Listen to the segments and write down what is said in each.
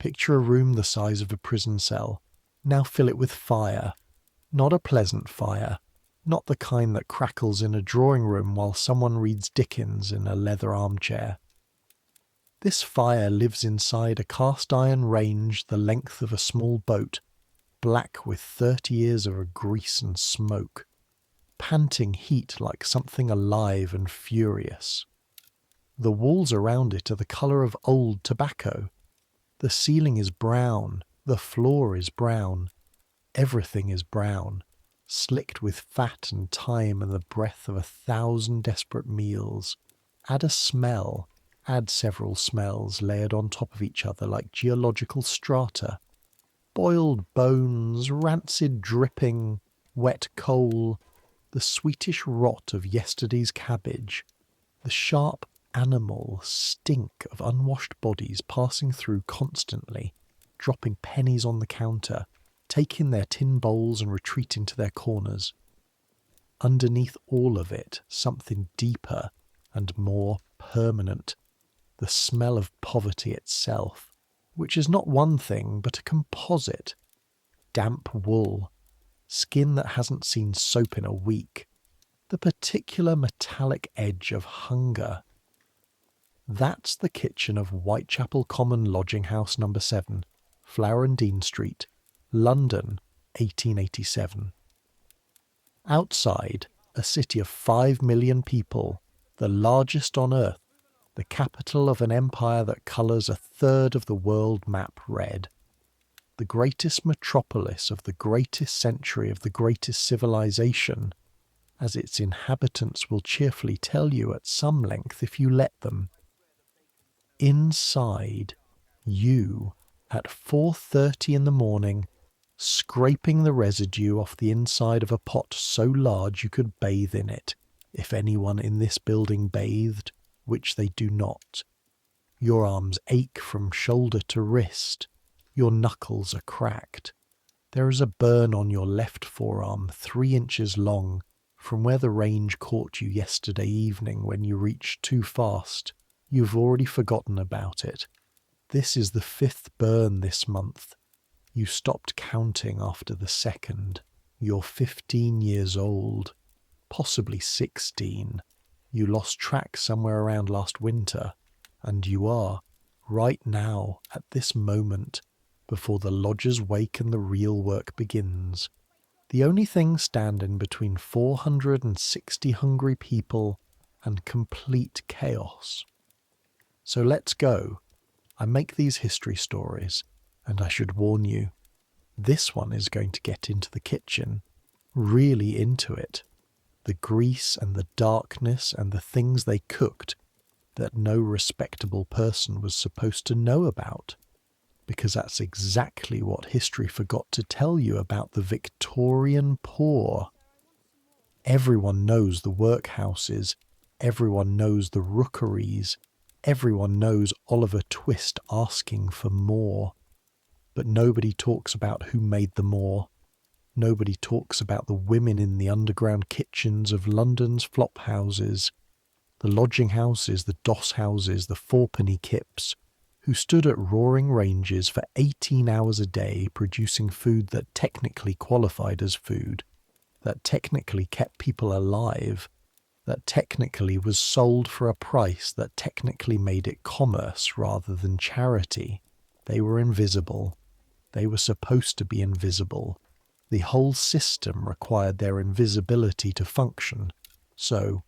Picture a room the size of a prison cell. Now fill it with fire. Not a pleasant fire. Not the kind that crackles in a drawing room while someone reads Dickens in a leather armchair. This fire lives inside a cast-iron range the length of a small boat, black with 30 years of grease and smoke, panting heat like something alive and furious. The walls around it are the colour of old tobacco. The ceiling is brown, the floor is brown, everything is brown, slicked with fat and time and the breath of 1,000 desperate meals. Add a smell, add several smells layered on top of each other like geological strata. Boiled bones, rancid dripping, wet coal, the sweetish rot of yesterday's cabbage, the sharp animal stink of unwashed bodies passing through constantly, dropping pennies on the counter, taking their tin bowls and retreating to their corners. Underneath all of it, something deeper and more permanent, the smell of poverty itself, which is not one thing but a composite. Damp wool, skin that hasn't seen soap in a week, the particular metallic edge of hunger. That's the kitchen of Whitechapel Common Lodging House No. 7, Flower and Dean Street, London, 1887. Outside, a city of 5 million people, the largest on earth, the capital of an empire that colours a third of the world map red. The greatest metropolis of the greatest century of the greatest civilization, as its inhabitants will cheerfully tell you at some length if you let them. Inside, you, at 4:30 in the morning, scraping the residue off the inside of a pot so large you could bathe in it, if anyone in this building bathed, which they do not. Your arms ache from shoulder to wrist. Your knuckles are cracked. There is a burn on your left forearm 3 inches long from where the range caught you yesterday evening when you reached too fast. You've already forgotten about it. This is the 5th burn this month. You stopped counting after the 2nd. You're 15 years old, possibly 16. You lost track somewhere around last winter, and you are, right now, at this moment, before the lodgers wake and the real work begins. The only thing standing between 460 hungry people and complete chaos. So let's go. I make these history stories, and I should warn you, this one is going to get into the kitchen, really into it. The grease and the darkness and the things they cooked that no respectable person was supposed to know about, because that's exactly what history forgot to tell you about the Victorian poor. Everyone knows the workhouses, everyone knows the rookeries, everyone knows Oliver Twist asking for more, but nobody talks about who made the more. Nobody talks about the women in the underground kitchens of London's Flophouses, the lodging houses, the doss houses, the fourpenny kips, who stood at roaring ranges for 18 hours a day producing food that technically qualified as food, that technically kept people alive, that technically was sold for a price that technically made it commerce rather than charity. They were invisible. They were supposed to be invisible. The whole system required their invisibility to function. So,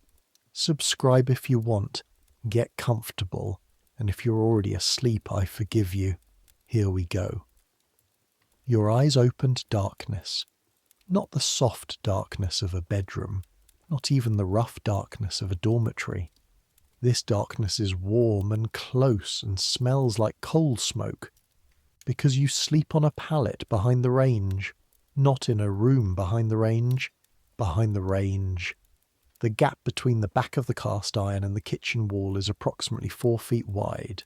subscribe if you want, get comfortable, and if you're already asleep, I forgive you. Here we go. Your eyes open to darkness, not the soft darkness of a bedroom, not even the rough darkness of a dormitory. This darkness is warm and close and smells like coal smoke, because you sleep on a pallet behind the range. Not in a room behind the range, behind the range. The gap between the back of the cast iron and the kitchen wall is approximately 4 feet wide.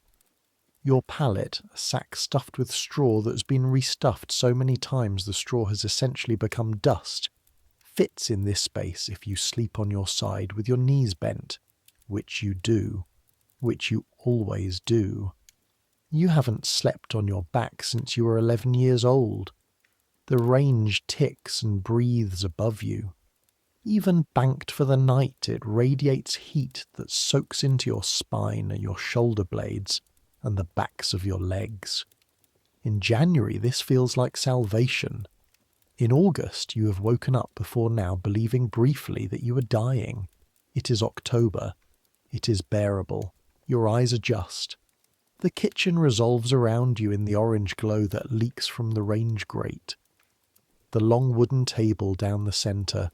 Your pallet, a sack stuffed with straw that has been restuffed so many times the straw has essentially become dust, fits in this space if you sleep on your side with your knees bent, which you do, which you always do. You haven't slept on your back since you were 11 years old. The range ticks and breathes above you. Even banked for the night, it radiates heat that soaks into your spine and your shoulder blades and the backs of your legs. In January, this feels like salvation. In August, you have woken up before now believing briefly that you are dying. It is October. It is bearable. Your eyes adjust. The kitchen resolves around you in the orange glow that leaks from the range grate. The long wooden table down the centre,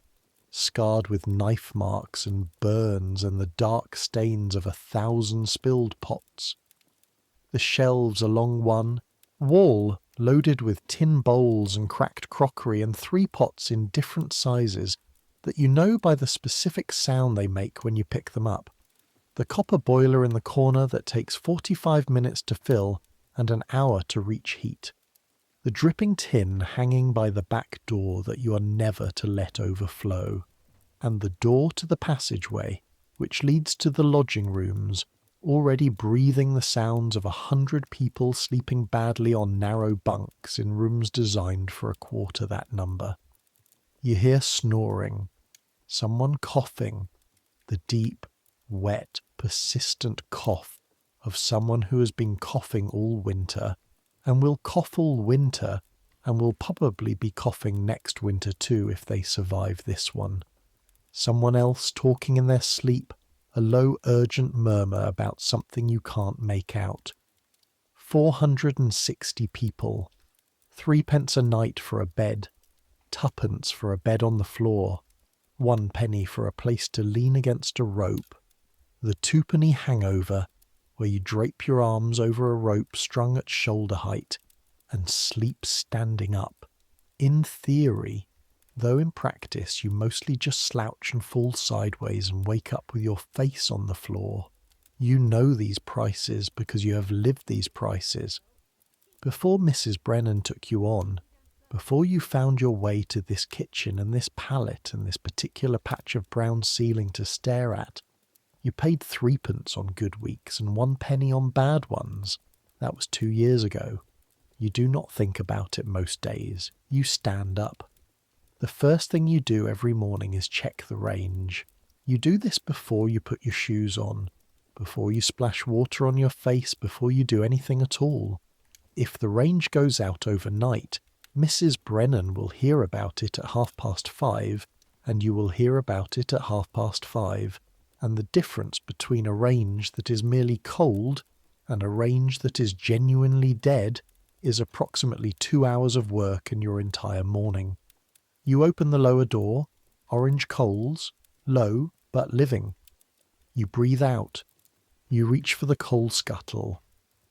scarred with knife marks and burns and the dark stains of 1,000 spilled pots. The shelves along one wall loaded with tin bowls and cracked crockery and 3 pots in different sizes that you know by the specific sound they make when you pick them up. The copper boiler in the corner that takes 45 minutes to fill and an hour to reach heat. The dripping tin hanging by the back door that you are never to let overflow. And the door to the passageway, which leads to the lodging rooms, already breathing the sounds of 100 people sleeping badly on narrow bunks in rooms designed for a quarter that number. You hear snoring, someone coughing, the deep, wet, persistent cough of someone who has been coughing all winter, and will cough all winter, and will probably be coughing next winter too if they survive this one. Someone else talking in their sleep, a low urgent murmur about something you can't make out. 460 people, 3p a night for a bed, 2p for a bed on the floor, 1 penny for a place to lean against a rope, the 2p hangover where you drape your arms over a rope strung at shoulder height and sleep standing up. In theory, though in practice you mostly just slouch and fall sideways and wake up with your face on the floor. You know these prices because you have lived these prices. Before Mrs. Brennan took you on, before you found your way to this kitchen and this pallet and this particular patch of brown ceiling to stare at, you paid 3p on good weeks and 1 penny on bad ones. That was 2 years ago. You do not think about it most days. You stand up. The first thing you do every morning is check the range. You do this before you put your shoes on, before you splash water on your face, before you do anything at all. If the range goes out overnight, Mrs. Brennan will hear about it at 5:30, and you will hear about it at 5:30, and the difference between a range that is merely cold and a range that is genuinely dead is approximately 2 hours of work in your entire morning. You open the lower door, orange coals, low but living. You breathe out. You reach for the coal scuttle.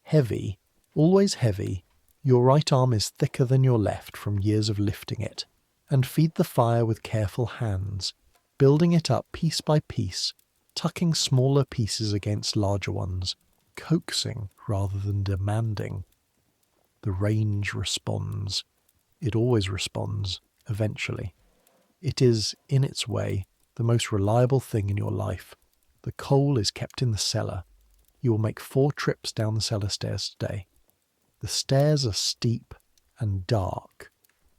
Heavy, always heavy, your right arm is thicker than your left from years of lifting it, and feed the fire with careful hands, building it up piece by piece, tucking smaller pieces against larger ones, coaxing rather than demanding. The range responds. It always responds, eventually. It is, in its way, the most reliable thing in your life. The coal is kept in the cellar. You will make 4 trips down the cellar stairs today. The stairs are steep and dark,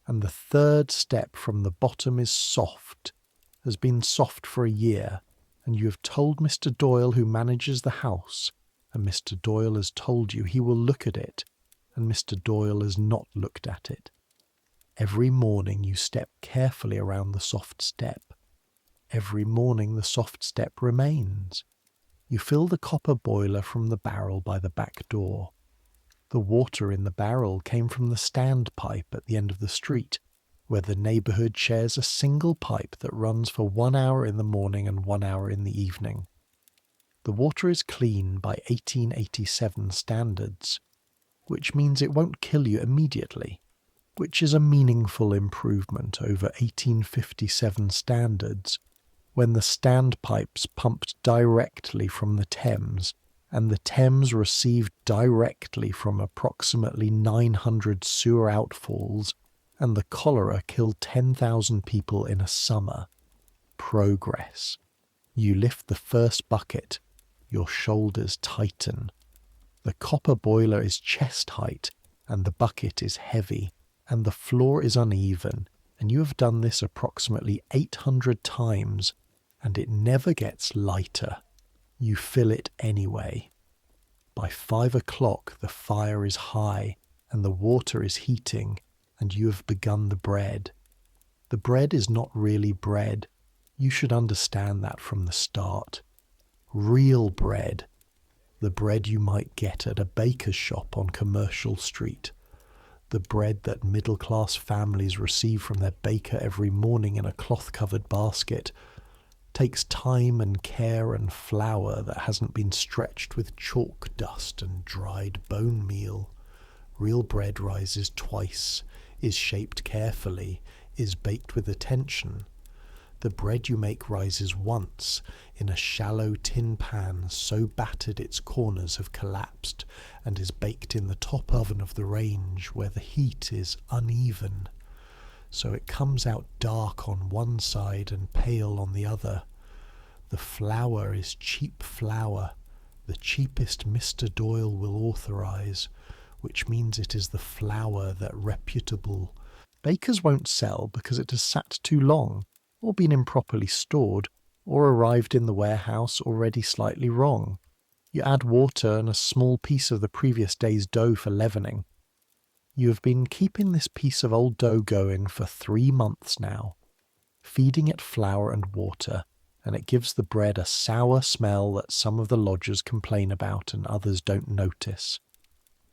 and the 3rd step from the bottom is soft, has been soft for a year, and you have told Mr. Doyle who manages the house, and Mr. Doyle has told you he will look at it, and Mr. Doyle has not looked at it. Every morning you step carefully around the soft step. Every morning the soft step remains. You fill the copper boiler from the barrel by the back door. The water in the barrel came from the standpipe at the end of the street, where the neighbourhood shares a single pipe that runs for 1 hour in the morning and 1 hour in the evening. The water is clean by 1887 standards, which means it won't kill you immediately, which is a meaningful improvement over 1857 standards, when the standpipes pumped directly from the Thames, and the Thames received directly from approximately 900 sewer outfalls, and the cholera killed 10,000 people in a summer. Progress. You lift the first bucket. Your shoulders tighten. The copper boiler is chest height, and the bucket is heavy, and the floor is uneven, and you have done this approximately 800 times, and it never gets lighter. You fill it anyway. By 5 o'clock the fire is high, and the water is heating, and you have begun the bread. The bread is not really bread. You should understand that from the start. Real bread. The bread you might get at a baker's shop on Commercial Street. The bread that middle-class families receive from their baker every morning in a cloth-covered basket takes time and care and flour that hasn't been stretched with chalk dust and dried bone meal. Real bread rises twice, is shaped carefully, is baked with attention. The bread you make rises once in a shallow tin pan so battered its corners have collapsed, and is baked in the top oven of the range where the heat is uneven. So it comes out dark on one side and pale on the other. The flour is cheap flour, the cheapest Mr. Doyle will authorise, which means it is the flour that reputable bakers won't sell because it has sat too long, or been improperly stored, or arrived in the warehouse already slightly wrong. You add water and a small piece of the previous day's dough for leavening. You have been keeping this piece of old dough going for 3 months now, feeding it flour and water, and it gives the bread a sour smell that some of the lodgers complain about and others don't notice.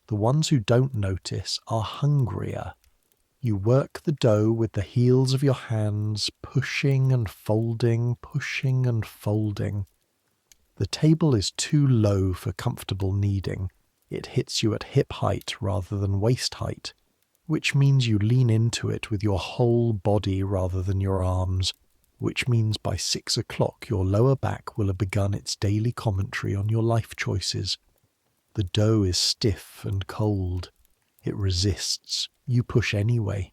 The ones who don't notice are hungrier. You work the dough with the heels of your hands, pushing and folding, pushing and folding. The table is too low for comfortable kneading. It hits you at hip height rather than waist height, which means you lean into it with your whole body rather than your arms, which means by 6 o'clock your lower back will have begun its daily commentary on your life choices. The dough is stiff and cold. It resists. You push anyway.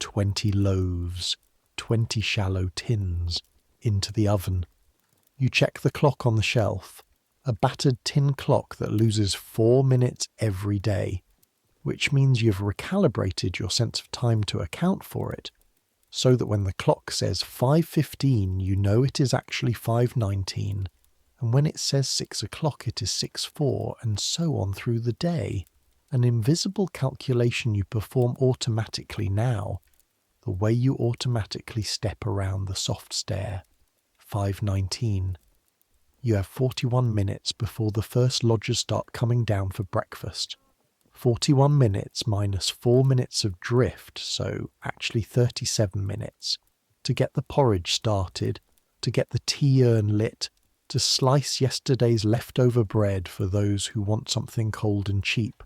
20 loaves, 20 shallow tins, into the oven. You check the clock on the shelf, a battered tin clock that loses 4 minutes every day, which means you've recalibrated your sense of time to account for it, so that when the clock says 5:15, you know it is actually 5:19, and when it says 6 o'clock, it is 6:04, and so on through the day. An invisible calculation you perform automatically now, the way you automatically step around the soft stair. 5:19. You have 41 minutes before the first lodgers start coming down for breakfast. 41 minutes minus 4 minutes of drift, so actually 37 minutes, to get the porridge started, to get the tea urn lit, to slice yesterday's leftover bread for those who want something cold and cheap,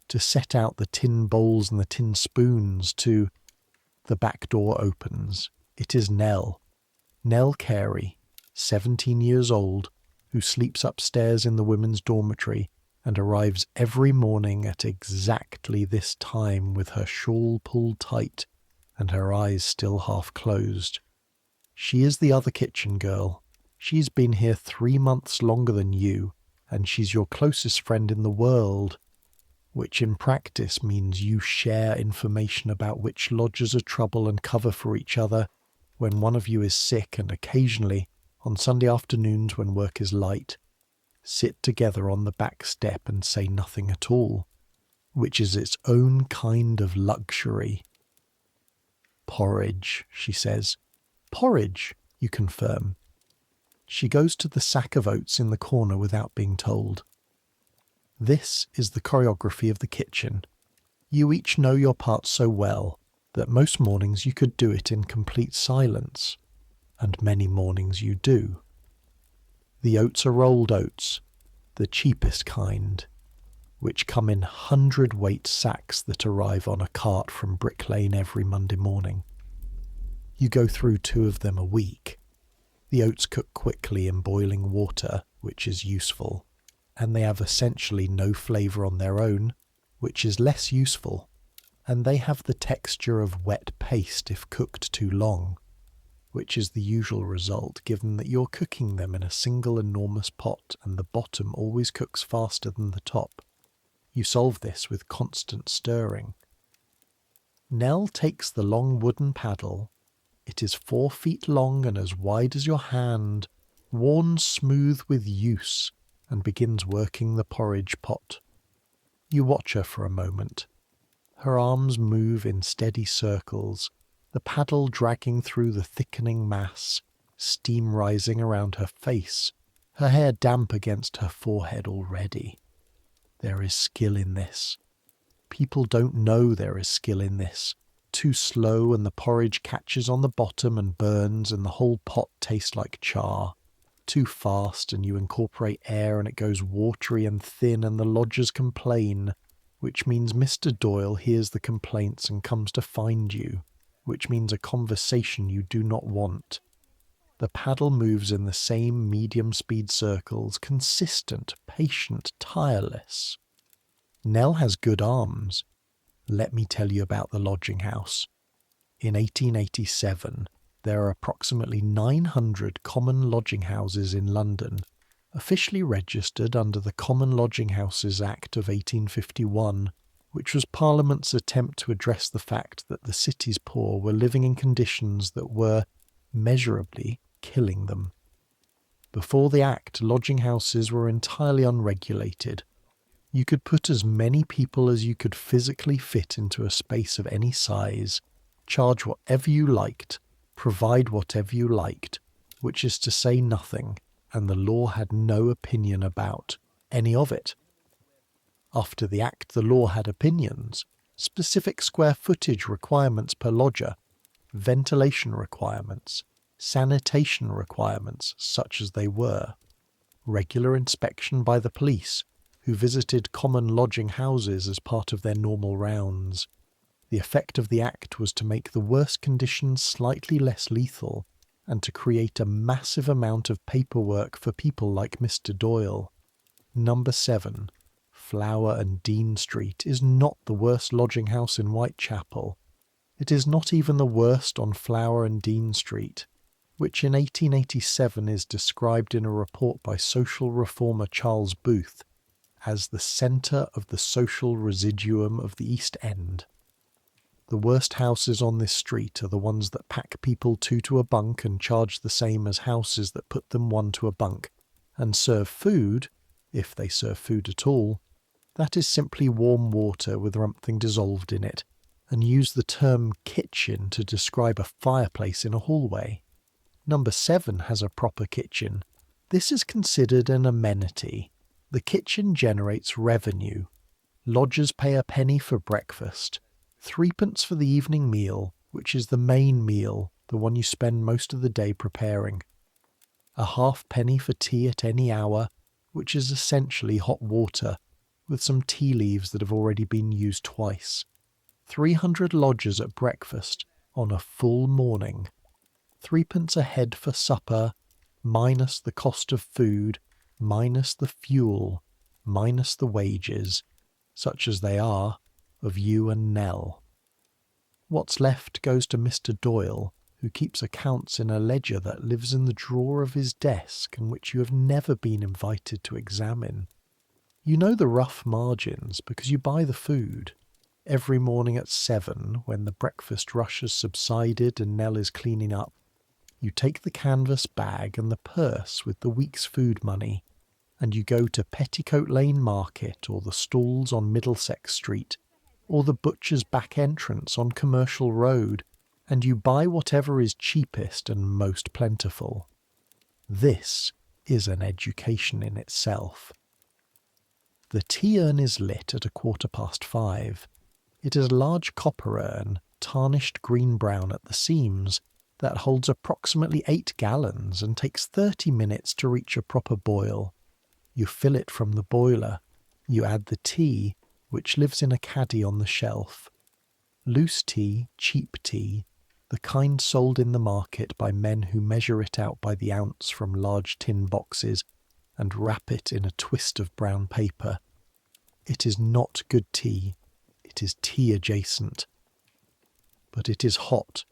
to set out the tin bowls and the tin spoons, to... The back door opens. It is Nell. Nell Carey, 17 years old, who sleeps upstairs in the women's dormitory and arrives every morning at exactly this time with her shawl pulled tight and her eyes still half closed. She is the other kitchen girl. She's been here 3 months longer than you, and she's your closest friend in the world, which in practice means you share information about which lodgers are trouble and cover for each other when one of you is sick, and occasionally, on Sunday afternoons when work is light, sit together on the back step and say nothing at all, which is its own kind of luxury. Porridge, she says. Porridge, you confirm. She goes to the sack of oats in the corner without being told. This is the choreography of the kitchen. You each know your part so well that most mornings you could do it in complete silence, and many mornings you do. The oats are rolled oats, the cheapest kind, which come in 100-weight sacks that arrive on a cart from Brick Lane every Monday morning. You go through 2 of them a week. The oats cook quickly in boiling water, which is useful, and they have essentially no flavour on their own, which is less useful, and they have the texture of wet paste if cooked too long, which is the usual result given that you're cooking them in a single enormous pot and the bottom always cooks faster than the top. You solve this with constant stirring. Nell takes the long wooden paddle. It is 4 feet long and as wide as your hand, worn smooth with use, and begins working the porridge pot. You watch her for a moment. Her arms move in steady circles, the paddle dragging through the thickening mass, steam rising around her face, her hair damp against her forehead already. There is skill in this. People don't know there is skill in this. Too slow and the porridge catches on the bottom and burns and the whole pot tastes like char. Too fast and you incorporate air and it goes watery and thin and the lodgers complain, which means Mr. Doyle hears the complaints and comes to find you, which means a conversation you do not want. The paddle moves in the same medium-speed circles, consistent, patient, tireless. Nell has good arms. Let me tell you about the lodging house. In 1887, there are approximately 900 common lodging houses in London, officially registered under the Common Lodging Houses Act of 1851, which was Parliament's attempt to address the fact that the city's poor were living in conditions that were, measurably, killing them. Before the Act, lodging houses were entirely unregulated. You could put as many people as you could physically fit into a space of any size, charge whatever you liked, provide whatever you liked, which is to say nothing, and the law had no opinion about any of it. After the Act, the law had opinions, specific square footage requirements per lodger, ventilation requirements, sanitation requirements such as they were, regular inspection by the police, who visited common lodging houses as part of their normal rounds. The effect of the Act was to make the worst conditions slightly less lethal and to create a massive amount of paperwork for people like Mr. Doyle. Number 7, Flower and Dean Street, is not the worst lodging house in Whitechapel. It is not even the worst on Flower and Dean Street, which in 1887 is described in a report by social reformer Charles Booth as the centre of the social residuum of the East End. The worst houses on this street are the ones that pack people 2 to a bunk and charge the same as houses that put them 1 to a bunk, and serve food, if they serve food at all, that is simply warm water with something dissolved in it, and use the term kitchen to describe a fireplace in a hallway. Number 7 has a proper kitchen. This is considered an amenity. The kitchen generates revenue. Lodgers pay a penny for breakfast, 3p for the evening meal, which is the main meal, the one you spend most of the day preparing. A halfpenny for tea at any hour, which is essentially hot water, with some tea leaves that have already been used twice. 300 lodgers at breakfast on a full morning. 3p a head for supper, minus the cost of food, minus the fuel, minus the wages, such as they are, of you and Nell. What's left goes to Mr. Doyle, who keeps accounts in a ledger that lives in the drawer of his desk and which you have never been invited to examine. You know the rough margins because you buy the food. Every morning at 7, when the breakfast rush has subsided and Nell is cleaning up, you take the canvas bag and the purse with the week's food money, and you go to Petticoat Lane Market or the stalls on Middlesex Street, or the butcher's back entrance on Commercial Road, and you buy whatever is cheapest and most plentiful. This is an education in itself. The tea urn is lit at 5:15. It is a large copper urn, tarnished green-brown at the seams, that holds approximately 8 gallons and takes 30 minutes to reach a proper boil. You fill it from the boiler. You add the tea, which lives in a caddy on the shelf. Loose tea, cheap tea, the kind sold in the market by men who measure it out by the ounce from large tin boxes and wrap it in a twist of brown paper. It is not good tea. It is tea adjacent. But it is hot,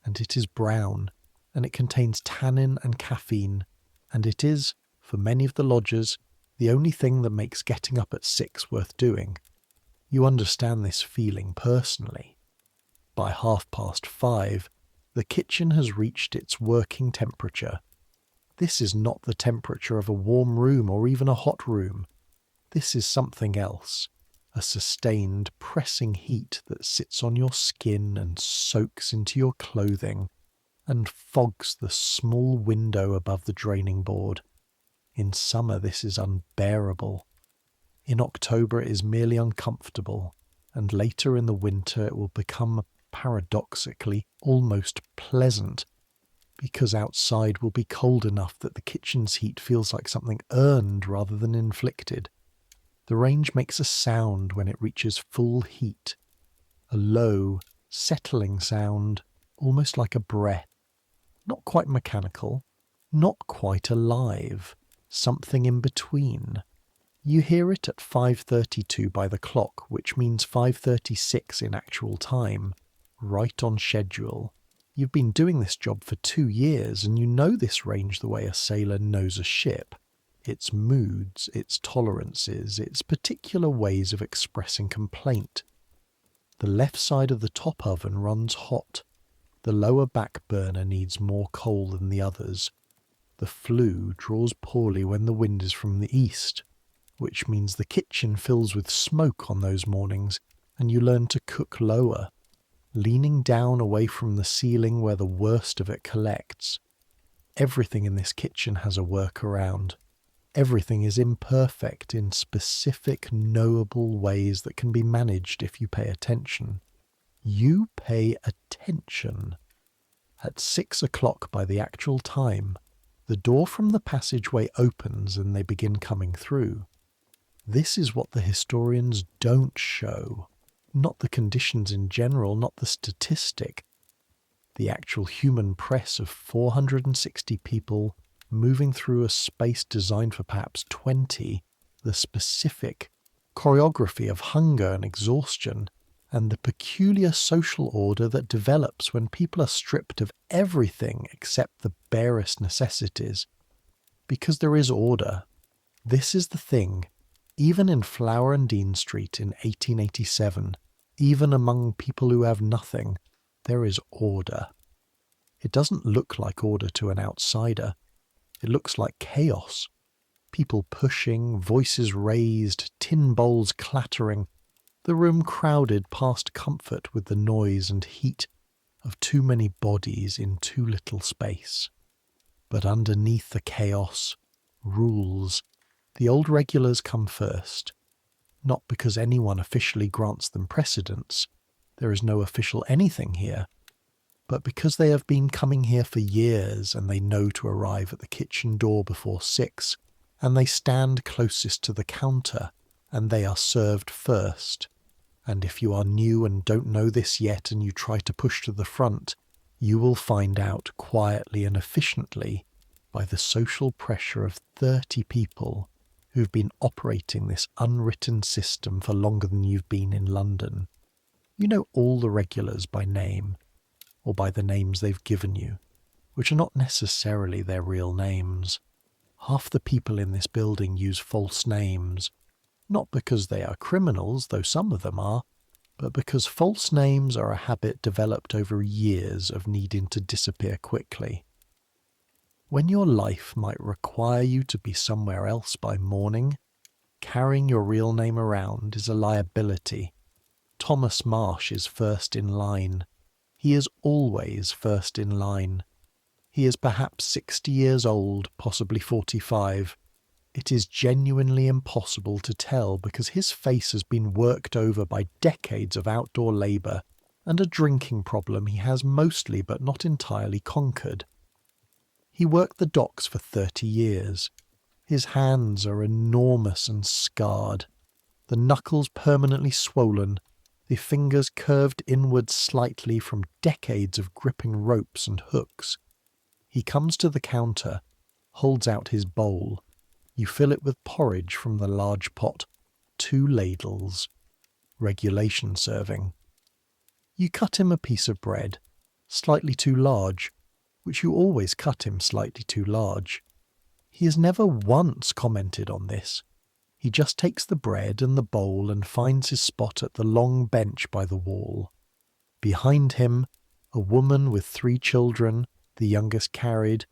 and it is brown, and it contains tannin and caffeine, and it is, for many of the lodgers, the only thing that makes getting up at 6 worth doing. You understand this feeling personally. By 5:30, the kitchen has reached its working temperature. This is not the temperature of a warm room or even a hot room. This is something else, a sustained, pressing heat that sits on your skin and soaks into your clothing and fogs the small window above the draining board. In summer this is unbearable. In October it is merely uncomfortable, and later in the winter it will become, paradoxically, almost pleasant, because outside will be cold enough that the kitchen's heat feels like something earned rather than inflicted. The range makes a sound when it reaches full heat, a low, settling sound, almost like a breath. Not quite mechanical, not quite alive, something in between. You hear it at 5:32 by the clock, which means 5:36 in actual time, right on schedule. You've been doing this job for 2 years, and you know this range the way a sailor knows a ship. Its moods, its tolerances, its particular ways of expressing complaint. The left side of the top oven runs hot. The lower back burner needs more coal than the others. The flue draws poorly when the wind is from the east, which means the kitchen fills with smoke on those mornings, and you learn to cook lower, leaning down away from the ceiling where the worst of it collects. Everything in this kitchen has a workaround. Everything is imperfect in specific, knowable ways that can be managed if you pay attention. You pay attention. At 6 o'clock by the actual time, the door from the passageway opens and they begin coming through. This is what the historians don't show. Not the conditions in general, not the statistic. The actual human press of 460 people moving through a space designed for perhaps 20, the specific choreography of hunger and exhaustion, and the peculiar social order that develops when people are stripped of everything except the barest necessities. Because there is order. This is the thing. Even in Flower and Dean Street in 1887, even among people who have nothing, there is order. It doesn't look like order to an outsider. It looks like chaos. People pushing, voices raised, tin bowls clattering, the room crowded past comfort with the noise and heat of too many bodies in too little space. But underneath the chaos, rules. The old regulars come first, not because anyone officially grants them precedence. There is no official anything here, but because they have been coming here for years and they know to arrive at the kitchen door before 6, and they stand closest to the counter, and they are served first. And if you are new and don't know this yet and you try to push to the front, you will find out quietly and efficiently by the social pressure of 30 people who've been operating this unwritten system for longer than you've been in London. You know all the regulars by name, or by the names they've given you, which are not necessarily their real names. Half the people in this building use false names, not because they are criminals, though some of them are, but because false names are a habit developed over years of needing to disappear quickly. When your life might require you to be somewhere else by morning, carrying your real name around is a liability. Thomas Marsh is first in line. He is always first in line. He is perhaps 60 years old, possibly 45. It is genuinely impossible to tell because his face has been worked over by decades of outdoor labour and a drinking problem he has mostly but not entirely conquered. He worked the docks for 30 years. His hands are enormous and scarred, the knuckles permanently swollen, the fingers curved inwards slightly from decades of gripping ropes and hooks. He comes to the counter, holds out his bowl. You fill it with porridge from the large pot, 2 ladles. Regulation serving. You cut him a piece of bread, slightly too large, which you always cut him slightly too large. He has never once commented on this. He just takes the bread and the bowl and finds his spot at the long bench by the wall. Behind him, a woman with 3 children, the youngest carried,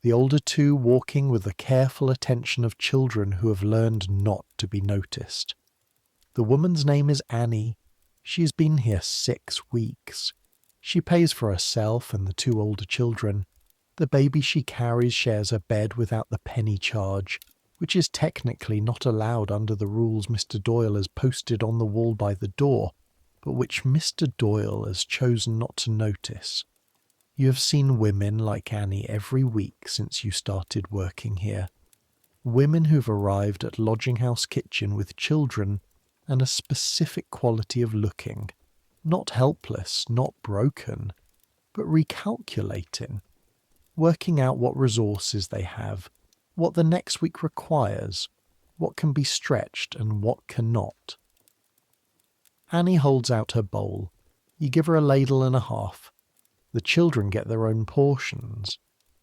the older 2 walking with the careful attention of children who have learned not to be noticed. The woman's name is Annie. She has been here 6 weeks. She pays for herself and the 2 older children. The baby she carries shares a bed without the penny charge, which is technically not allowed under the rules Mr. Doyle has posted on the wall by the door, but which Mr. Doyle has chosen not to notice. You have seen women like Annie every week since you started working here. Women who've arrived at lodging house kitchen with children and a specific quality of looking, not helpless, not broken, but recalculating, working out what resources they have, what the next week requires, what can be stretched and what cannot. Annie holds out her bowl. You give her a ladle and a half. The children get their own portions.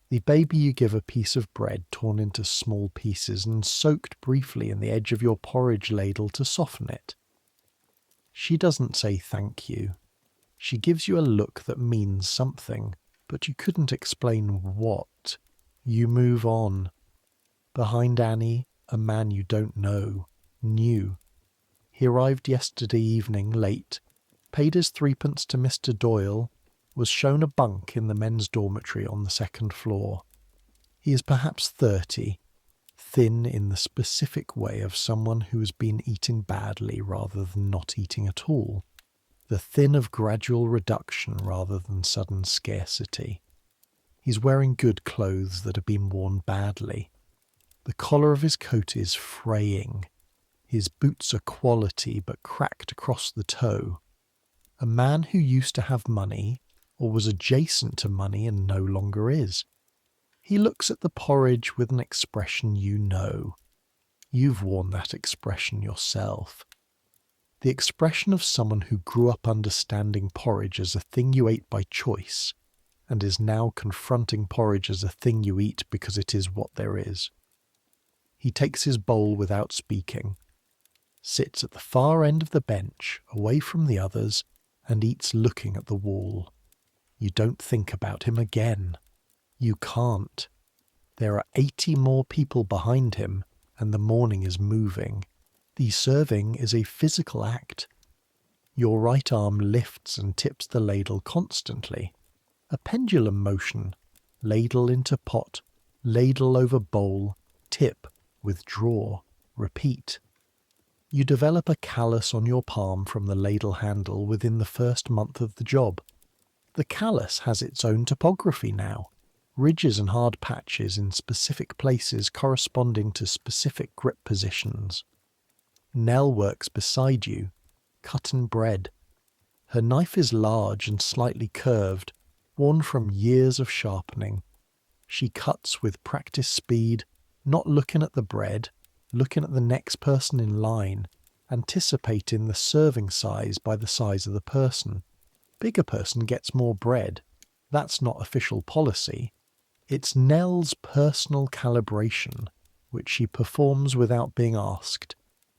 The baby you give a piece of bread torn into small pieces and soaked briefly in the edge of your porridge ladle to soften it. She doesn't say thank you. She gives you a look that means something, but you couldn't explain what. You move on. Behind Annie, a man you don't know, new. He arrived yesterday evening late, paid his 3p to Mr. Doyle, was shown a bunk in the men's dormitory on the 2nd floor. He is perhaps 30, thin in the specific way of someone who has been eating badly rather than not eating at all, the thin of gradual reduction rather than sudden scarcity. He's wearing good clothes that have been worn badly. The collar of his coat is fraying. His boots are quality but cracked across the toe. A man who used to have money, or was adjacent to money and no longer is. He looks at the porridge with an expression you know. You've worn that expression yourself. The expression of someone who grew up understanding porridge as a thing you ate by choice, and is now confronting porridge as a thing you eat because it is what there is. He takes his bowl without speaking, sits at the far end of the bench, away from the others, and eats looking at the wall. You don't think about him again. You can't. There are 80 more people behind him, and the morning is moving. The serving is a physical act. Your right arm lifts and tips the ladle constantly. A pendulum motion. Ladle into pot, ladle over bowl, tip, withdraw, repeat. You develop a callus on your palm from the ladle handle within the first month of the job. The callus has its own topography now, ridges and hard patches in specific places corresponding to specific grip positions. Nell works beside you, cutting bread. Her knife is large and slightly curved, worn from years of sharpening. She cuts with practiced speed, not looking at the bread, looking at the next person in line, anticipating the serving size by the size of the person. Bigger person gets more bread. That's not official policy. It's Nell's personal calibration, which she performs without being asked,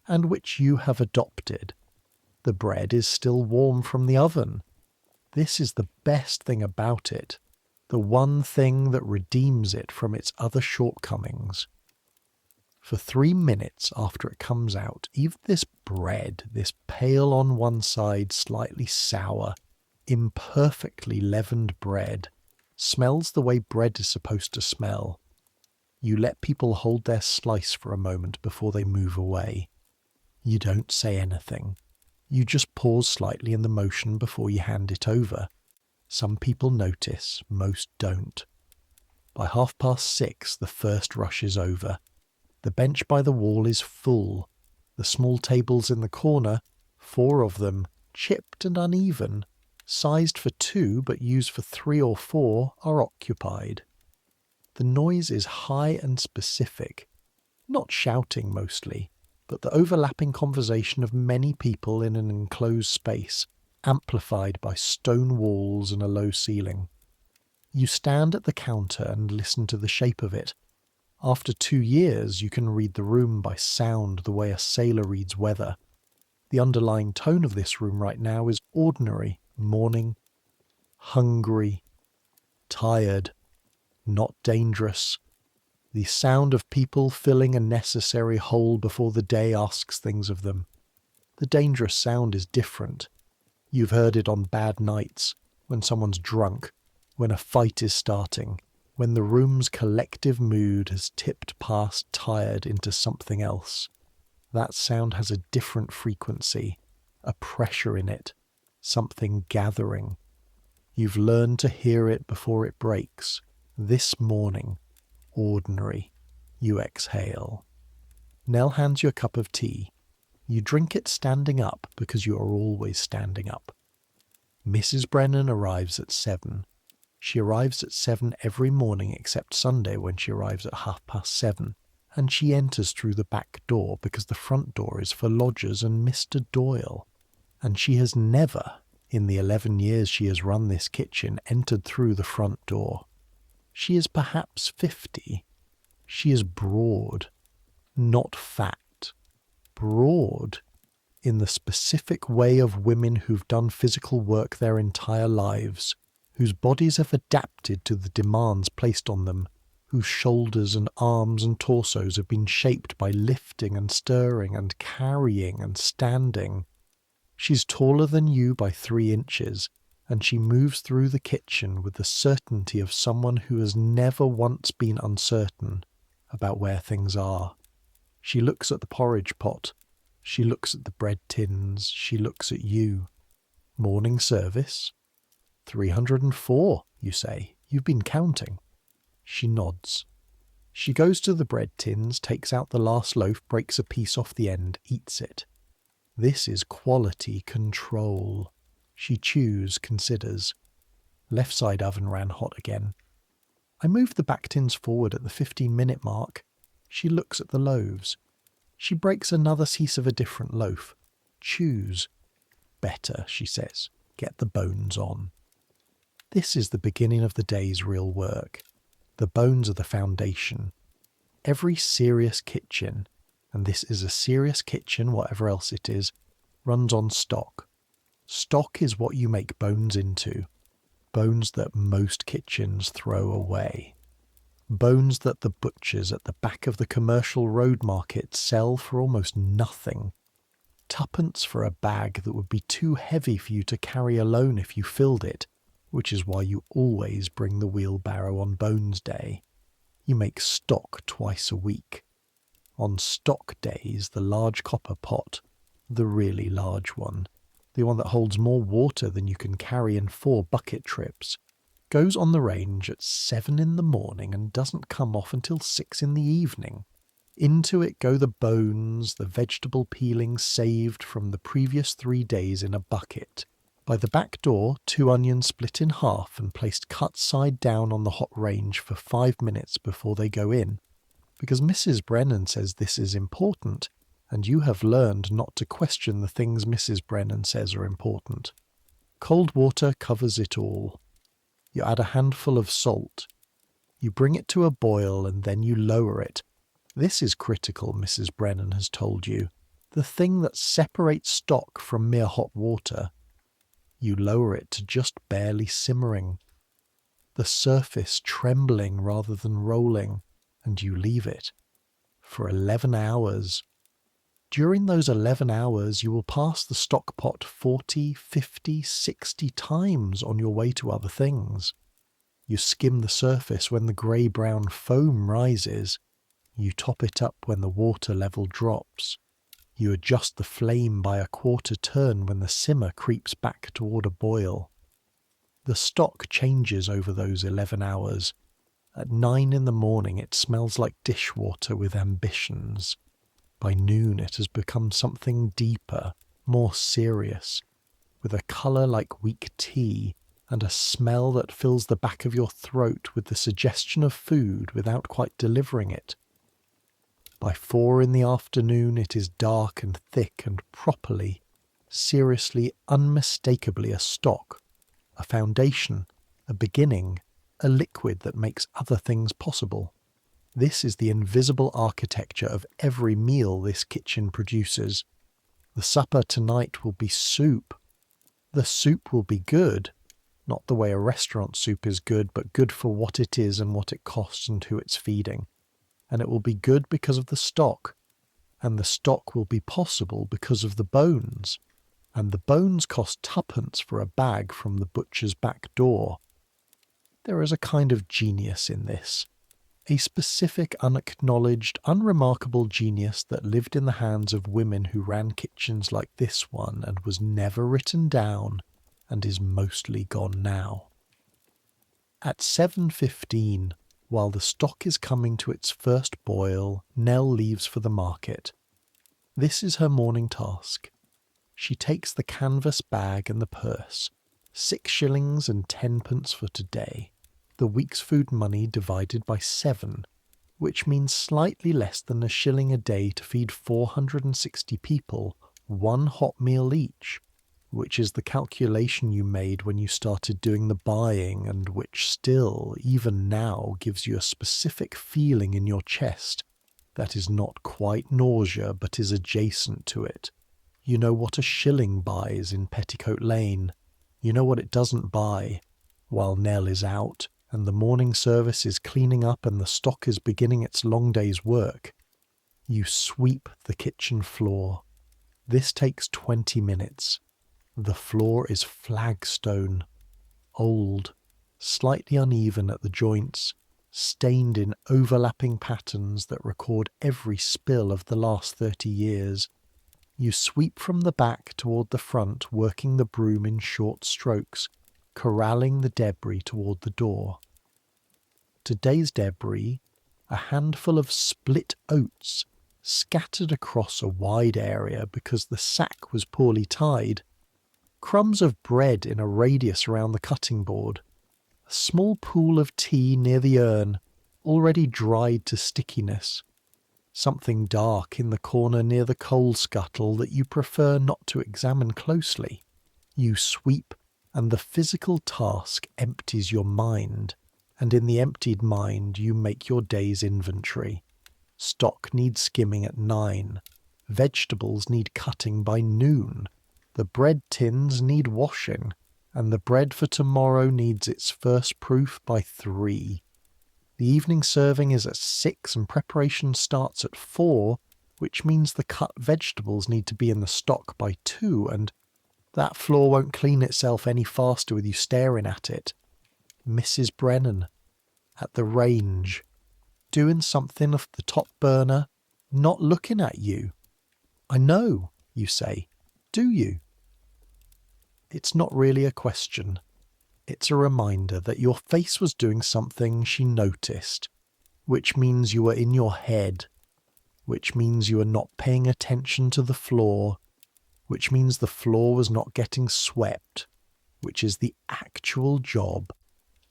and which you have adopted. The bread is still warm from the oven. This is the best thing about it, the one thing that redeems it from its other shortcomings. For 3 minutes after it comes out, even this bread, this pale on one side, slightly sour, imperfectly leavened bread, smells the way bread is supposed to smell. You let people hold their slice for a moment before they move away. You don't say anything. You just pause slightly in the motion before you hand it over. Some people notice, most don't. By 6:30, the first rush is over. The bench by the wall is full. The small tables in the corner, 4 of them, chipped and uneven, sized for 2 but used for 3 or 4, are occupied. The noise is high and specific, not shouting mostly, but the overlapping conversation of many people in an enclosed space, amplified by stone walls and a low ceiling. You stand at the counter and listen to the shape of it. After 2 years, you can read the room by sound the way a sailor reads weather. The underlying tone of this room right now is ordinary, morning, hungry, tired, not dangerous. The sound of people filling a necessary hole before the day asks things of them. The dangerous sound is different. You've heard it on bad nights, when someone's drunk, when a fight is starting, when the room's collective mood has tipped past tired into something else. That sound has a different frequency, a pressure in it, something gathering. You've learned to hear it before it breaks. This morning, ordinary, you exhale. Nell hands you a cup of tea. You drink it standing up because you are always standing up. Mrs. Brennan arrives at 7. She arrives at 7 every morning except Sunday when she arrives at 7:30, and she enters through the back door because the front door is for lodgers and Mr. Doyle. And she has never, in the 11 years she has run this kitchen, entered through the front door. She is perhaps 50. She is broad, not fat. Broad in the specific way of women who've done physical work their entire lives, whose bodies have adapted to the demands placed on them, whose shoulders and arms and torsos have been shaped by lifting and stirring and carrying and standing. She's taller than you by 3 inches, and she moves through the kitchen with the certainty of someone who has never once been uncertain about where things are. She looks at the porridge pot. She looks at the bread tins. She looks at you. Morning service? 304, you say. You've been counting. She nods. She goes to the bread tins, takes out the last loaf, breaks a piece off the end, eats it. This is quality control. She chews, considers. Left side oven ran hot again. I move the back tins forward at the 15-minute mark. She looks at the loaves. She breaks another piece of a different loaf. Chews. Better, she says. Get the bones on. This is the beginning of the day's real work. The bones are the foundation. Every serious kitchen, and this is a serious kitchen, whatever else it is, runs on stock. Stock is what you make bones into. Bones that most kitchens throw away. Bones that the butchers at the back of the commercial road market sell for almost nothing. Tuppence for a bag that would be too heavy for you to carry alone if you filled it, which is why you always bring the wheelbarrow on Bones Day. You make stock twice a week. On stock days, the large copper pot, the really large one, the one that holds more water than you can carry in 4 bucket trips, goes on the range at 7 in the morning and doesn't come off until 6 in the evening. Into it go the bones, the vegetable peelings saved from the previous 3 days in a bucket. By the back door, 2 onions split in half and placed cut side down on the hot range for 5 minutes before they go in. Because Mrs. Brennan says this is important, and you have learned not to question the things Mrs. Brennan says are important. Cold water covers it all. You add a handful of salt. You bring it to a boil and then you lower it. This is critical, Mrs. Brennan has told you. The thing that separates stock from mere hot water. You lower it to just barely simmering. The surface trembling rather than rolling, and you leave it. For 11 hours. During those 11 hours, you will pass the stock pot 40, 50, 60 times on your way to other things. You skim the surface when the grey-brown foam rises. You top it up when the water level drops. You adjust the flame by a quarter turn when the simmer creeps back toward a boil. The stock changes over those 11 hours. At 9 in the morning it smells like dishwater with ambitions. By noon it has become something deeper, more serious, with a colour like weak tea and a smell that fills the back of your throat with the suggestion of food without quite delivering it. By 4 in the afternoon it is dark and thick and properly, seriously, unmistakably a stock, a foundation, a beginning, a liquid that makes other things possible. This is the invisible architecture of every meal this kitchen produces. The supper tonight will be soup. The soup will be good, not the way a restaurant soup is good, but good for what it is and what it costs and who it's feeding. And it will be good because of the stock, and the stock will be possible because of the bones, and the bones cost twopence for a bag from the butcher's back door. There is a kind of genius in this, a specific, unacknowledged, unremarkable genius that lived in the hands of women who ran kitchens like this one and was never written down and is mostly gone now. At 7:15, while the stock is coming to its first boil, Nell leaves for the market. This is her morning task. She takes the canvas bag and the purse, 6 shillings and 10 pence for today, the week's food money divided by 7, which means slightly less than a shilling a day to feed 460 people, 1 hot meal each, which is the calculation you made when you started doing the buying and which still, even now, gives you a specific feeling in your chest that is not quite nausea but is adjacent to it. You know what a shilling buys in Petticoat Lane. You know what it doesn't buy while Nell is out and the morning service is cleaning up and the stock is beginning its long day's work. You sweep the kitchen floor. This takes 20 minutes. The floor is flagstone, old, slightly uneven at the joints, stained in overlapping patterns that record every spill of the last 30 years. You sweep from the back toward the front, working the broom in short strokes, corralling the debris toward the door. Today's debris, a handful of split oats scattered across a wide area because the sack was poorly tied, crumbs of bread in a radius around the cutting board, a small pool of tea near the urn, already dried to stickiness, something dark in the corner near the coal scuttle that you prefer not to examine closely. You sweep, and the physical task empties your mind, and in the emptied mind you make your day's inventory. Stock needs skimming at 9. Vegetables need cutting by noon. The bread tins need washing, and the bread for tomorrow needs its first proof by 3. The evening serving is at 6 and preparation starts at 4, which means the cut vegetables need to be in the stock by 2, and that floor won't clean itself any faster with you staring at it. Mrs. Brennan, at the range, doing something off the top burner, not looking at you. I know, you say. Do you? It's not really a question. It's a reminder that your face was doing something she noticed, which means you were in your head, which means you were not paying attention to the floor, which means the floor was not getting swept, which is the actual job.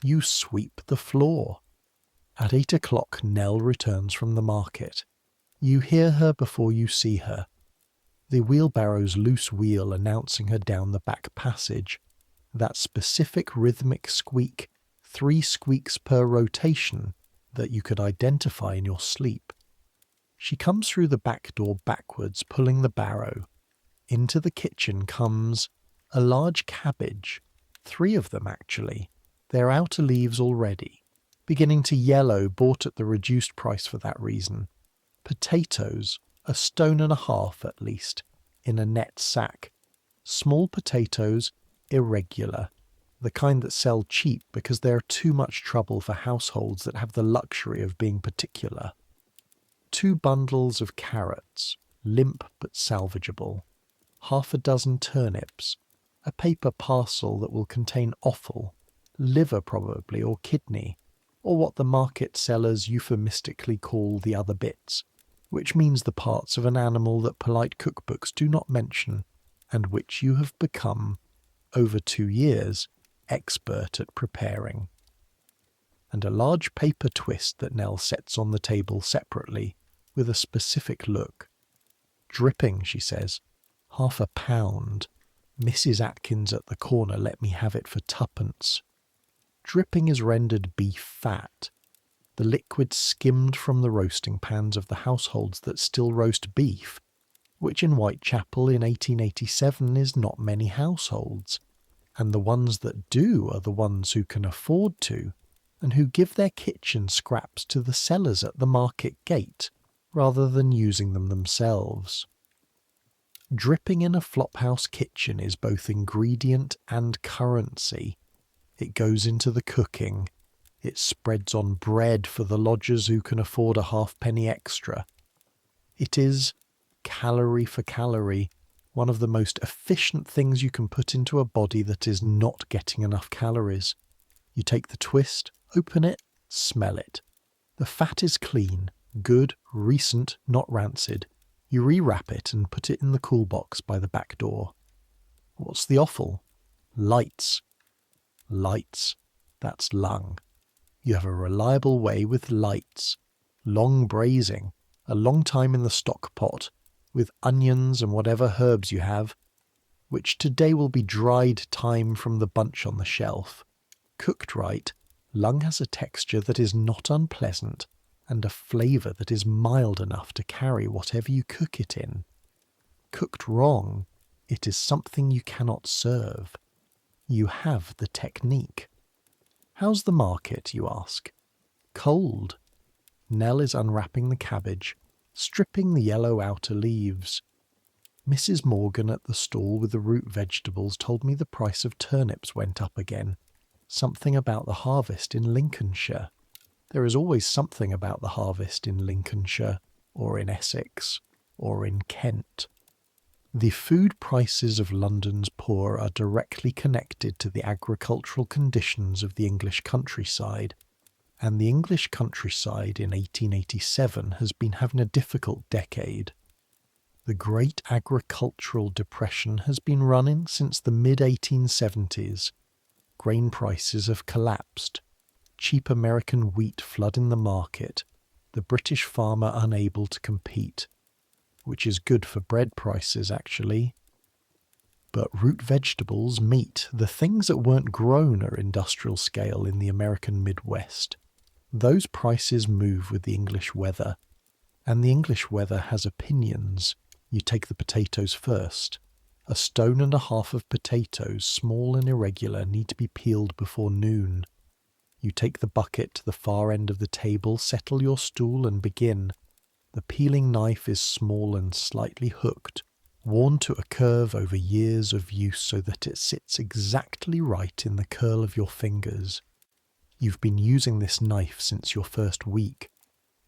You sweep the floor. At 8 o'clock, Nell returns from the market. You hear her before you see her. The wheelbarrow's loose wheel announcing her down the back passage. That specific rhythmic squeak, 3 squeaks per rotation, that you could identify in your sleep. She comes through the back door backwards, pulling the barrow. Into the kitchen comes a large cabbage, 3 of them actually, their outer leaves already, beginning to yellow, bought at the reduced price for that reason. Potatoes, 1.5 stones at least, in a net sack. Small potatoes, irregular, the kind that sell cheap because they are too much trouble for households that have the luxury of being particular. 2 bundles of carrots, limp but salvageable. 6 turnips, a paper parcel that will contain offal, liver probably, or kidney, or what the market sellers euphemistically call the other bits, which means the parts of an animal that polite cookbooks do not mention, and which you have become, over 2 years, expert at preparing. And a large paper twist that Nell sets on the table separately, with a specific look. Dripping, she says, £1/2. Mrs. Atkins at the corner let me have it for 2pence. Dripping is rendered beef fat. the liquid skimmed from the roasting pans of the households that still roast beef, which in Whitechapel in 1887 is not many households, and the ones that do are the ones who can afford to, and who give their kitchen scraps to the sellers at the market gate, rather than using them themselves. Dripping in a flophouse kitchen is both ingredient and currency. It goes into the cooking. It spreads on bread for the lodgers who can afford a halfpenny extra. It is, calorie for calorie, one of the most efficient things you can put into a body that is not getting enough calories. You take the twist, open it, smell it. The fat is clean, good, recent, not rancid. You rewrap it and put it in the cool box by the back door. What's the offal? Lights. Lights. That's lung. You have a reliable way with lights. Long braising, a long time in the stock pot, with onions and whatever herbs you have, which today will be dried thyme from the bunch on the shelf. Cooked right, lung has a texture that is not unpleasant, and a flavour that is mild enough to carry whatever you cook it in. Cooked wrong, it is something you cannot serve. You have the technique. How's the market, you ask? Cold. Nell is unwrapping the cabbage, stripping the yellow outer leaves. Mrs. Morgan at the stall with the root vegetables told me the price of turnips went up again. Something about the harvest in Lincolnshire. There is always something about the harvest in Lincolnshire, or in Essex, or in Kent. The food prices of London's poor are directly connected to the agricultural conditions of the English countryside, and the English countryside in 1887 has been having a difficult decade. The Great Agricultural Depression has been running since the mid-1870s. Grain prices have collapsed. Cheap American wheat flooding the market. The British farmer unable to compete. Which is good for bread prices, actually. But root vegetables, meat, the things that weren't grown at industrial scale in the American Midwest, those prices move with the English weather. And the English weather has opinions. You take the potatoes first. 1.5 stones of potatoes, small and irregular, need to be peeled before noon. You take the bucket to the far end of the table, settle your stool and begin. The peeling knife is small and slightly hooked, worn to a curve over years of use so that it sits exactly right in the curl of your fingers. You've been using this knife since your first week.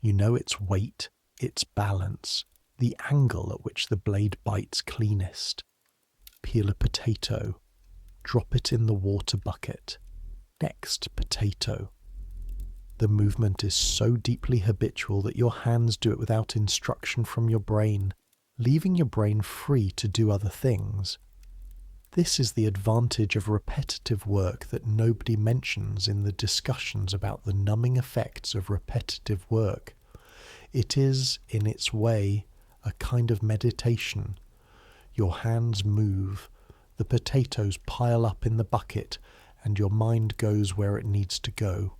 You know its weight, its balance, the angle at which the blade bites cleanest. Peel a potato. Drop it in the water bucket. Next potato. The movement is so deeply habitual that your hands do it without instruction from your brain, leaving your brain free to do other things. This is the advantage of repetitive work that nobody mentions in the discussions about the numbing effects of repetitive work. It is, in its way, a kind of meditation. Your hands move, the potatoes pile up in the bucket, and your mind goes where it needs to go.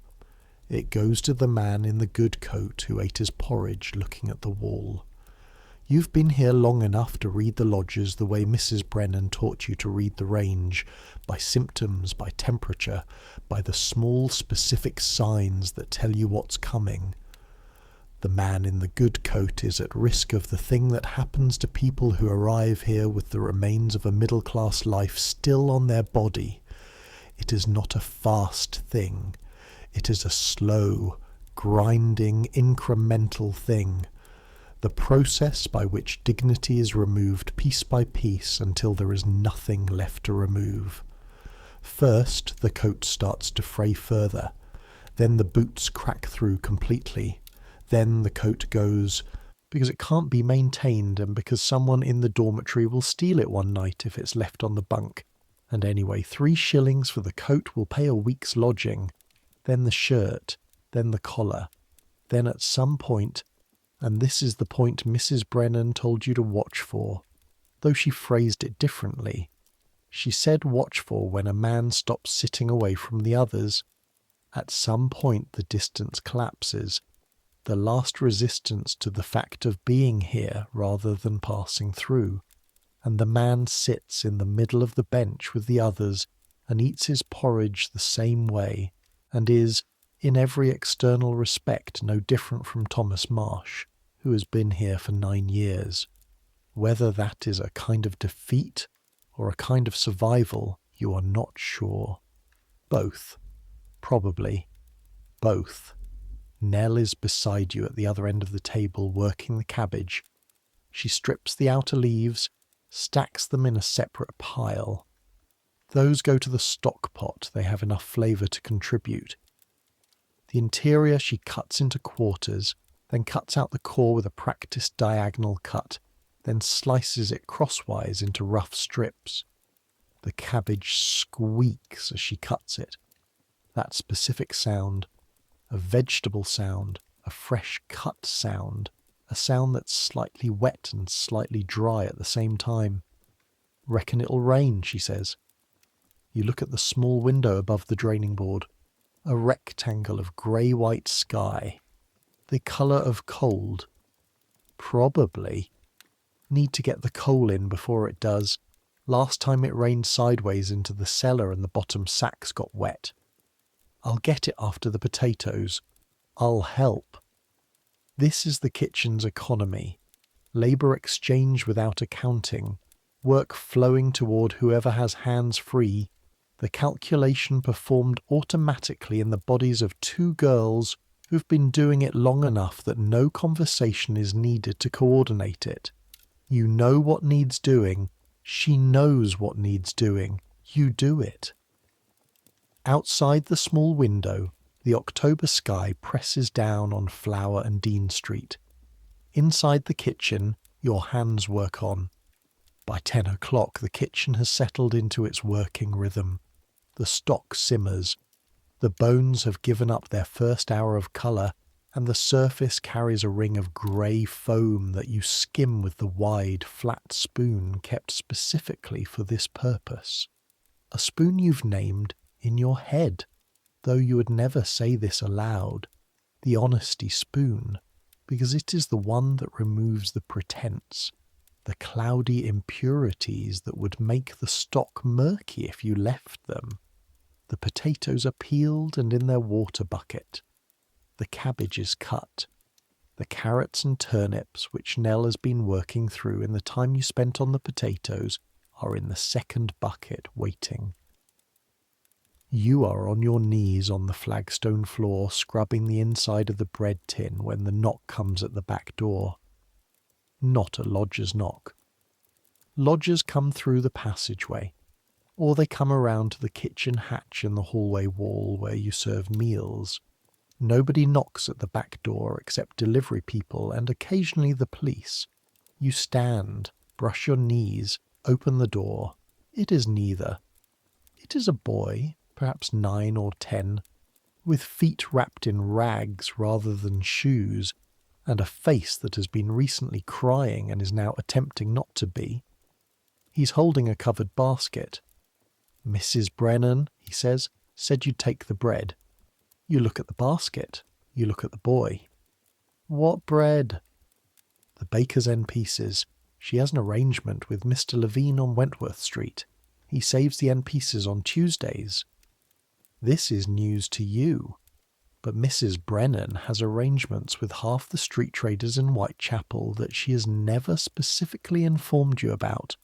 It goes to the man in the good coat who ate his porridge looking at the wall. You've been here long enough to read the lodgers the way Mrs. Brennan taught you to read the range, by symptoms, by temperature, by the small specific signs that tell you what's coming. The man in the good coat is at risk of the thing that happens to people who arrive here with the remains of a middle-class life still on their body. It is not a fast thing. It is a slow, grinding, incremental thing. The process by which dignity is removed piece by piece until there is nothing left to remove. First, the coat starts to fray further. Then the boots crack through completely. Then the coat goes, because it can't be maintained and because someone in the dormitory will steal it one night if it's left on the bunk. And anyway, 3 shillings for the coat will pay a week's lodging. Then the shirt. Then the collar. Then at some point, and this is the point Mrs. Brennan told you to watch for, though she phrased it differently. She said watch for when a man stops sitting away from the others. At some point the distance collapses, the last resistance to the fact of being here rather than passing through, and the man sits in the middle of the bench with the others and eats his porridge the same way, and is, in every external respect, no different from Thomas Marsh, who has been here for 9 years. Whether that is a kind of defeat or a kind of survival, you are not sure. Both. Probably. Both. Nell is beside you at the other end of the table working the cabbage. She strips the outer leaves, stacks them in a separate pile. Those go to the stock pot, they have enough flavour to contribute. The interior she cuts into quarters, then cuts out the core with a practised diagonal cut, then slices it crosswise into rough strips. The cabbage squeaks as she cuts it. That specific sound, a vegetable sound, a fresh cut sound, a sound that's slightly wet and slightly dry at the same time. "Reckon it'll rain," she says. You look at the small window above the draining board. A rectangle of grey-white sky. The colour of cold. Probably. Need to get the coal in before it does. Last time it rained sideways into the cellar and the bottom sacks got wet. I'll get it after the potatoes. I'll help. This is the kitchen's economy. Labour exchange without accounting. Work flowing toward whoever has hands free. The calculation performed automatically in the bodies of 2 girls who've been doing it long enough that no conversation is needed to coordinate it. You know what needs doing. She knows what needs doing. You do it. Outside the small window, the October sky presses down on Flower and Dean Street. Inside the kitchen, your hands work on. By 10 o'clock, the kitchen has settled into its working rhythm. The stock simmers. The bones have given up their first hour of colour, and the surface carries a ring of grey foam that you skim with the wide, flat spoon kept specifically for this purpose. A spoon you've named in your head, though you would never say this aloud. The honesty spoon, because it is the one that removes the pretense, the cloudy impurities that would make the stock murky if you left them. The potatoes are peeled and in their water bucket. The cabbage is cut. The carrots and turnips, which Nell has been working through in the time you spent on the potatoes, are in the second bucket waiting. You are on your knees on the flagstone floor scrubbing the inside of the bread tin when the knock comes at the back door. Not a lodger's knock. Lodgers come through the passageway, or they come around to the kitchen hatch in the hallway wall where you serve meals. Nobody knocks at the back door except delivery people and occasionally the police. You stand, brush your knees, open the door. It is neither. It is a boy, perhaps 9 or 10, with feet wrapped in rags rather than shoes, and a face that has been recently crying and is now attempting not to be. He's holding a covered basket. "Mrs. Brennan," he says, "said you'd take the bread." You look at the basket. You look at the boy. "What bread?" "The baker's end pieces. She has an arrangement with Mr. Levine on Wentworth Street. He saves the end pieces on Tuesdays." This is news to you. But Mrs. Brennan has arrangements with half the street traders in Whitechapel that she has never specifically informed you about,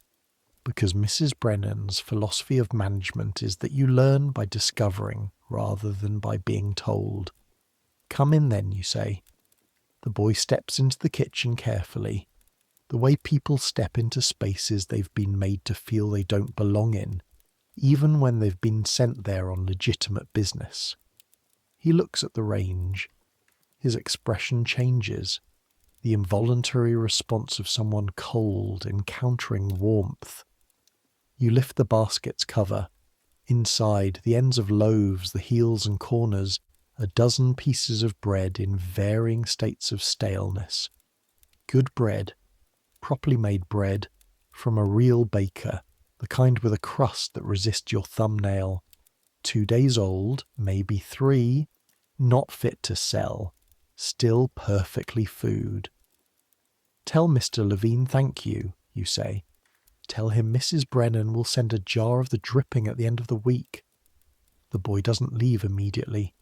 because Mrs. Brennan's philosophy of management is that you learn by discovering rather than by being told. "Come in then," you say. The boy steps into the kitchen carefully, the way people step into spaces they've been made to feel they don't belong in, even when they've been sent there on legitimate business. He looks at the range. His expression changes, the involuntary response of someone cold encountering warmth. You lift the basket's cover. Inside, the ends of loaves, the heels and corners, a dozen pieces of bread in varying states of staleness. Good bread, properly made bread, from a real baker, the kind with a crust that resists your thumbnail. 2 days old, maybe 3, not fit to sell, still perfectly food. Tell Mr. Levine thank you, you say. Tell him Mrs. Brennan will send a jar of the dripping at the end of the week. The boy doesn't leave immediately.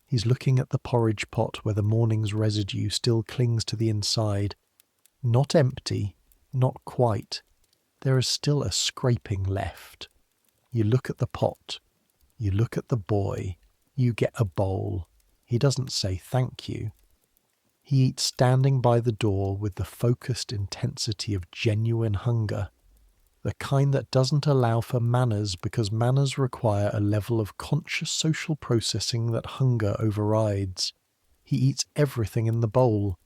He's looking at the porridge pot where the morning's residue still clings to the inside. Not empty, not quite. There is still a scraping left. You look at the pot. You look at the boy. You get a bowl. He doesn't say thank you. He eats standing by the door with the focused intensity of genuine hunger, the kind that doesn't allow for manners because manners require a level of conscious social processing that hunger overrides. He eats everything in the bowl.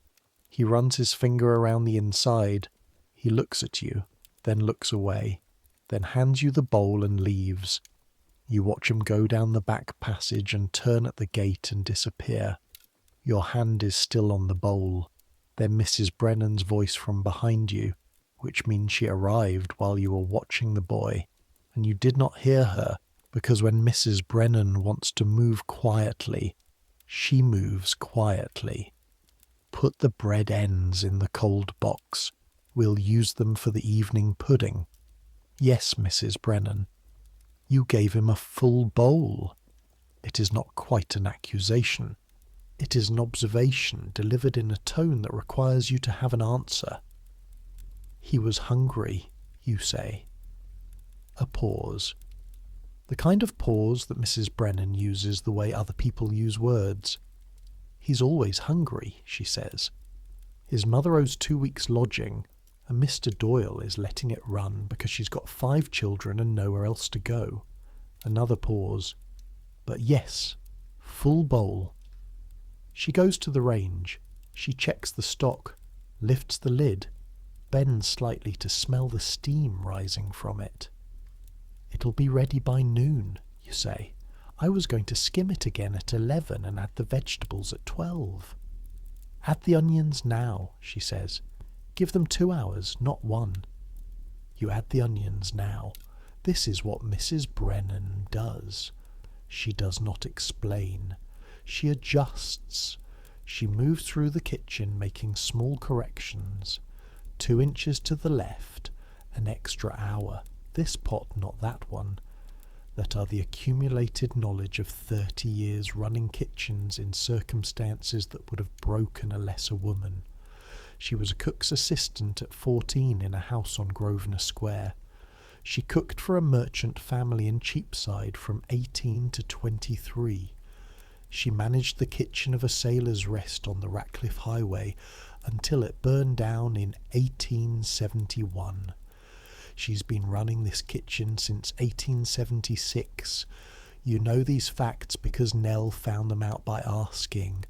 He runs his finger around the inside. He looks at you, then looks away, then hands you the bowl and leaves. You watch him go down the back passage and turn at the gate and disappear. Your hand is still on the bowl. Then Mrs. Brennan's voice from behind you, which means she arrived while you were watching the boy, and you did not hear her, because when Mrs. Brennan wants to move quietly, she moves quietly. Put the bread ends in the cold box. We'll use them for the evening pudding. Yes, Mrs. Brennan. You gave him a full bowl. It is not quite an accusation. It is an observation delivered in a tone that requires you to have an answer. He was hungry, you say. A pause. The kind of pause that Mrs. Brennan uses the way other people use words. He's always hungry, she says. His mother owes 2 weeks' lodging, and Mr. Doyle is letting it run because she's got 5 children and nowhere else to go. Another pause. But yes, full bowl. She goes to the range. She checks the stock, lifts the lid, bends slightly to smell the steam rising from it. It'll be ready by noon, you say. I was going to skim it again at 11 and add the vegetables at 12. Add the onions now, she says. Give them 2 hours, not 1. You add the onions now. This is what Mrs. Brennan does. She does not explain. She adjusts. She moves through the kitchen making small corrections. 2 inches to the left, an extra hour. This pot, not that one. That are the accumulated knowledge of 30 years running kitchens in circumstances that would have broken a lesser woman. She was a cook's assistant at 14 in a house on Grosvenor Square. She cooked for a merchant family in Cheapside from 18 to 23. She managed the kitchen of a sailor's rest on the Ratcliffe Highway until it burned down in 1871. She's been running this kitchen since 1876. You know these facts because Nell found them out by asking,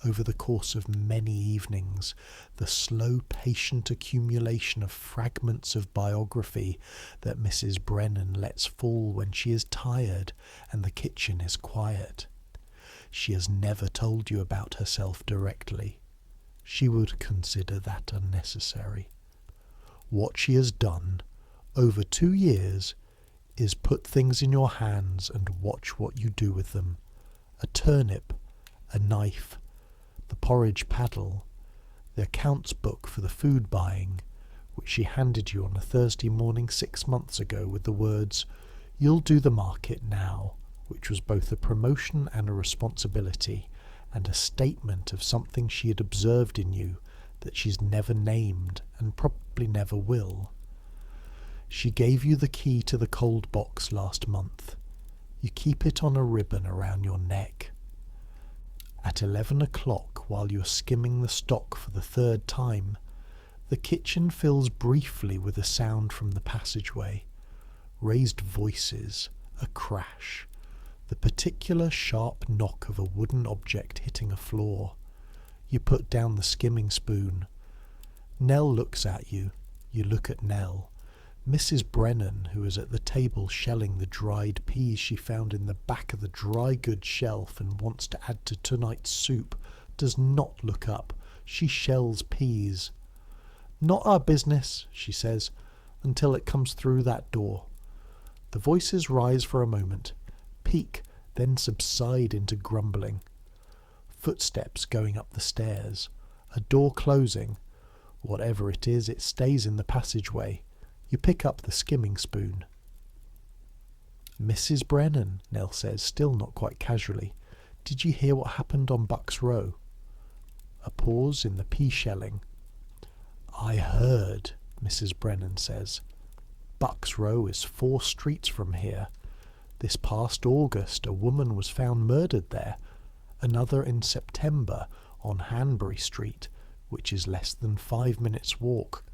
over the course of many evenings, the slow, patient accumulation of fragments of biography that Mrs. Brennan lets fall when she is tired and the kitchen is quiet. She has never told you about herself directly. She would consider that unnecessary. What she has done, over 2 years, is put things in your hands and watch what you do with them. A turnip, a knife, the porridge paddle, the accounts book for the food buying, which she handed you on a Thursday morning 6 months ago with the words, "You'll do the market now," which was both a promotion and a responsibility, and a statement of something she had observed in you that she's never named and probably never will. She gave you the key to the cold box last month. You keep it on a ribbon around your neck. At 11 o'clock, while you're skimming the stock for the 3rd time, the kitchen fills briefly with a sound from the passageway. Raised voices, a crash, the particular sharp knock of a wooden object hitting a floor. You put down the skimming spoon. Nell looks at you. You look at Nell. Mrs. Brennan, who is at the table shelling the dried peas she found in the back of the dry goods shelf and wants to add to tonight's soup, does not look up. She shells peas. "Not our business," she says, "until it comes through that door." The voices rise for a moment, peak, then subside into grumbling. Footsteps going up the stairs, a door closing. Whatever it is, it stays in the passageway. You pick up the skimming spoon. "Mrs. Brennan," Nell says, still not quite casually, "did you hear what happened on Bucks Row?" A pause in the pea shelling. "I heard," Mrs. Brennan says. "Bucks Row is 4 streets from here. This past August a woman was found murdered there. Another in September on Hanbury Street, which is less than 5 minutes' walk.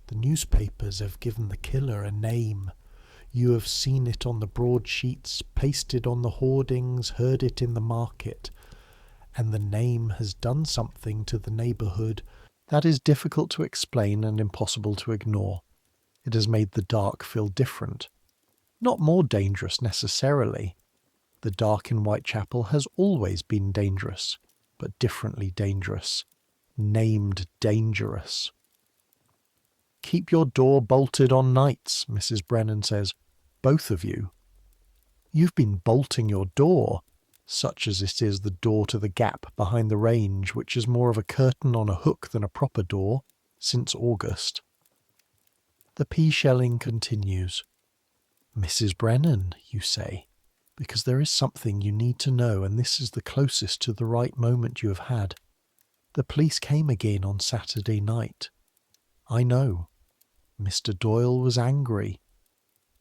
The newspapers have given the killer a name. You have seen it on the broadsheets, pasted on the hoardings, heard it in the market. And the name has done something to the neighbourhood that is difficult to explain and impossible to ignore. It has made the dark feel different. Not more dangerous necessarily. The dark in Whitechapel has always been dangerous, but differently dangerous. Named dangerous. "Keep your door bolted on nights," Mrs. Brennan says. "Both of you. You've been bolting your door, such as it is the door to the gap behind the range, which is more of a curtain on a hook than a proper door, since August." The pea shelling continues. "Mrs. Brennan," you say, because there is something you need to know, and this is the closest to the right moment you have had. "The police came again on Saturday night. I know. Mr. Doyle was angry.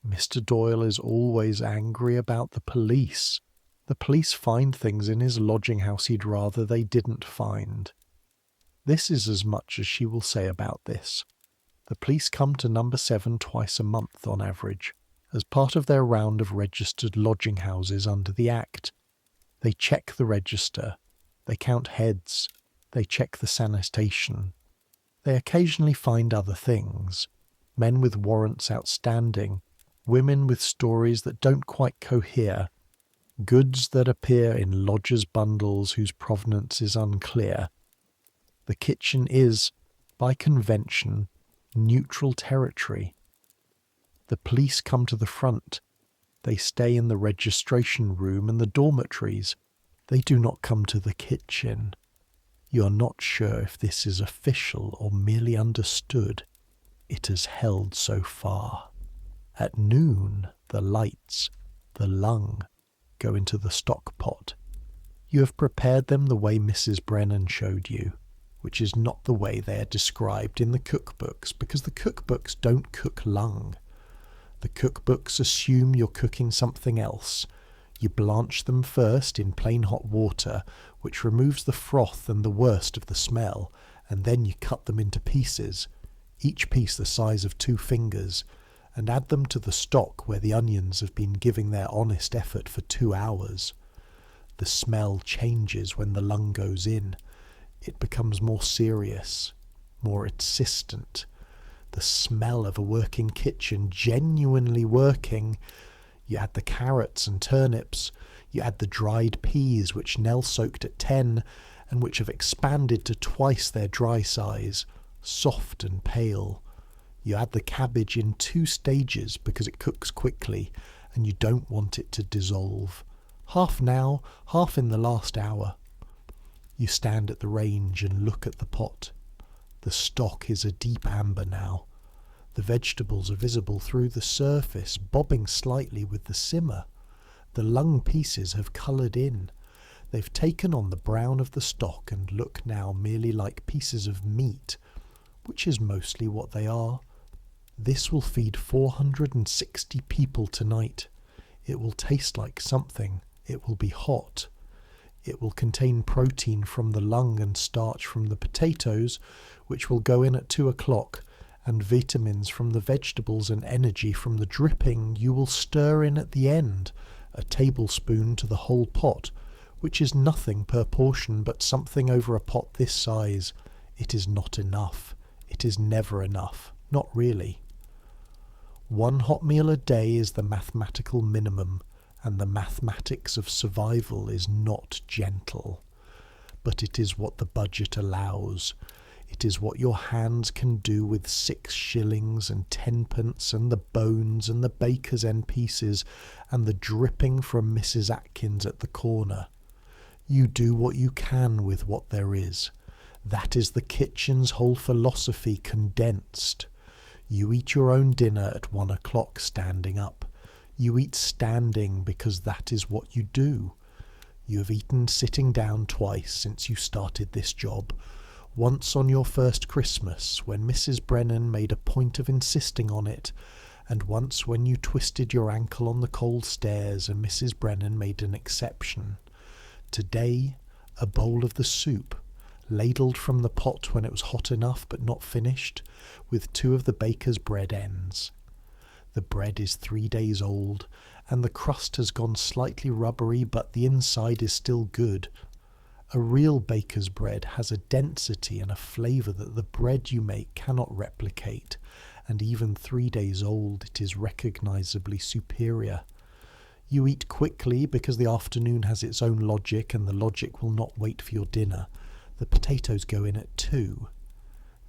Mr. Doyle is always angry about the police. The police find things in his lodging house he'd rather they didn't find. This is as much as she will say about this. The police come to number 7 twice a month on average, as part of their round of registered lodging houses under the Act. They check the register. They count heads. They check the sanitation. They occasionally find other things. Men with warrants outstanding. Women with stories that don't quite cohere. Goods that appear in lodgers' bundles whose provenance is unclear. The kitchen is, by convention, neutral territory. The police come to the front. They stay in the registration room and the dormitories. They do not come to the kitchen. You are not sure if this is official or merely understood. It has held so far. At noon, the lights, the lung, go into the stock pot. You have prepared them the way Mrs. Brennan showed you, which is not the way they are described in the cookbooks, because the cookbooks don't cook lung. The cookbooks assume you're cooking something else. You blanch them first in plain hot water, which removes the froth and the worst of the smell, and then you cut them into pieces, each piece the size of 2 fingers, and add them to the stock where the onions have been giving their honest effort for 2 hours. The smell changes when the lung goes in. It becomes more serious, more insistent. The smell of a working kitchen, genuinely working. You add the carrots and turnips. You add the dried peas, which Nell soaked at 10, and which have expanded to twice their dry size, soft and pale. You add the cabbage in 2 stages because it cooks quickly, and you don't want it to dissolve. Half now, half in the last hour. You stand at the range and look at the pot. The stock is a deep amber now. The vegetables are visible through the surface, bobbing slightly with the simmer. The lung pieces have coloured in. They've taken on the brown of the stock and look now merely like pieces of meat, which is mostly what they are. This will feed 460 people tonight. It will taste like something. It will be hot. It will contain protein from the lung and starch from the potatoes, which will go in at 2 o'clock, and vitamins from the vegetables and energy from the dripping you will stir in at the end, a tablespoon to the whole pot, which is nothing per portion but something over a pot this size. It is not enough. It is never enough. Not really. 1 hot meal a day is the mathematical minimum, and the mathematics of survival is not gentle. But it is what the budget allows. It is what your hands can do with 6 shillings and 10pence and the bones and the baker's end pieces and the dripping from Mrs. Atkins at the corner. You do what you can with what there is. That is the kitchen's whole philosophy condensed. You eat your own dinner at 1 o'clock standing up. You eat standing because that is what you do. You have eaten sitting down twice since you started this job. Once on your first Christmas, when Mrs. Brennan made a point of insisting on it, and once when you twisted your ankle on the cold stairs and Mrs. Brennan made an exception. Today, a bowl of the soup, ladled from the pot when it was hot enough but not finished, with 2 of the baker's bread ends. The bread is 3 days old, and the crust has gone slightly rubbery, but the inside is still good. A real baker's bread has a density and a flavour that the bread you make cannot replicate, and even 3 days old it is recognisably superior. You eat quickly because the afternoon has its own logic, and the logic will not wait for your dinner. The potatoes go in at 2.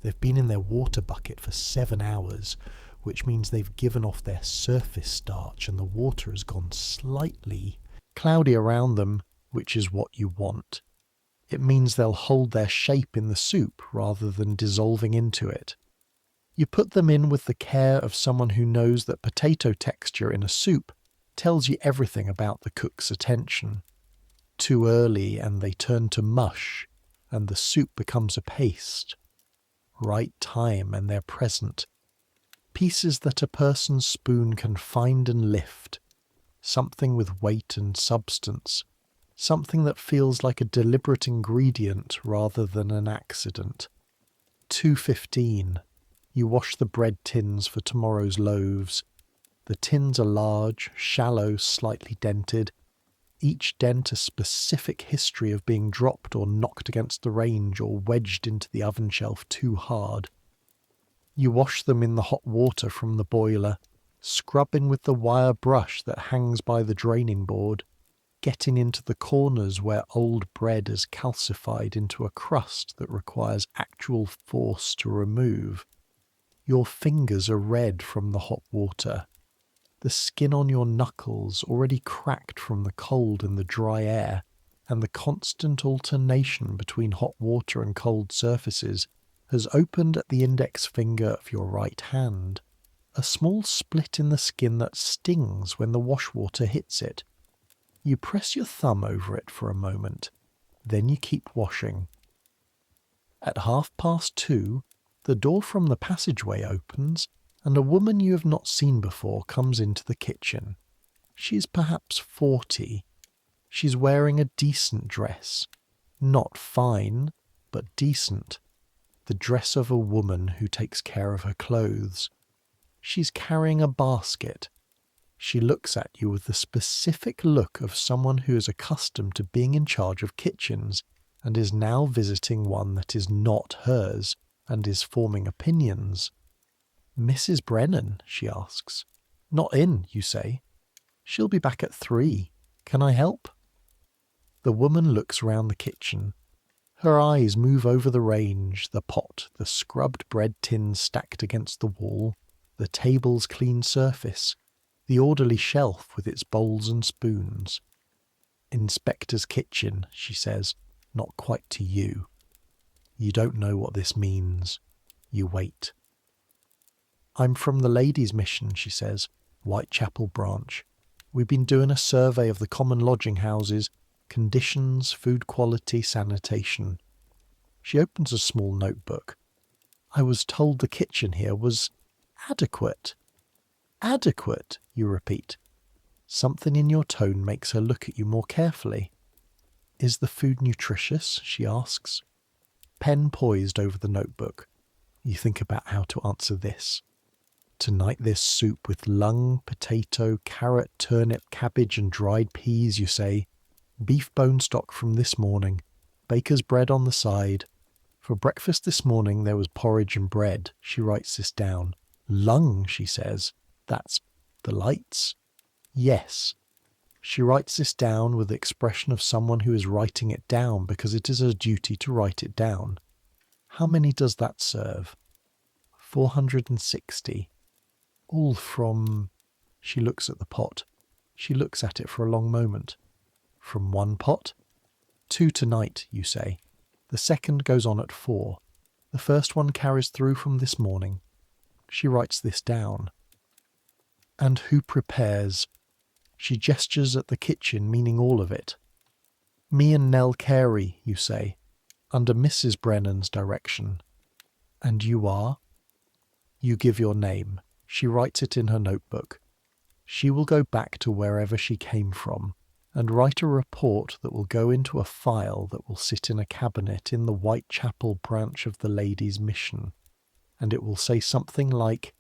They've been in their water bucket for 7 hours, which means they've given off their surface starch and the water has gone slightly cloudy around them, which is what you want. It means they'll hold their shape in the soup rather than dissolving into it. You put them in with the care of someone who knows that potato texture in a soup tells you everything about the cook's attention. Too early and they turn to mush, and the soup becomes a paste. Right time and they're present. Pieces that a person's spoon can find and lift. Something with weight and substance. Something that feels like a deliberate ingredient rather than an accident. 2:15. You wash the bread tins for tomorrow's loaves. The tins are large, shallow, slightly dented. Each dent a specific history of being dropped or knocked against the range or wedged into the oven shelf too hard. You wash them in the hot water from the boiler, scrubbing with the wire brush that hangs by the draining board, getting into the corners where old bread has calcified into a crust that requires actual force to remove. Your fingers are red from the hot water. The skin on your knuckles, already cracked from the cold and the dry air, and the constant alternation between hot water and cold surfaces, has opened at the index finger of your right hand. A small split in the skin that stings when the wash water hits it. You press your thumb over it for a moment, then you keep washing. At 2:30, the door from the passageway opens, and a woman you have not seen before comes into the kitchen. She is perhaps 40. She's wearing a decent dress. Not fine, but decent. The dress of a woman who takes care of her clothes. She's carrying a basket. She looks at you with the specific look of someone who is accustomed to being in charge of kitchens and is now visiting one that is not hers and is forming opinions. "Mrs. Brennan?" she asks. "Not in," you say. "She'll be back at 3. Can I help?" The woman looks round the kitchen. Her eyes move over the range, the pot, the scrubbed bread tins stacked against the wall, the table's clean surface, the orderly shelf with its bowls and spoons. "Inspector's kitchen," she says, "not quite to you." You don't know what this means. You wait. "I'm from the Ladies' Mission," she says, "Whitechapel branch. We've been doing a survey of the common lodging houses, conditions, food quality, sanitation." She opens a small notebook. "I was told the kitchen here was adequate." "Adequate," you repeat. Something in your tone makes her look at you more carefully. "Is the food nutritious?" she asks. Pen poised over the notebook. You think about how to answer this. "Tonight there's soup with lung, potato, carrot, turnip, cabbage and dried peas," you say. "Beef bone stock from this morning. Baker's bread on the side. For breakfast this morning there was porridge and bread." She writes this down. "Lung," she says. "That's the lights?" "Yes." She writes this down with the expression of someone who is writing it down because it is her duty to write it down. How many does that serve? 460. All from... She looks at the pot. She looks at it for a long moment. From one pot? 2 tonight, you say. The second goes on at 4. The first one carries through from this morning. She writes this down. And who prepares? She gestures at the kitchen, meaning all of it. Me and Nell Carey, you say, under Mrs. Brennan's direction. And you are? You give your name. She writes it in her notebook. She will go back to wherever she came from and write a report that will go into a file that will sit in a cabinet in the Whitechapel branch of the Ladies' Mission. And it will say something like,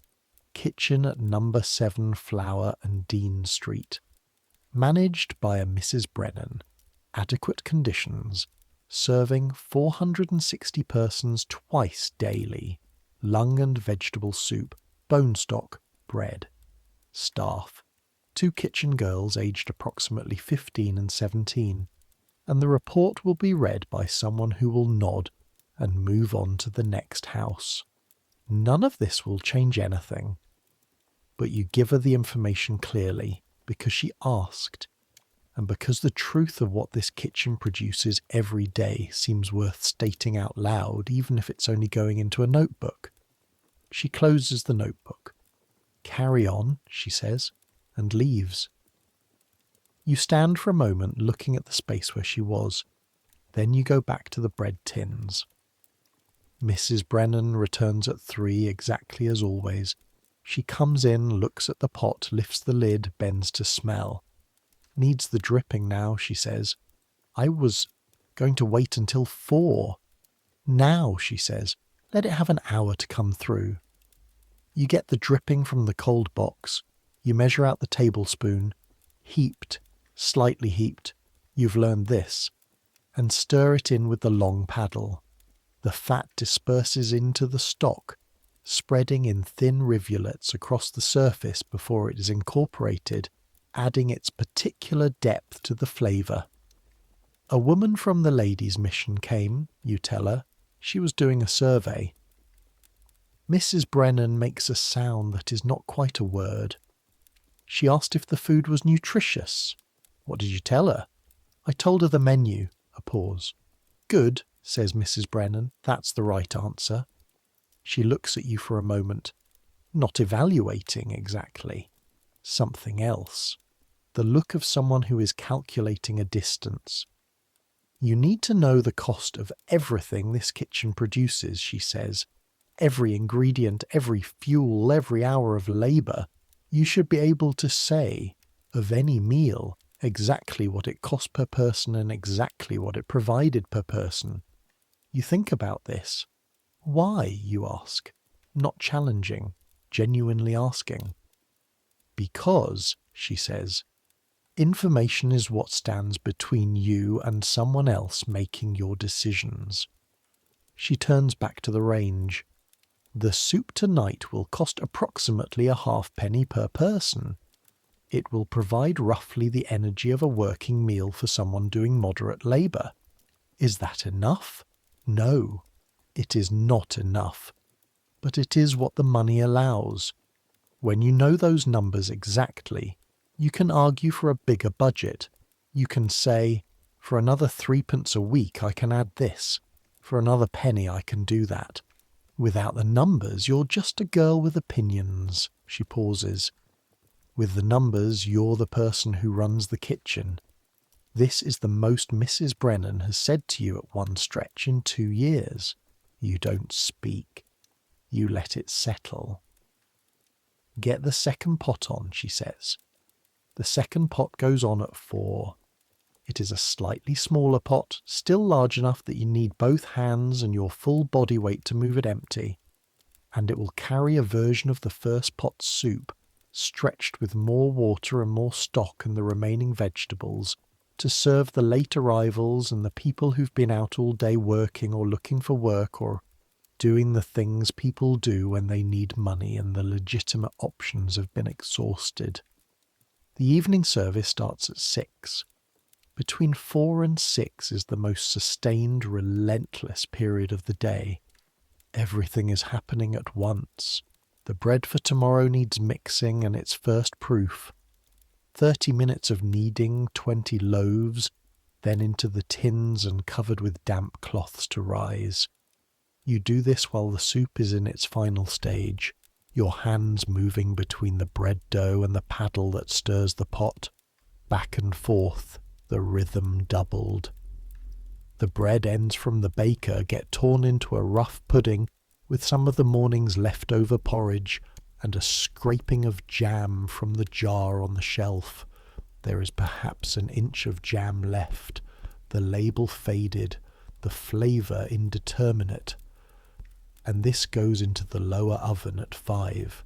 Kitchen at number 7 Flower and Dean Street. Managed by a Mrs. Brennan. Adequate conditions. Serving 460 persons twice daily. Lung and vegetable soup, bone stock, bread. Staff. 2 kitchen girls aged approximately 15 and 17. And the report will be read by someone who will nod and move on to the next house. None of this will change anything. But you give her the information clearly because she asked, and because the truth of what this kitchen produces every day seems worth stating out loud, even if it's only going into a notebook. She closes the notebook. Carry on, she says, and leaves. You stand for a moment looking at the space where she was. Then you go back to the bread tins. Mrs. Brennan returns at 3 exactly as always. She comes in, looks at the pot, lifts the lid, bends to smell. Needs the dripping now, she says. I was going to wait until 4. Now, she says, let it have an hour to come through. You get the dripping from the cold box. You measure out the tablespoon. Heaped, slightly heaped. You've learned this. And stir it in with the long paddle. The fat disperses into the stock, spreading in thin rivulets across the surface before it is incorporated, adding its particular depth to the flavour. A woman from the Ladies' Mission came, you tell her. She was doing a survey. Mrs. Brennan makes a sound that is not quite a word. She asked if the food was nutritious. What did you tell her? I told her the menu. A pause. Good, says Mrs. Brennan. That's the right answer. She looks at you for a moment. Not evaluating exactly. Something else. The look of someone who is calculating a distance. You need to know the cost of everything this kitchen produces, she says. Every ingredient, every fuel, every hour of labour. You should be able to say, of any meal, exactly what it cost per person and exactly what it provided per person. You think about this. Why, you ask? Not challenging, genuinely asking. Because, she says, information is what stands between you and someone else making your decisions. She turns back to the range. The soup tonight will cost approximately a halfpenny per person. It will provide roughly the energy of a working meal for someone doing moderate labour. Is that enough? No, it is not enough. But it is what the money allows. When you know those numbers exactly, you can argue for a bigger budget. You can say, for another 3p a week I can add this. For another penny I can do that. Without the numbers, you're just a girl with opinions. She pauses. With the numbers, you're the person who runs the kitchen. This is the most Mrs. Brennan has said to you at one stretch in 2 years. You don't speak. You let it settle. Get the second pot on, she says. The second pot goes on at 4. It is a slightly smaller pot, still large enough that you need both hands and your full body weight to move it empty. And it will carry a version of the first pot's soup, stretched with more water and more stock and the remaining vegetables, to serve the late arrivals and the people who've been out all day working or looking for work or doing the things people do when they need money and the legitimate options have been exhausted. The evening service starts at 6. Between 4 and 6 is the most sustained, relentless period of the day. Everything is happening at once. The bread for tomorrow needs mixing and its first proof. 30 minutes of kneading 20 loaves, then into the tins and covered with damp cloths to rise. You do this while the soup is in its final stage, your hands moving between the bread dough and the paddle that stirs the pot. Back and forth, the rhythm doubled. The bread ends from the baker get torn into a rough pudding with some of the morning's leftover porridge and a scraping of jam from the jar on the shelf. There is perhaps an inch of jam left, the label faded, the flavour indeterminate. And this goes into the lower oven at 5.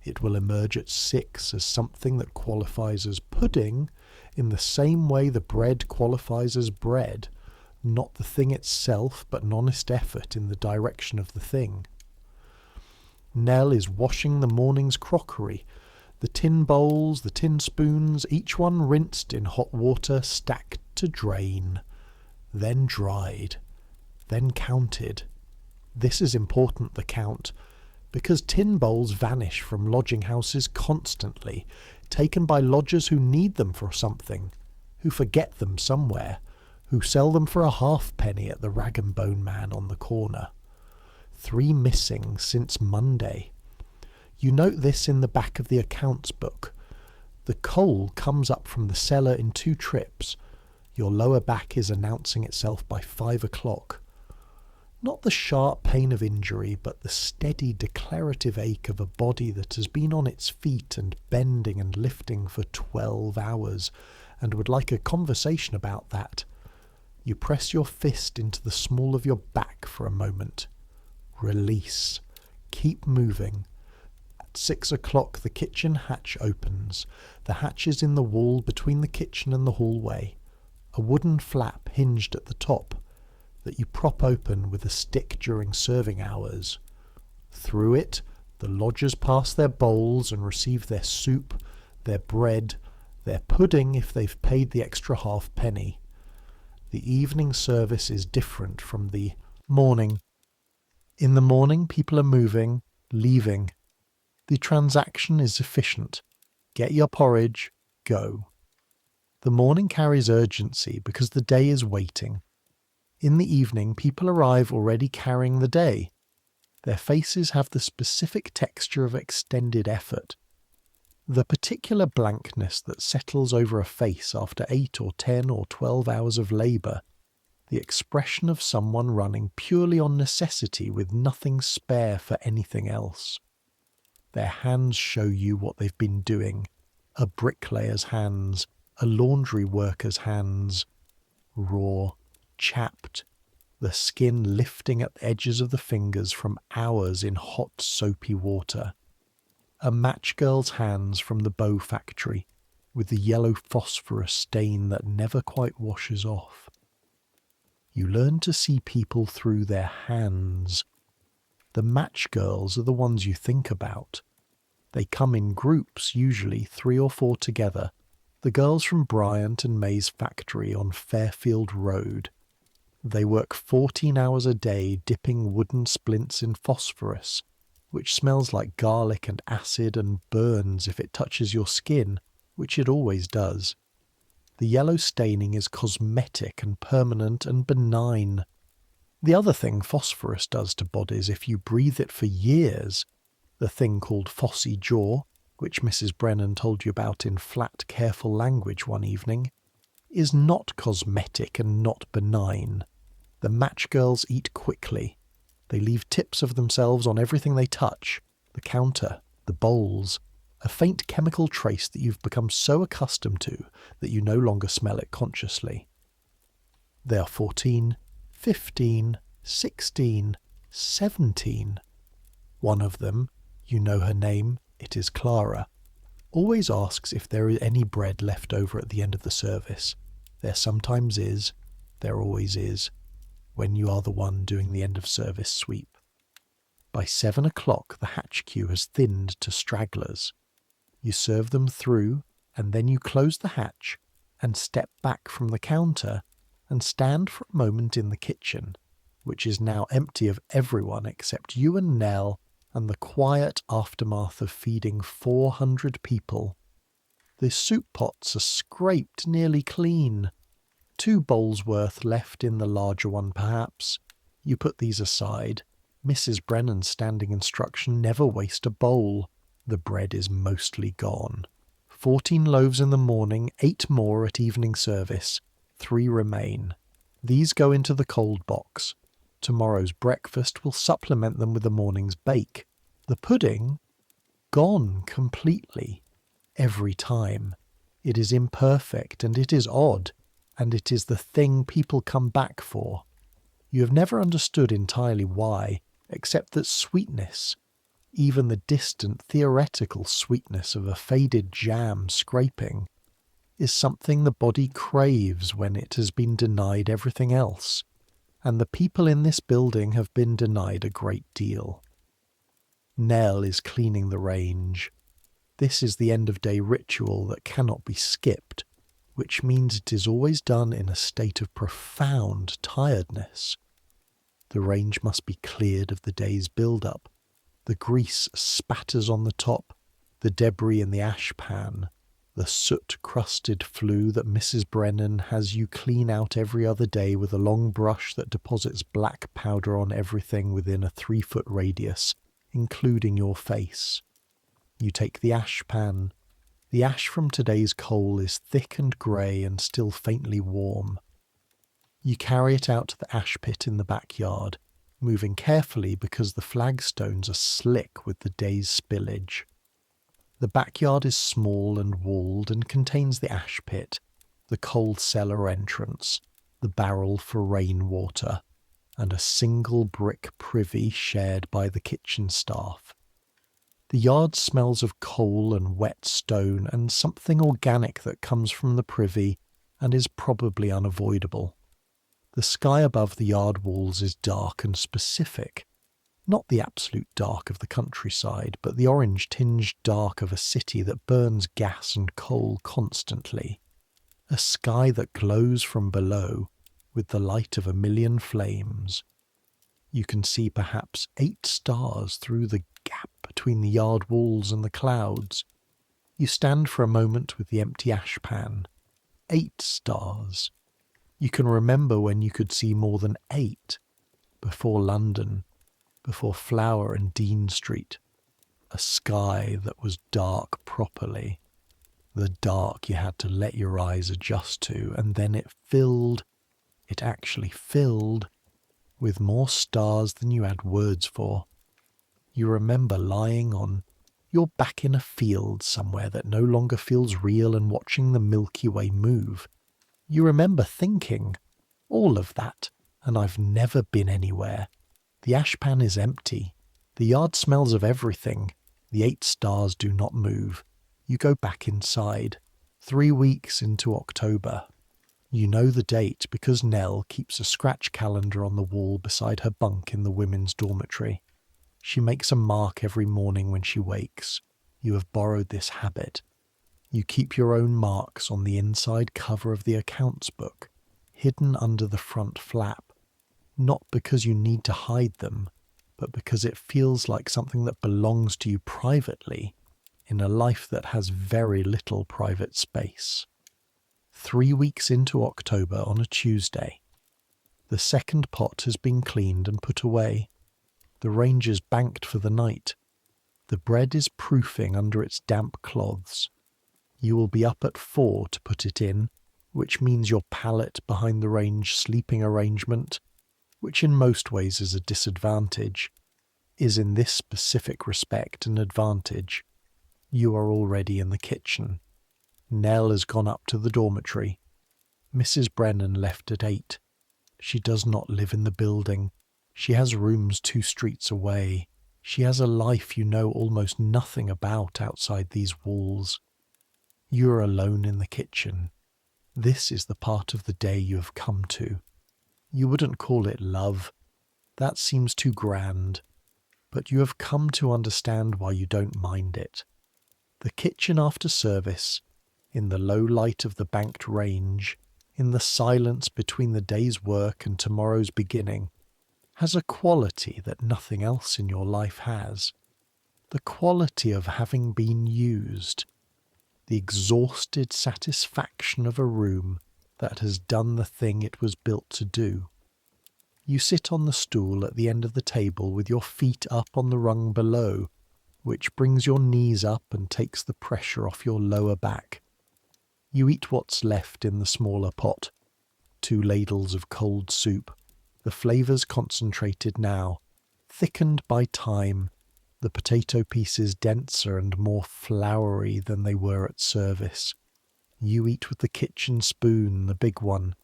It will emerge at 6 as something that qualifies as pudding in the same way the bread qualifies as bread, not the thing itself, but an honest effort in the direction of the thing. Nell is washing the morning's crockery, the tin bowls, the tin spoons, each one rinsed in hot water, stacked to drain, then dried, then counted. This is important, the count, because tin bowls vanish from lodging houses constantly, taken by lodgers who need them for something, who forget them somewhere, who sell them for a halfpenny at the rag and bone man on the corner. 3 missing since Monday. You note this in the back of the accounts book. The coal comes up from the cellar in 2 trips. Your lower back is announcing itself by 5 o'clock. Not the sharp pain of injury, but the steady declarative ache of a body that has been on its feet and bending and lifting for 12 hours, and would like a conversation about that. You press your fist into the small of your back for a moment. Release. Keep moving. At 6 o'clock the kitchen hatch opens. The hatch is in the wall between the kitchen and the hallway. A wooden flap hinged at the top that you prop open with a stick during serving hours. Through it, the lodgers pass their bowls and receive their soup, their bread, their pudding if they've paid the extra halfpenny. The evening service is different from the morning. In the morning, people are moving, leaving. The transaction is efficient. Get your porridge, go. The morning carries urgency because the day is waiting. In the evening, people arrive already carrying the day. Their faces have the specific texture of extended effort. The particular blankness that settles over a face after 8 or 10 or 12 hours of labour. The expression of someone running purely on necessity with nothing spare for anything else. Their hands show you what they've been doing. A bricklayer's hands, a laundry worker's hands. Raw, chapped, the skin lifting at the edges of the fingers from hours in hot soapy water. A match girl's hands from the bow factory, with the yellow phosphorus stain that never quite washes off. You learn to see people through their hands. The match girls are the ones you think about. They come in groups, usually 3 or 4 together. The girls from Bryant and May's factory on Fairfield Road. They work 14 hours a day dipping wooden splints in phosphorus, which smells like garlic and acid and burns if it touches your skin, which it always does. The yellow staining is cosmetic and permanent and benign. The other thing phosphorus does to bodies if you breathe it for years, the thing called phossy jaw, which Mrs. Brennan told you about in flat, careful language one evening, is not cosmetic and not benign. The match girls eat quickly. They leave tips of themselves on everything they touch, the counter, the bowls, a faint chemical trace that you've become so accustomed to that you no longer smell it consciously. They are 14, 15, 16, 17. One of them, you know her name, it is Clara, always asks if there is any bread left over at the end of the service. There sometimes is, there always is, when you are the one doing the end of service sweep. By 7 o'clock the hatch queue has thinned to stragglers. You serve them through, and then you close the hatch and step back from the counter and stand for a moment in the kitchen. which is now empty of everyone except you and Nell and the quiet aftermath of feeding 400 people. The soup pots are scraped nearly clean. 2 bowls worth left in the larger one perhaps. You put these aside. Mrs. Brennan's standing instruction: never waste a bowl. The bread is mostly gone. 14 loaves in the morning, 8 more at evening service. 3 remain. These go into the cold box. Tomorrow's breakfast will supplement them with the morning's bake. The pudding? Gone completely. Every time. It is imperfect, and it is odd, and it is the thing people come back for. You have never understood entirely why, except that sweetness, even the distant theoretical sweetness of a faded jam scraping, is something the body craves when it has been denied everything else, and the people in this building have been denied a great deal. Nell is cleaning the range. This is the end-of-day ritual that cannot be skipped, which means it is always done in a state of profound tiredness. The range must be cleared of the day's build-up. The grease spatters on the top, the debris in the ash pan, the soot-crusted flue that Mrs. Brennan has you clean out every other day with a long brush that deposits black powder on everything within a 3-foot radius, including your face. You take the ash pan. The ash from today's coal is thick and grey and still faintly warm. You carry it out to the ash pit in the backyard, moving carefully because the flagstones are slick with the day's spillage. The backyard is small and walled and contains the ash pit, the coal cellar entrance, the barrel for rainwater, and a single brick privy shared by the kitchen staff. The yard smells of coal and wet stone and something organic that comes from the privy and is probably unavoidable. The sky above the yard walls is dark and specific, not the absolute dark of the countryside, but the orange-tinged dark of a city that burns gas and coal constantly, a sky that glows from below with the light of 1,000,000 flames. You can see perhaps 8 stars through the gap between the yard walls and the clouds. You stand for a moment with the empty ash pan. 8 stars. You can remember when you could see more than 8, before London, before Flower and Dean Street, a sky that was dark properly, the dark you had to let your eyes adjust to, and then it actually filled, with more stars than you had words for. You remember lying on your back in a field somewhere that no longer feels real and watching the Milky Way move. You remember thinking, all of that, and I've never been anywhere. The ashpan is empty. The yard smells of everything. The 8 stars do not move. You go back inside. 3 weeks into October. You know the date because Nell keeps a scratch calendar on the wall beside her bunk in the women's dormitory. She makes a mark every morning when she wakes. You have borrowed this habit. You keep your own marks on the inside cover of the accounts book, hidden under the front flap, not because you need to hide them, but because it feels like something that belongs to you privately in a life that has very little private space. 3 weeks into October on a Tuesday. The second pot has been cleaned and put away. The range is banked for the night. The bread is proofing under its damp cloths. You will be up at 4 to put it in, which means your pallet behind the range sleeping arrangement, which in most ways is a disadvantage, is in this specific respect an advantage. You are already in the kitchen. Nell has gone up to the dormitory. Mrs. Brennan left at 8. She does not live in the building. She has rooms 2 streets away. She has a life you know almost nothing about outside these walls. You are alone in the kitchen. This is the part of the day you have come to. You wouldn't call it love. That seems too grand. But you have come to understand why you don't mind it. The kitchen after service, in the low light of the banked range, in the silence between the day's work and tomorrow's beginning, has a quality that nothing else in your life has. The quality of having been used. The exhausted satisfaction of a room that has done the thing it was built to do. You sit on the stool at the end of the table with your feet up on the rung below, which brings your knees up and takes the pressure off your lower back. You eat what's left in the smaller pot. 2 ladles of cold soup, the flavours concentrated now, thickened by time, the potato pieces denser and more floury than they were at service. You eat with the kitchen spoon, the big one.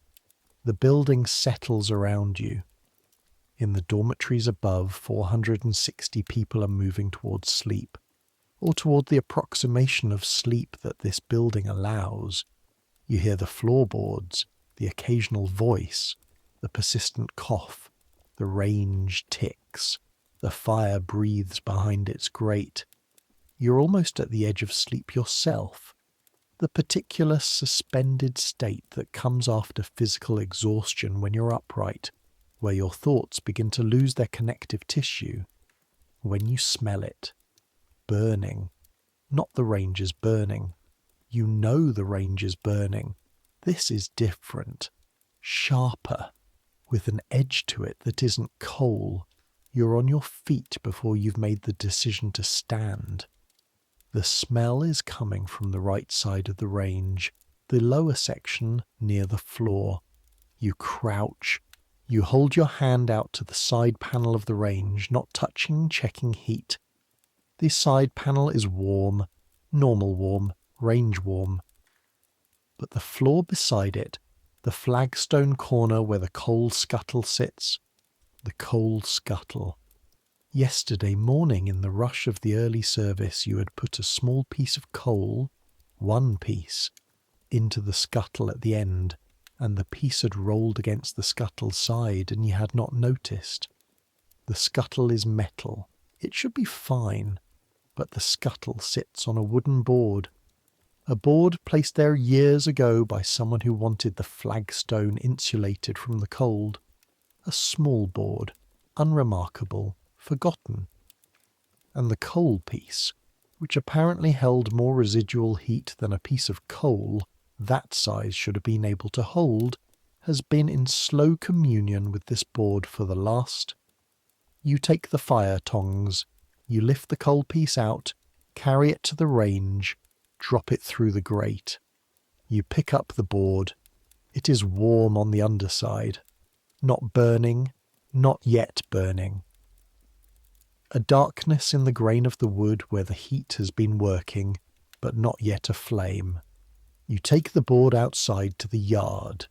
The building settles around you. In the dormitories above, 460 people are moving towards sleep, or toward the approximation of sleep that this building allows. You hear the floorboards, the occasional voice, the persistent cough, the range ticks, the fire breathes behind its grate. You're almost at the edge of sleep yourself, the particular suspended state that comes after physical exhaustion when you're upright, where your thoughts begin to lose their connective tissue, when you smell it. Burning. Not the range is burning. You know the range is burning. This is different. Sharper. With an edge to it that isn't coal. You're on your feet before you've made the decision to stand. The smell is coming from the right side of the range, the lower section near the floor. You crouch. You hold your hand out to the side panel of the range, not touching, checking heat. The side panel is warm, normal warm, range warm. But the floor beside it, the flagstone corner where the coal scuttle sits, the coal scuttle. Yesterday morning in the rush of the early service you had put a small piece of coal, one piece, into the scuttle at the end, and the piece had rolled against the scuttle's side and you had not noticed. The scuttle is metal. It should be fine, but the scuttle sits on a wooden board. A board placed there years ago by someone who wanted the flagstone insulated from the cold. A small board, unremarkable, forgotten. And the coal piece, which apparently held more residual heat than a piece of coal that size should have been able to hold, has been in slow communion with this board for the last. You take the fire tongs, you lift the coal piece out, carry it to the range, drop it through the grate. You pick up the board. It is warm on the underside. Not burning, not yet burning. A darkness in the grain of the wood where the heat has been working, but not yet aflame. You take the board outside to the yard.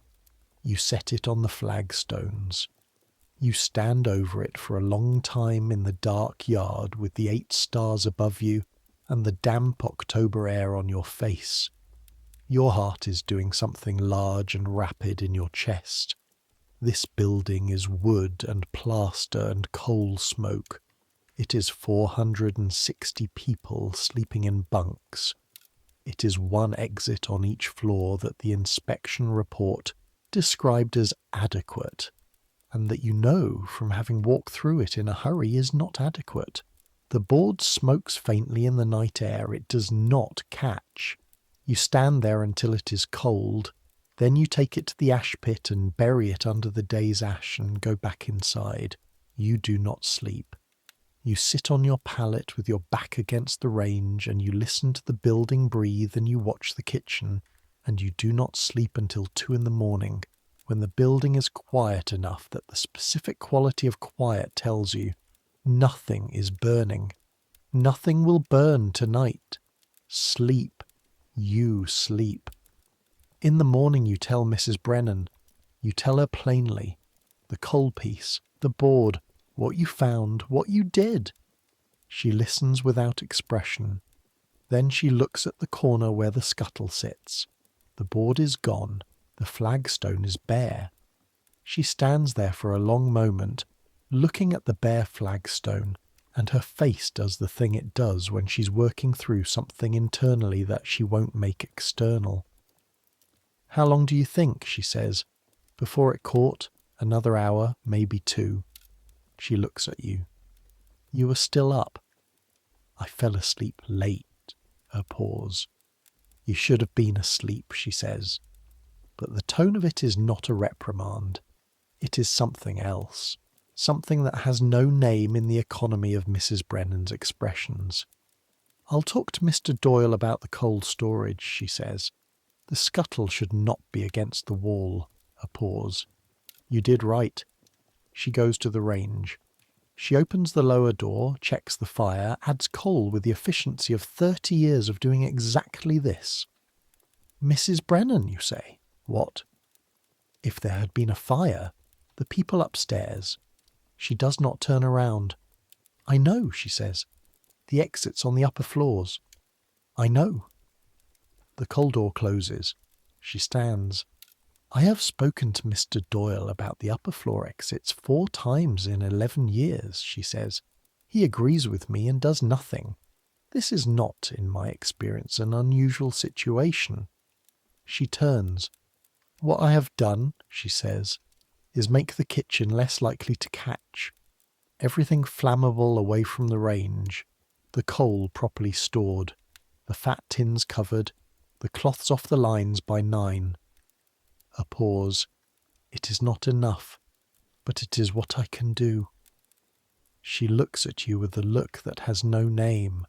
You set it on the flagstones. You stand over it for a long time in the dark yard with the 8 stars above you and the damp October air on your face. Your heart is doing something large and rapid in your chest. This building is wood and plaster and coal smoke. It is 460 people sleeping in bunks. It is one exit on each floor that the inspection report described as adequate, and that you know from having walked through it in a hurry is not adequate. The board smokes faintly in the night air. It does not catch. You stand there until it is cold. Then you take it to the ash pit and bury it under the day's ash and go back inside. You do not sleep. You sit on your pallet with your back against the range and you listen to the building breathe and you watch the kitchen, and you do not sleep until 2 a.m, when the building is quiet enough that the specific quality of quiet tells you nothing is burning. Nothing will burn tonight. Sleep. You sleep. In the morning you tell Mrs. Brennan. You tell her plainly. The coal piece, the board, what you found, what you did. She listens without expression. Then she looks at the corner where the scuttle sits. The board is gone. The flagstone is bare. She stands there for a long moment, looking at the bare flagstone, and her face does the thing it does when she's working through something internally that she won't make external. "How long do you think," she says, "before it caught? Another hour, maybe 2. She looks at you. You are still up. I fell asleep late. A pause. You should have been asleep, she says. But the tone of it is not a reprimand. It is something else. Something that has no name in the economy of Mrs. Brennan's expressions. I'll talk to Mr. Doyle about the cold storage, she says. The scuttle should not be against the wall. A pause. You did right. She goes to the range. She opens the lower door, checks the fire, adds coal with the efficiency of 30 years of doing exactly this. Mrs. Brennan, you say? What? If there had been a fire, the people upstairs. She does not turn around. I know, she says. The exit's on the upper floors. I know. The coal door closes. She stands. I have spoken to Mr. Doyle about the upper floor exits 4 times in 11 years, she says. He agrees with me and does nothing. This is not, in my experience, an unusual situation. She turns. What I have done, she says, is make the kitchen less likely to catch. Everything flammable away from the range, the coal properly stored, the fat tins covered, the cloths off the lines by 9. A pause. It is not enough, but it is what I can do. She looks at you with a look that has no name.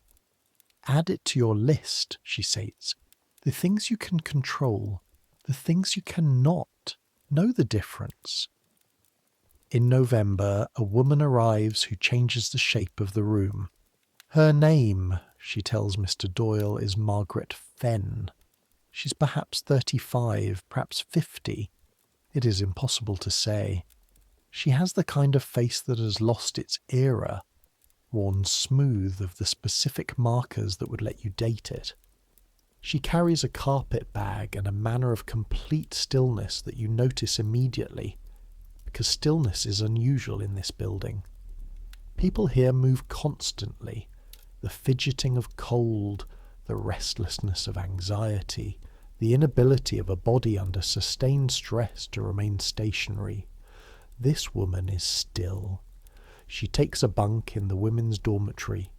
Add it to your list, she says. The things you can control, the things you cannot. Know the difference. In November, a woman arrives who changes the shape of the room. Her name, she tells Mr. Doyle, is Margaret Fenn. She's perhaps 35, perhaps 50. It is impossible to say. She has the kind of face that has lost its era, worn smooth of the specific markers that would let you date it. She carries a carpet bag and a manner of complete stillness that you notice immediately, because stillness is unusual in this building. People here move constantly, the fidgeting of cold, the restlessness of anxiety, the inability of a body under sustained stress to remain stationary. This woman is still. She takes a bunk in the women's dormitory.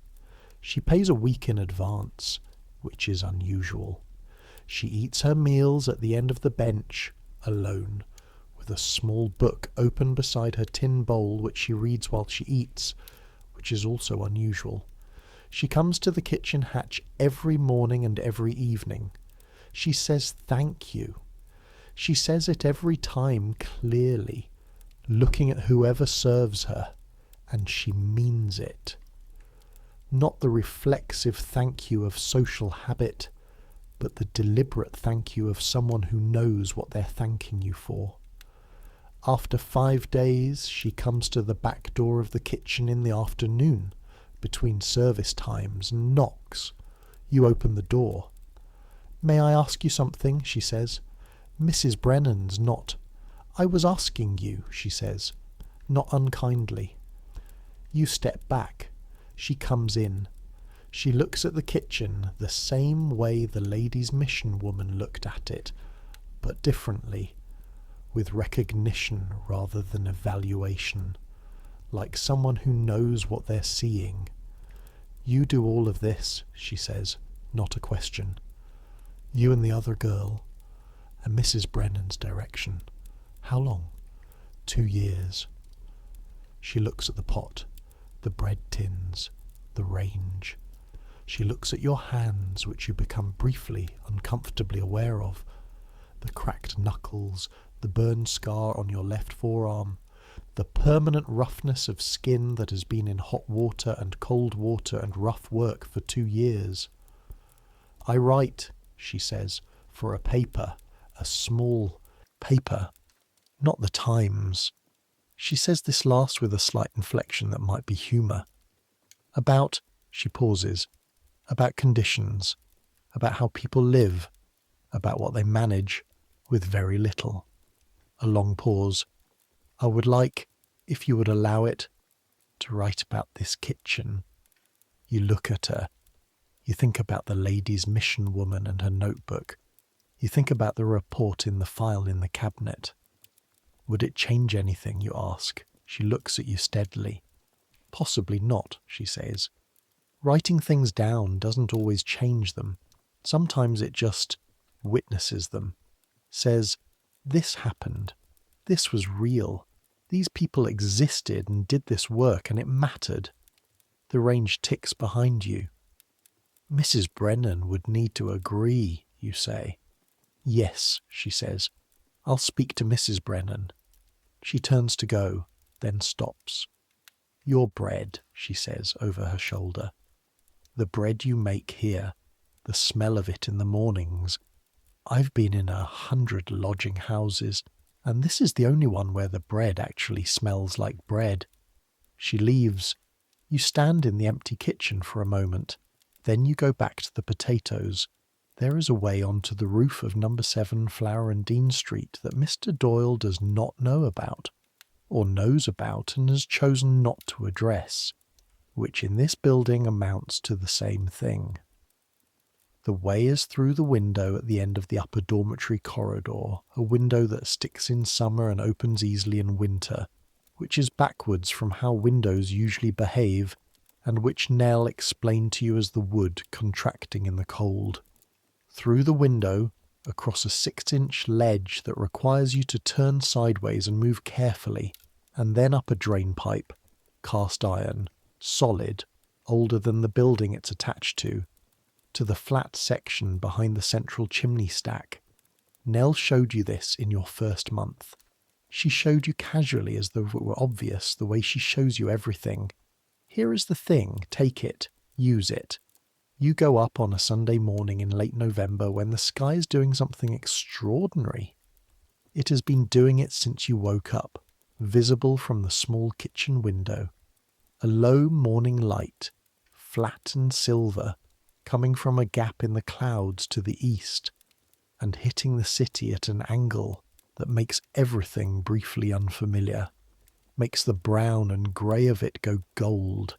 She pays a week in advance, which is unusual. She eats her meals at the end of the bench, alone, with a small book open beside her tin bowl which she reads while she eats, which is also unusual. She comes to the kitchen hatch every morning and every evening. She says thank you. She says it every time clearly, looking at whoever serves her, and she means it. Not the reflexive thank you of social habit, but the deliberate thank you of someone who knows what they're thanking you for. After 5 days, she comes to the back door of the kitchen in the afternoon, between service times, and knocks. You open the door. May I ask you something, she says. Mrs. Brennan's not. I was asking you, she says, not unkindly. You step back. She comes in. She looks at the kitchen the same way the Ladies' Mission woman looked at it, but differently, with recognition rather than evaluation, like someone who knows what they're seeing. You do all of this, she says, not a question. You and the other girl, and Mrs. Brennan's direction. How long? 2 years. She looks at the pot, the bread tins, the range. She looks at your hands, which you become briefly uncomfortably aware of, the cracked knuckles, the burn scar on your left forearm, the permanent roughness of skin that has been in hot water and cold water and rough work for 2 years. I write, she says, for a paper, a small paper, not the Times. She says this last with a slight inflection that might be humour. About, she pauses, about conditions, about how people live, about what they manage with very little. A long pause. I would like, if you would allow it, to write about this kitchen. You look at her. You think about the Ladies' Mission woman and her notebook. You think about the report in the file in the cabinet. Would it change anything, you ask? She looks at you steadily. Possibly not, she says. Writing things down doesn't always change them. Sometimes it just witnesses them. Says, this happened. This was real. These people existed and did this work, and it mattered. The range ticks behind you. Mrs. Brennan would need to agree, you say. Yes, she says. I'll speak to Mrs. Brennan. She turns to go, then stops. Your bread, she says over her shoulder. The bread you make here, the smell of it in the mornings. I've been in 100 lodging houses, and this is the only one where the bread actually smells like bread. She leaves. You stand in the empty kitchen for a moment. Then you go back to the potatoes. There is a way onto the roof of number 7 Flower and Dean Street that Mr. Doyle does not know about, or knows about and has chosen not to address, which in this building amounts to the same thing. The way is through the window at the end of the upper dormitory corridor, a window that sticks in summer and opens easily in winter, which is backwards from how windows usually behave, and which Nell explained to you as the wood contracting in the cold. Through the window, across a 6-inch ledge that requires you to turn sideways and move carefully, and then up a drain pipe, cast iron, solid, older than the building it's attached to the flat section behind the central chimney stack. Nell showed you this in your first month. She showed you casually as though it were obvious, the way she shows you everything. Here is the thing, take it, use it. You go up on a Sunday morning in late November when the sky is doing something extraordinary. It has been doing it since you woke up, visible from the small kitchen window. A low morning light, flat and silver, coming from a gap in the clouds to the east, and hitting the city at an angle that makes everything briefly unfamiliar, makes the brown and grey of it go gold.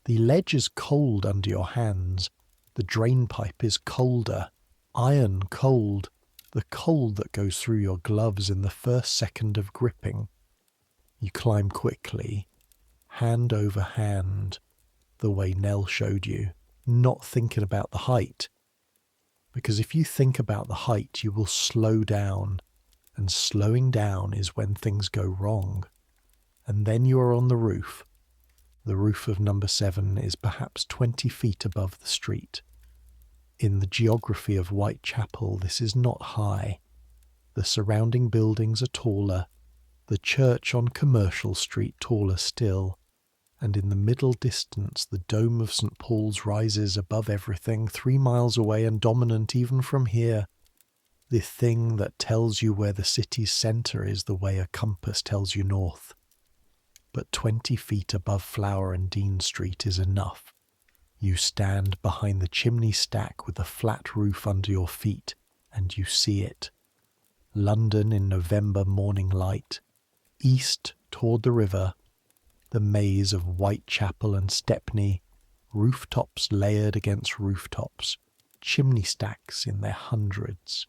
The ledge is cold under your hands, the drain pipe is colder, iron cold, the cold that goes through your gloves in the first second of gripping. You climb quickly, hand over hand, the way Nell showed you, not thinking about the height. Because if you think about the height, you will slow down, and slowing down is when things go wrong. And then you are on the roof. The roof of number 7 is perhaps 20 feet above the street. In the geography of Whitechapel, this is not high. The surrounding buildings are taller, the church on Commercial Street taller still, and in the middle distance the dome of St. Paul's rises above everything 3 miles away and dominant even from here. The thing that tells you where the city's centre is the way a compass tells you north. But 20 feet above Flower and Dean Street is enough. You stand behind the chimney stack with the flat roof under your feet, and you see it. London in November morning light, east toward the river, the maze of Whitechapel and Stepney, rooftops layered against rooftops, chimney stacks in their hundreds,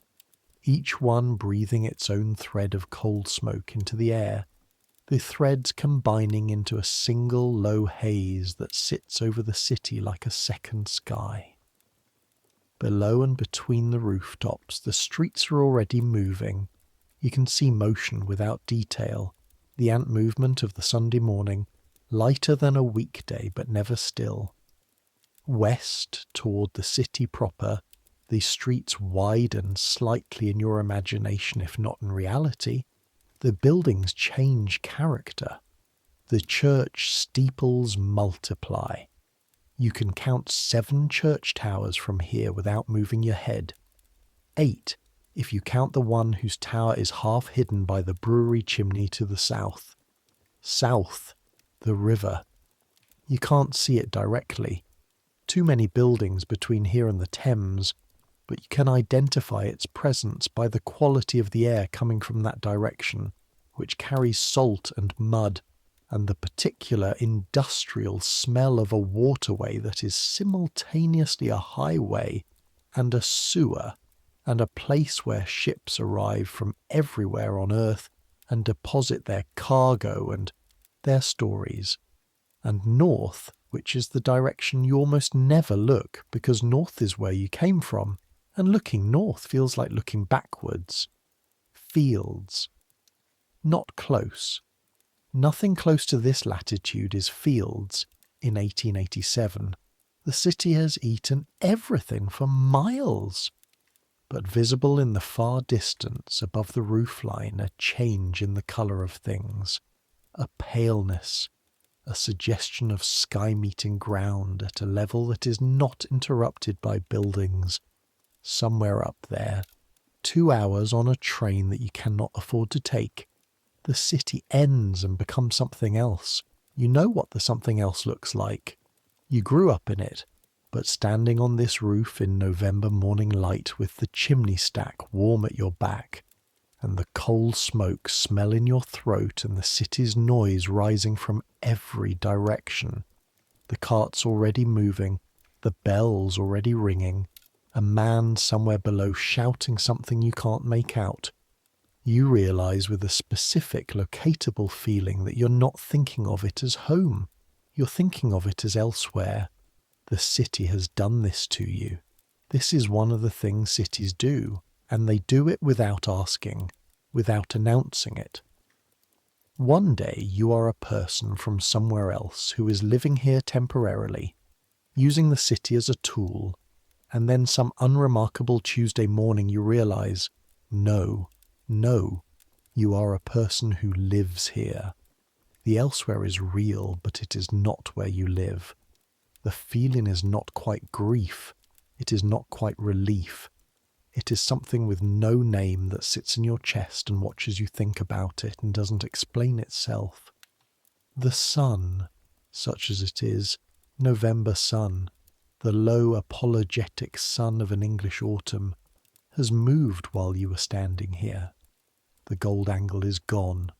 each one breathing its own thread of coal smoke into the air, the threads combining into a single low haze that sits over the city like a second sky. Below and between the rooftops, the streets are already moving. You can see motion without detail, the ant movement of the Sunday morning, lighter than a weekday but never still. West, toward the city proper, the streets widen slightly in your imagination if not in reality. The buildings change character. The church steeples multiply. You can count 7 church towers from here without moving your head. 8, if you count the one whose tower is half hidden by the brewery chimney to the south. South, the river. You can't see it directly. Too many buildings between here and the Thames, but you can identify its presence by the quality of the air coming from that direction, which carries salt and mud, and the particular industrial smell of a waterway that is simultaneously a highway and a sewer, and a place where ships arrive from everywhere on earth and deposit their cargo and their stories, and north, which is the direction you almost never look because north is where you came from, and looking north feels like looking backwards. Fields. Not close. Nothing close to this latitude is fields in 1887. The city has eaten everything for miles. But visible in the far distance above the roofline, a change in the colour of things, a paleness, a suggestion of sky-meeting ground at a level that is not interrupted by buildings. Somewhere up there, 2 hours on a train that you cannot afford to take, the city ends and becomes something else. You know what the something else looks like. You grew up in it, but standing on this roof in November morning light with the chimney stack warm at your back, and the coal smoke smell in your throat and the city's noise rising from every direction, the carts already moving, the bells already ringing, a man somewhere below shouting something you can't make out, you realise with a specific locatable feeling that you're not thinking of it as home. You're thinking of it as elsewhere. The city has done this to you. This is one of the things cities do, and they do it without asking, without announcing it. One day you are a person from somewhere else who is living here temporarily, using the city as a tool, and then some unremarkable Tuesday morning you realise, no, you are a person who lives here. The elsewhere is real, but it is not where you live. The feeling is not quite grief. It is not quite relief. It is something with no name that sits in your chest and watches you think about it and doesn't explain itself. The sun, such as it is, November sun, the low apologetic sun of an English autumn, has moved while you were standing here. The gold angle is gone.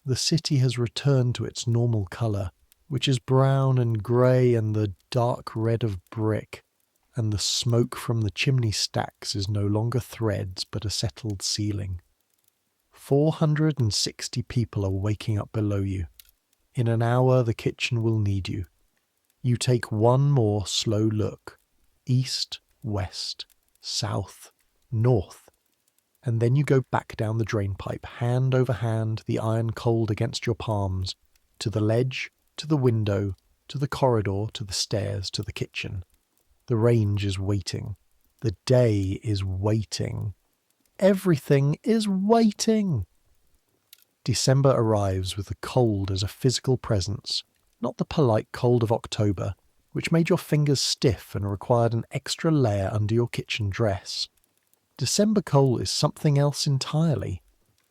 The city has returned to its normal colour, which is brown and grey and the dark red of brick, and the smoke from the chimney stacks is no longer threads but a settled ceiling. 460 people are waking up below you. In an hour the kitchen will need you. You take one more slow look, east, west, south, north, and then you go back down the drainpipe, hand over hand, the iron cold against your palms, to the ledge, to the window, to the corridor, to the stairs, to the kitchen. The range is waiting. The day is waiting. Everything is waiting. December arrives with the cold as a physical presence, not the polite cold of October, which made your fingers stiff and required an extra layer under your kitchen dress. December coal is something else entirely.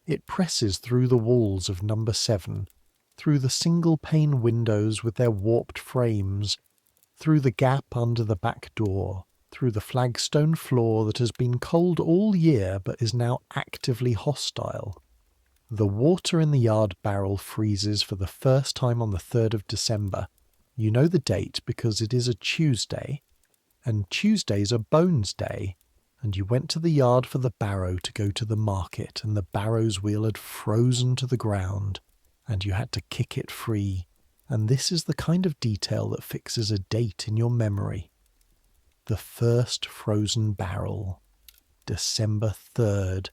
It presses through the walls of number 7, through the single-pane windows with their warped frames, through the gap under the back door, through the flagstone floor that has been cold all year but is now actively hostile. The water in the yard barrel freezes for the first time on the 3rd of December. You know the date because it is a Tuesday, and Tuesdays are Bones Day, and you went to the yard for the barrow to go to the market, and the barrow's wheel had frozen to the ground, and you had to kick it free, and this is the kind of detail that fixes a date in your memory. The first frozen barrel, December 3rd,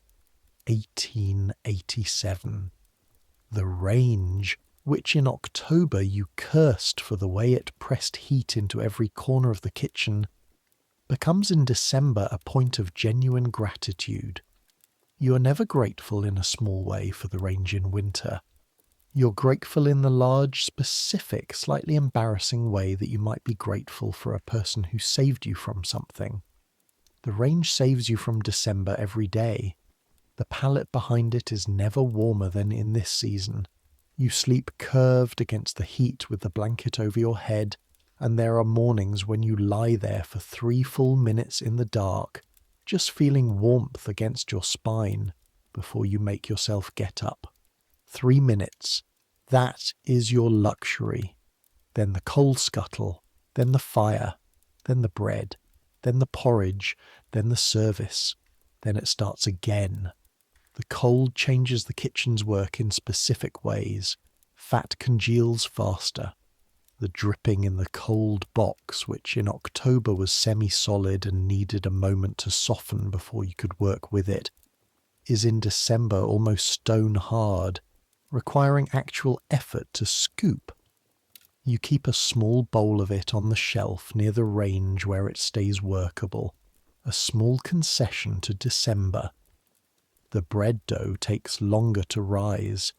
1887. The range, which in October you cursed for the way it pressed heat into every corner of the kitchen, becomes in December a point of genuine gratitude. You are never grateful in a small way for the range in winter. You're grateful in the large, specific, slightly embarrassing way that you might be grateful for a person who saved you from something. The range saves you from December every day. The pallet behind it is never warmer than in this season. You sleep curved against the heat with the blanket over your head, and there are mornings when you lie there for 3 full minutes in the dark, just feeling warmth against your spine before you make yourself get up. 3 minutes. That is your luxury. Then the coal scuttle, then the fire, then the bread, then the porridge, then the service. Then it starts again. The cold changes the kitchen's work in specific ways. fat congeals faster. The dripping in the cold box, which in October was semi-solid and needed a moment to soften before you could work with it, is in December almost stone hard, requiring actual effort to scoop. You keep a small bowl of it on the shelf near the range where it stays workable, a small concession to December. The bread dough takes longer to rise.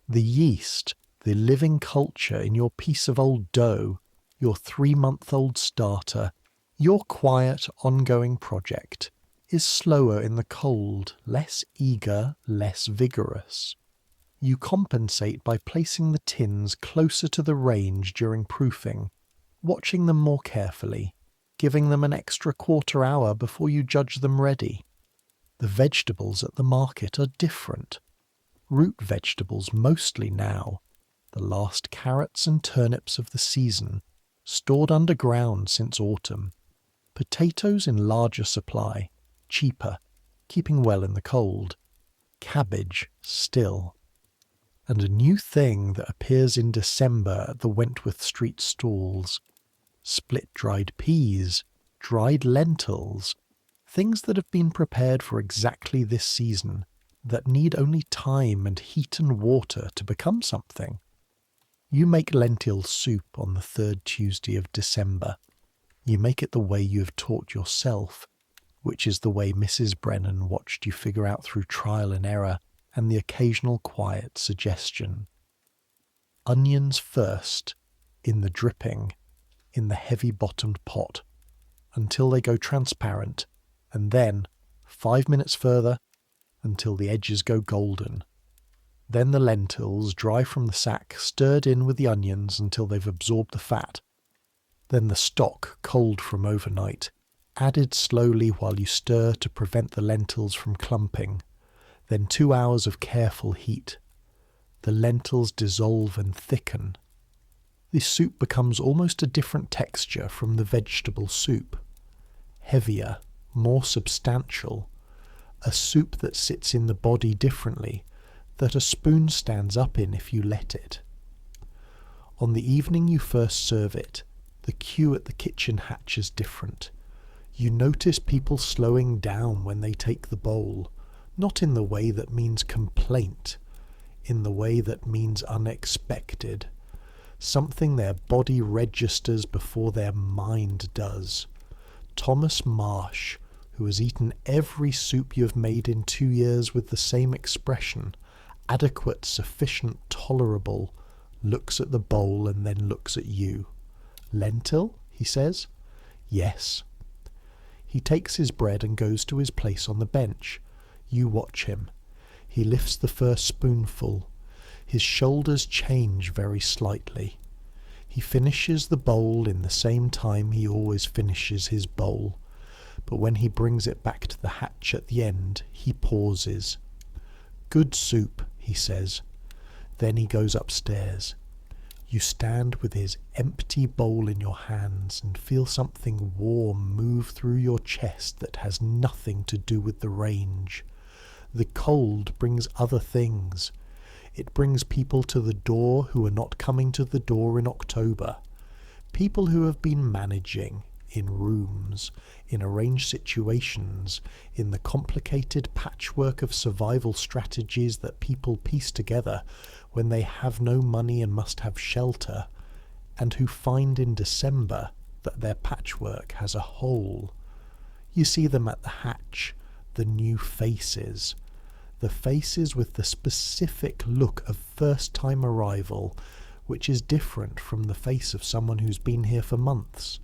The yeast, the living culture in your piece of old dough, your 3-month-old starter, your quiet, ongoing project, is slower in the cold, less eager, less vigorous. You compensate by placing the tins closer to the range during proofing, watching them more carefully, giving them an extra quarter hour before you judge them ready. The vegetables at the market are different. Root vegetables mostly now, the last carrots and turnips of the season, stored underground since autumn. Potatoes in larger supply, cheaper, keeping well in the cold. Cabbage still. And a new thing that appears in December at the Wentworth Street stalls. Split dried peas, dried lentils, things that have been prepared for exactly this season, that need only time and heat and water to become something. You make lentil soup on the 3rd Tuesday of December. You make it the way you have taught yourself, which is the way Mrs. Brennan watched you figure out through trial and error and the occasional quiet suggestion. Onions first, in the dripping, in the heavy-bottomed pot, until they go transparent, and then, 5 minutes further, until the edges go golden. Then the lentils, dry from the sack, stirred in with the onions until they've absorbed the fat. Then the stock, cold from overnight, added slowly while you stir to prevent the lentils from clumping. Then 2 hours of careful heat. The lentils dissolve and thicken. The soup becomes almost a different texture from the vegetable soup. Heavier, more substantial. A soup that sits in the body differently, that a spoon stands up in if you let it. On the evening you first serve it, the queue at the kitchen hatch is different. You notice people slowing down when they take the bowl, not in the way that means complaint, in the way that means unexpected, something their body registers before their mind does. Thomas Marsh, who has eaten every soup you have made in 2 years with the same expression, adequate, sufficient, tolerable, looks at the bowl and then looks at you. Lentil, he says. Yes. He takes his bread and goes to his place on the bench. You watch him. He lifts the first spoonful. His shoulders change very slightly. He finishes the bowl in the same time he always finishes his bowl. But when he brings it back to the hatch at the end, he pauses. Good soup, he says. Then he goes upstairs. You stand with his empty bowl in your hands and feel something warm move through your chest that has nothing to do with the range. The cold brings other things. It brings people to the door who are not coming to the door in October. People who have been managing, in rooms, in arranged situations, in the complicated patchwork of survival strategies that people piece together when they have no money and must have shelter, and who find in December that their patchwork has a hole. You see them at the hatch, the new faces, the faces with the specific look of first-time arrival, which is different from the face of someone who's been here for months.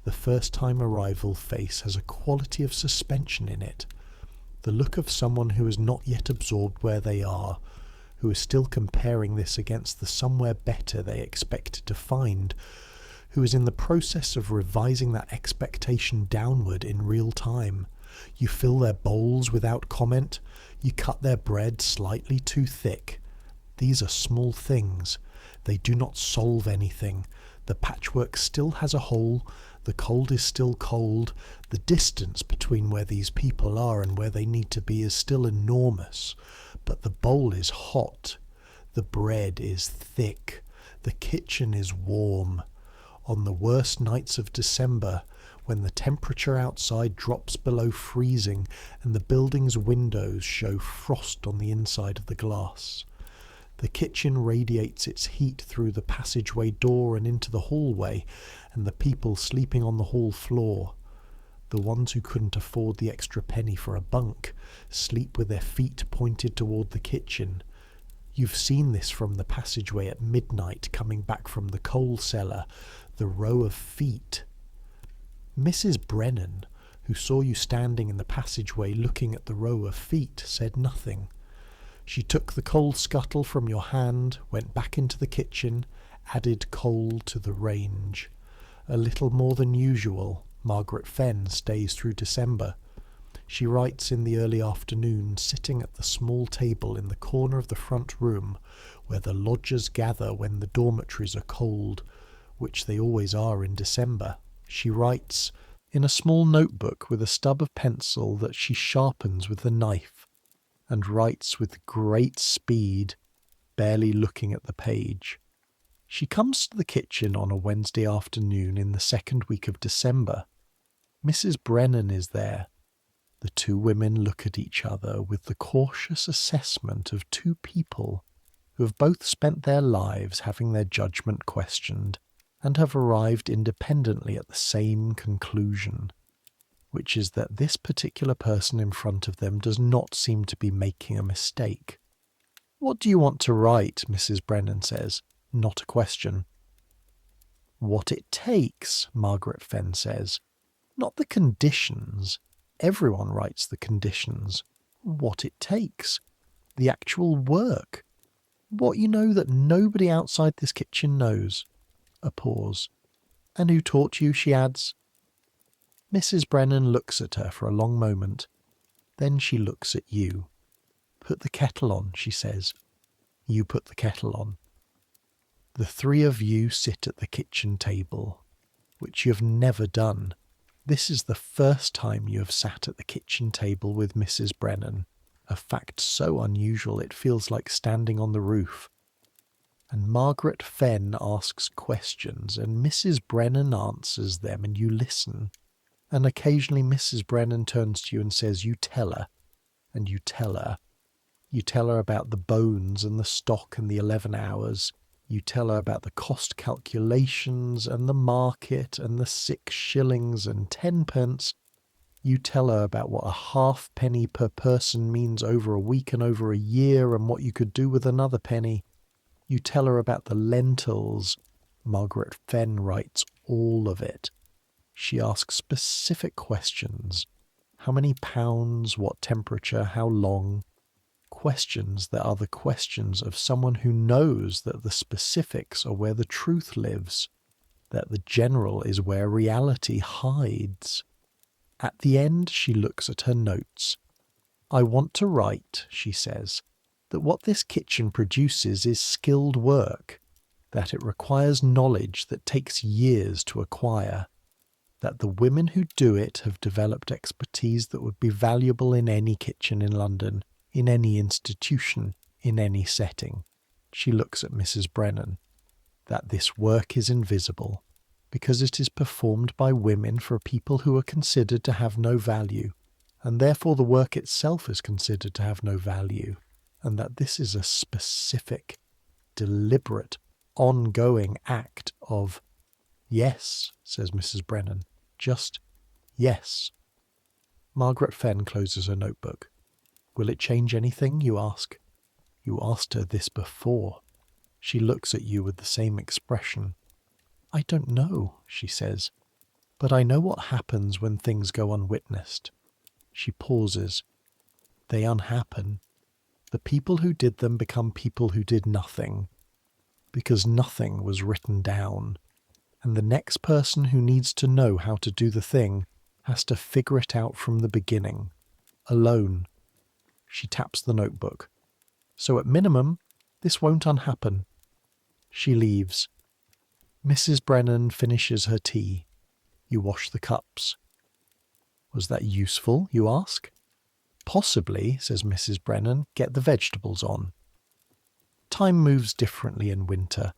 The first-time arrival face has a quality of suspension in it, the look of someone who has not yet absorbed where they are, who is still comparing this against the somewhere better they expected to find, who is in the process of revising that expectation downward in real time. You fill their bowls without comment. You cut their bread slightly too thick. These are small things. They do not solve anything. The patchwork still has a hole. The cold is still cold. The distance between where these people are and where they need to be is still enormous. But the bowl is hot. The bread is thick. The kitchen is warm. On the worst nights of December, when the temperature outside drops below freezing and the building's windows show frost on the inside of the glass, the kitchen radiates its heat through the passageway door and into the hallway, and the people sleeping on the hall floor, the ones who couldn't afford the extra penny for a bunk, sleep with their feet pointed toward the kitchen. You've seen this from the passageway at midnight coming back from the coal cellar, the row of feet. Mrs. Brennan, who saw you standing in the passageway looking at the row of feet, said nothing. She took the coal scuttle from your hand, went back into the kitchen, added coal to the range. A little more than usual. Margaret Fenn stays through December. She writes in the early afternoon, sitting at the small table in the corner of the front room where the lodgers gather when the dormitories are cold, which they always are in December. She writes in a small notebook with a stub of pencil that she sharpens with the knife, and writes with great speed, barely looking at the page. She comes to the kitchen on a Wednesday afternoon in the second week of December. Mrs. Brennan is there. The two women look at each other with the cautious assessment of two people who have both spent their lives having their judgment questioned and have arrived independently at the same conclusion, which is that this particular person in front of them does not seem to be making a mistake. "What do you want to write?" Mrs. Brennan says. Not a question. "What it takes," Margaret Fenn says. "Not the conditions. Everyone writes the conditions. What it takes. The actual work. What you know that nobody outside this kitchen knows." A pause. "And who taught you?" she adds. Mrs. Brennan looks at her for a long moment. Then she looks at you. "Put the kettle on," she says. You put the kettle on. The three of you sit at the kitchen table, which you have never done. This is the first time you have sat at the kitchen table with Mrs. Brennan, a fact so unusual it feels like standing on the roof. And Margaret Fenn asks questions, and Mrs. Brennan answers them, and you listen. And occasionally Mrs. Brennan turns to you and says, "You tell her," and you tell her. You tell her about the bones and the stock and the 11 hours. You tell her about the cost calculations and the market and the 6 shillings and 10 pence. You tell her about what a halfpenny per person means over a week and over a year and what you could do with another penny. You tell her about the lentils. Margaret Fenn writes all of it. She asks specific questions. How many pounds, what temperature, how long? Questions that are the questions of someone who knows that the specifics are where the truth lives, that the general is where reality hides. At the end, she looks at her notes. "I want to write," she says, "that what this kitchen produces is skilled work, that it requires knowledge that takes years to acquire, that the women who do it have developed expertise that would be valuable in any kitchen in London, in any institution, in any setting." She looks at Mrs. Brennan. "That this work is invisible, because it is performed by women for people who are considered to have no value, and therefore the work itself is considered to have no value, and that this is a specific, deliberate, ongoing act of—" "Yes," says Mrs. Brennan. "Just yes." Margaret Fenn closes her notebook. "Will it change anything?" you ask. You asked her this before. She looks at you with the same expression. "I don't know," she says, "but I know what happens when things go unwitnessed." She pauses. "They unhappen. The people who did them become people who did nothing, because nothing was written down, and the next person who needs to know how to do the thing has to figure it out from the beginning, alone." She taps the notebook. "So at minimum, this won't unhappen." She leaves. Mrs. Brennan finishes her tea. You wash the cups. "Was that useful?" you ask. "Possibly," says Mrs. Brennan. "Get the vegetables on." time moves differently in winter.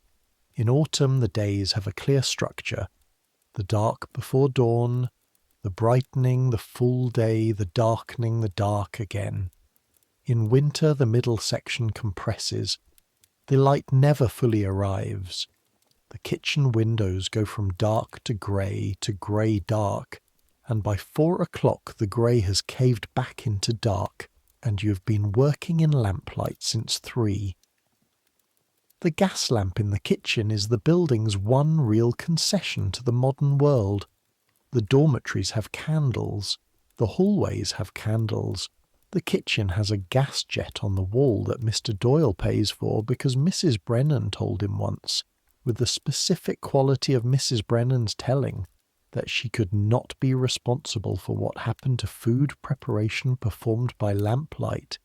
In autumn, the days have a clear structure. The dark before dawn, the brightening, the full day, the darkening, the dark again. In winter, the middle section compresses. The light never fully arrives. The kitchen windows go from dark to grey dark, and by 4 o'clock the grey has caved back into dark, and you have been working in lamplight since 3. The gas lamp in the kitchen is the building's one real concession to the modern world. The dormitories have candles. The hallways have candles. The kitchen has a gas jet on the wall that Mr. Doyle pays for because Mrs. Brennan told him once, with the specific quality of Mrs. Brennan's telling, that she could not be responsible for what happened to food preparation performed by lamplight,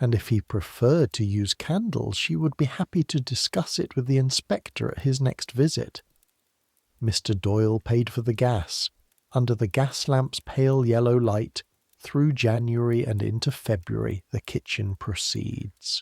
and if he preferred to use candles, she would be happy to discuss it with the inspector at his next visit. Mr. Doyle paid for the gas. Under the gas lamp's pale yellow light, through January and into February, the kitchen proceeds.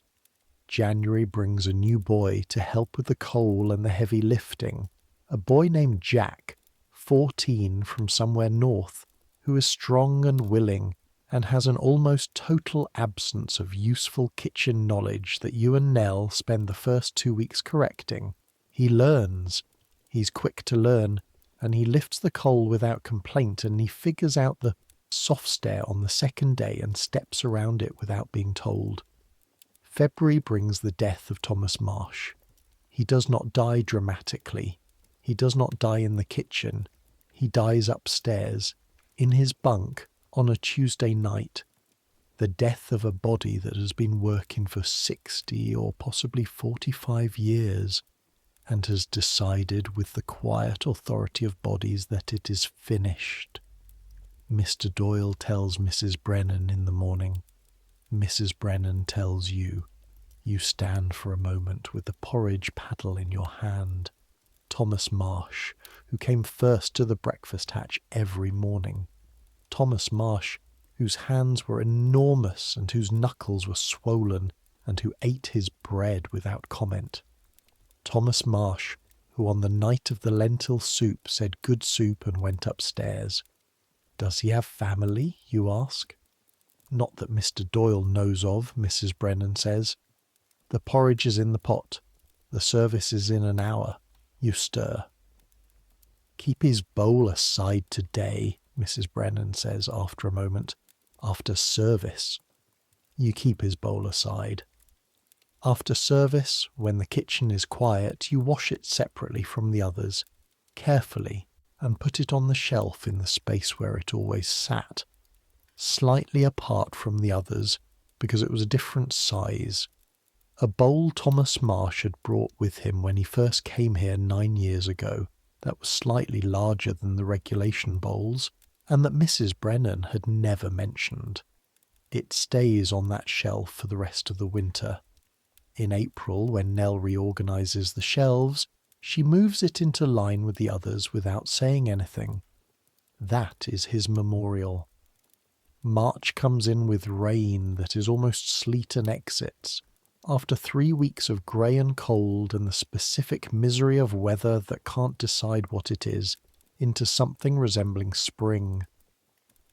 January brings a new boy to help with the coal and the heavy lifting, a boy named Jack, 14, from somewhere north, who is strong and willing and has an almost total absence of useful kitchen knowledge that you and Nell spend the first 2 weeks correcting. He learns. He's quick to learn, and he lifts the coal without complaint, and he figures out the soft stair on the second day and steps around it without being told. February brings the death of Thomas Marsh. He does not die dramatically. He does not die in the kitchen. He dies upstairs, in his bunk, on a Tuesday night. The death of a body that has been working for 60 or possibly 45 years, and has decided with the quiet authority of bodies that it is finished. Mr. Doyle tells Mrs. Brennan in the morning. Mrs. Brennan tells you. You stand for a moment with the porridge paddle in your hand. Thomas Marsh, who came first to the breakfast hatch every morning. Thomas Marsh, whose hands were enormous and whose knuckles were swollen, and who ate his bread without comment. Thomas Marsh, who on the night of the lentil soup said good soup and went upstairs. Does he have family, you ask? Not that Mr. Doyle knows of, Mrs. Brennan says. The porridge is in the pot. The service is in an hour. You stir. Keep his bowl aside today, Mrs. Brennan says after a moment. After service. You keep his bowl aside. After service, when the kitchen is quiet, you wash it separately from the others, carefully, and put it on the shelf in the space where it always sat, slightly apart from the others, because it was a different size. A bowl Thomas Marsh had brought with him when he first came here 9 years ago, that was slightly larger than the regulation bowls, and that Mrs. Brennan had never mentioned. It stays on that shelf for the rest of the winter. In April, when Nell reorganises the shelves, she moves it into line with the others without saying anything. That is his memorial. March comes in with rain that is almost sleet and exits, after 3 weeks of grey and cold and the specific misery of weather that can't decide what it is, into something resembling spring.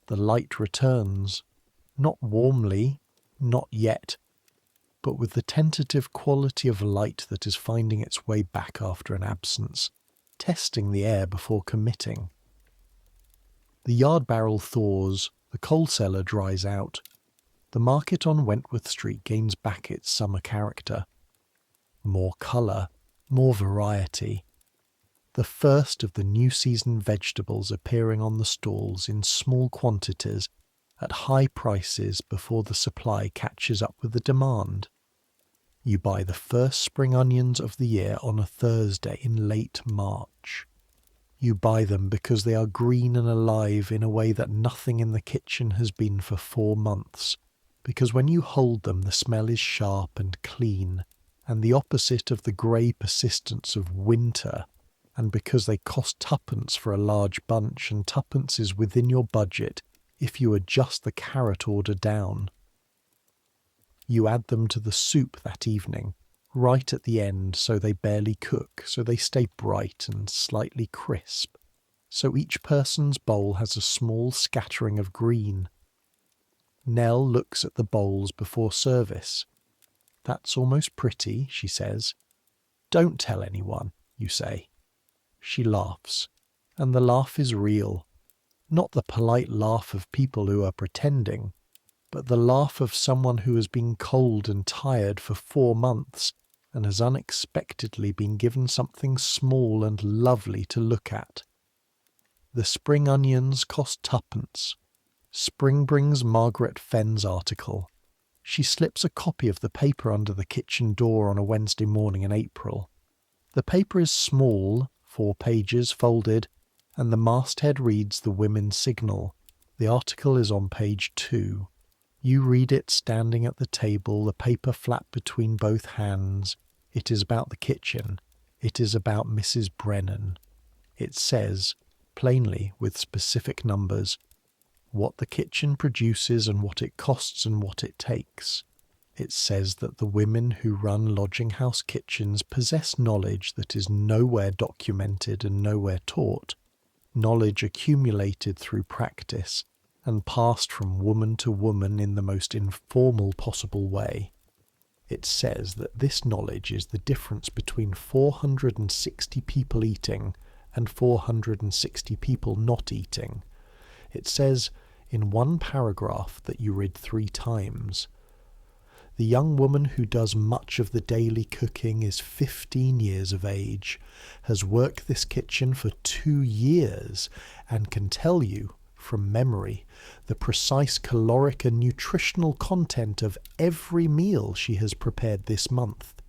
The light returns, not warmly, not yet, but with the tentative quality of light that is finding its way back after an absence, testing the air before committing. The yard barrel thaws, the coal cellar dries out. The market on Wentworth Street gains back its summer character. More colour, more variety. The first of the new season vegetables appearing on the stalls in small quantities at high prices before the supply catches up with the demand. You buy the first spring onions of the year on a Thursday in late March. You buy them because they are green and alive in a way that nothing in the kitchen has been for 4 months, because when you hold them the smell is sharp and clean, and the opposite of the grey persistence of winter, and because they cost 2pence for a large bunch, and 2pence is within your budget if you adjust the carrot order down. You add them to the soup that evening, right at the end so they barely cook, so they stay bright and slightly crisp, so each person's bowl has a small scattering of green. Nell looks at the bowls before service. "That's almost pretty," she says. "Don't tell anyone," you say. She laughs, and the laugh is real. Not the polite laugh of people who are pretending, but the laugh of someone who has been cold and tired for 4 months and has unexpectedly been given something small and lovely to look at. The spring onions cost 2pence. Spring brings Margaret Fenn's article. She slips a copy of the paper under the kitchen door on a Wednesday morning in April. The paper is small, 4 pages folded, and the masthead reads the Women's Signal. The article is on page 2. You read it standing at the table, the paper flat between both hands. It is about the kitchen. It is about Mrs. Brennan. It says, plainly with specific numbers, what the kitchen produces and what it costs and what it takes. It says that the women who run lodging house kitchens possess knowledge that is nowhere documented and nowhere taught, knowledge accumulated through practice and passed from woman to woman in the most informal possible way. It says that this knowledge is the difference between 460 people eating and 460 people not eating. It says in one paragraph that you read 3 times. The young woman who does much of the daily cooking is 15 years of age, has worked this kitchen for 2 years, and can tell you, from memory, the precise caloric and nutritional content of every meal she has prepared this month.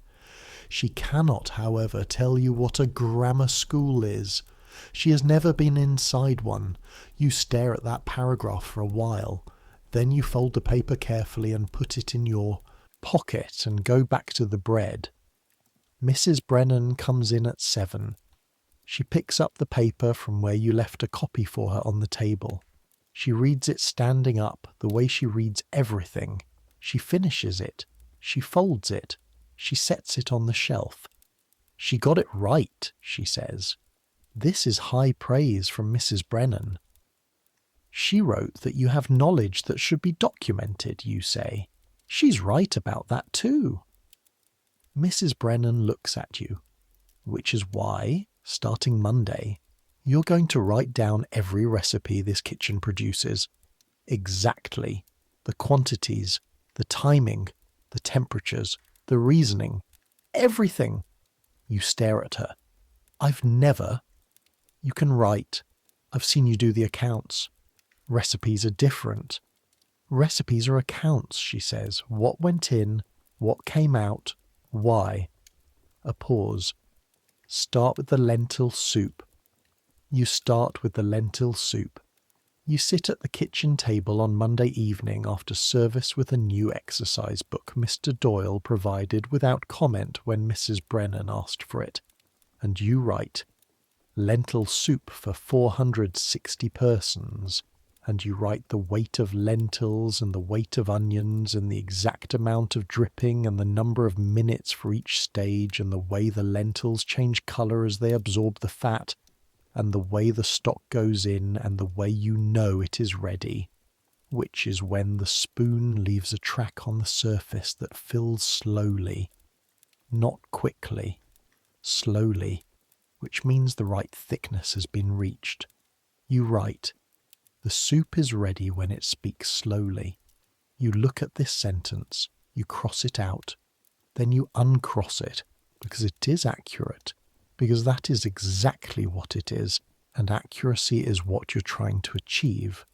She cannot, however, tell you what a grammar school is. She has never been inside one. You stare at that paragraph for a while. Then you fold the paper carefully and put it in your pocket and go back to the bread. Mrs. Brennan comes in at 7. She picks up the paper from where you left a copy for her on the table. She reads it standing up, the way she reads everything. She finishes it. She folds it. She sets it on the shelf. "She got it right," she says. This is high praise from Mrs. Brennan. "She wrote that you have knowledge that should be documented," you say. "She's right about that too." Mrs. Brennan looks at you, which is why, starting Monday, you're going to write down every recipe this kitchen produces. Exactly. The quantities, the timing, the temperatures, the reasoning, everything. You stare at her. "I've never..." You can write. "I've seen you do the accounts. Recipes are different." "Recipes are accounts," she says. "What went in, what came out, why." A pause. "Start with the lentil soup." You start with the lentil soup. You sit at the kitchen table on Monday evening after service with a new exercise book Mr. Doyle provided without comment when Mrs. Brennan asked for it, and you write, "Lentil soup for 460 persons," and you write the weight of lentils and the weight of onions and the exact amount of dripping and the number of minutes for each stage and the way the lentils change colour as they absorb the fat and the way the stock goes in and the way you know it is ready, which is when the spoon leaves a track on the surface that fills slowly, not quickly, slowly, which means the right thickness has been reached. You write, "The soup is ready when it speaks slowly." You look at this sentence, you cross it out, then you uncross it, because it is accurate, because that is exactly what it is, and accuracy is what you're trying to achieve.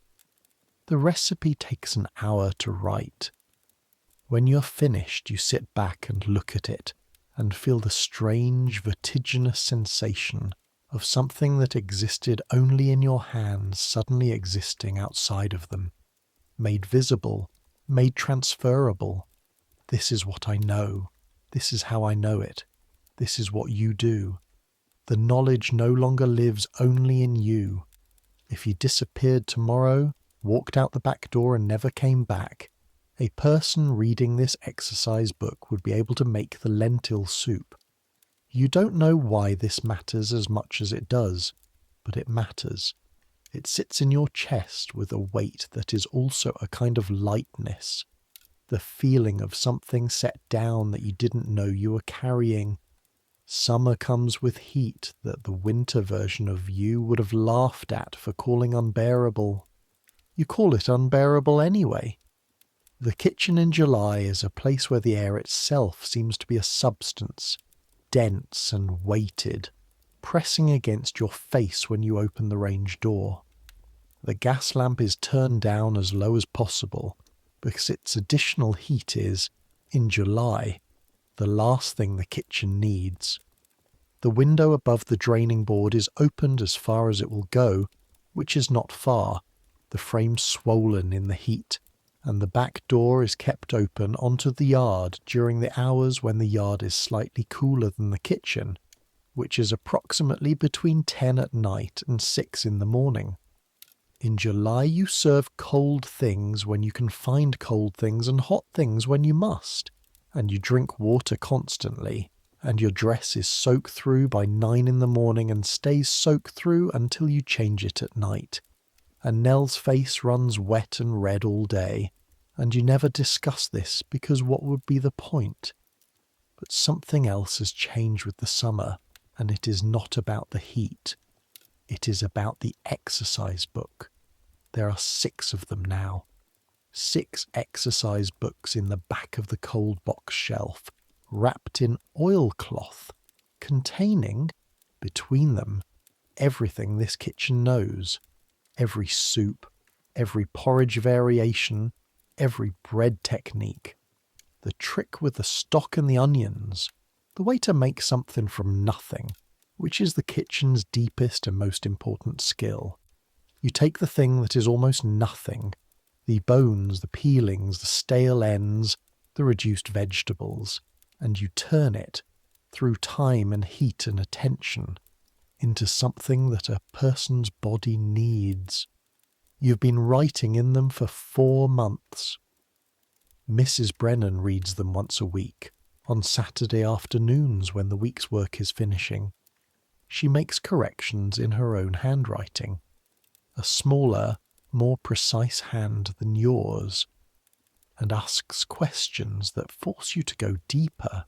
The recipe takes an hour to write. When you're finished, you sit back and look at it, and feel the strange vertiginous sensation of something that existed only in your hands suddenly existing outside of them, made visible, made transferable. This is what I know. This is how I know it. This is what you do. The knowledge no longer lives only in you. If you disappeared tomorrow, walked out the back door and never came back, A person reading this exercise book would be able to make the lentil soup. You don't know why this matters as much as it does, but it matters. It sits in your chest with a weight that is also a kind of lightness, the feeling of something set down that you didn't know you were carrying. Summer comes with heat that the winter version of you would have laughed at for calling unbearable. You call it unbearable anyway. The kitchen in July is a place where the air itself seems to be a substance, dense and weighted, pressing against your face when you open the range door. The gas lamp is turned down as low as possible because its additional heat is, in July, the last thing the kitchen needs. The window above the draining board is opened as far as it will go, which is not far, the frame swollen in the heat, and the back door is kept open onto the yard during the hours when the yard is slightly cooler than the kitchen, which is approximately between 10 at night and 6 in the morning. In July you serve cold things when you can find cold things and hot things when you must, and you drink water constantly, and your dress is soaked through by 9 in the morning and stays soaked through until you change it at night. And Nell's face runs wet and red all day, and you never discuss this because what would be the point? But something else has changed with the summer, and it is not about the heat. It is about the exercise book. There are 6 of them now. 6 exercise books in the back of the cold box shelf, wrapped in oilcloth, containing, between them, everything this kitchen knows. Every soup, every porridge variation, every bread technique. The trick with the stock and the onions, the way to make something from nothing, which is the kitchen's deepest and most important skill. You take the thing that is almost nothing, the bones, the peelings, the stale ends, the reduced vegetables, and you turn it, through time and heat and attention, into something that a person's body needs. You've been writing in them for 4 months. Mrs. Brennan reads them once a week, on Saturday afternoons when the week's work is finishing. She makes corrections in her own handwriting, a smaller, more precise hand than yours, and asks questions that force you to go deeper.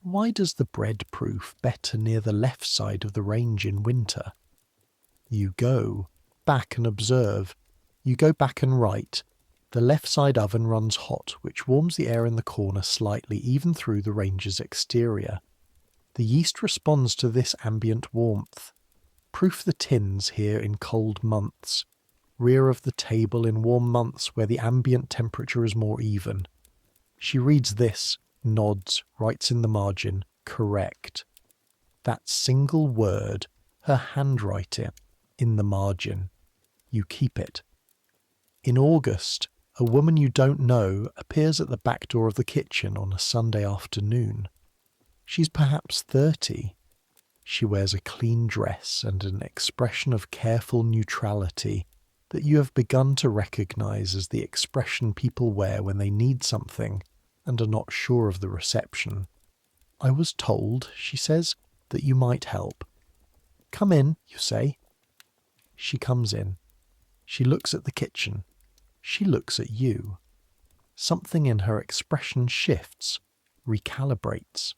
Why does the bread proof better near the left side of the range in winter? You go back and observe. You go back and write. The left side oven runs hot, which warms the air in the corner slightly even through the range's exterior. The yeast responds to this ambient warmth. Proof the tins here in cold months. Rear of the table in warm months where the ambient temperature is more even. She reads this, nods, writes in the margin, correct. That single word, her handwriting, in the margin. You keep it. In August, a woman you don't know appears at the back door of the kitchen on a Sunday afternoon. She's perhaps 30. She wears a clean dress and an expression of careful neutrality that you have begun to recognize as the expression people wear when they need something and are not sure of the reception. I was told, she says, that you might help. Come in, you say. She comes in. She looks at the kitchen. She looks at you. Something in her expression shifts, recalibrates.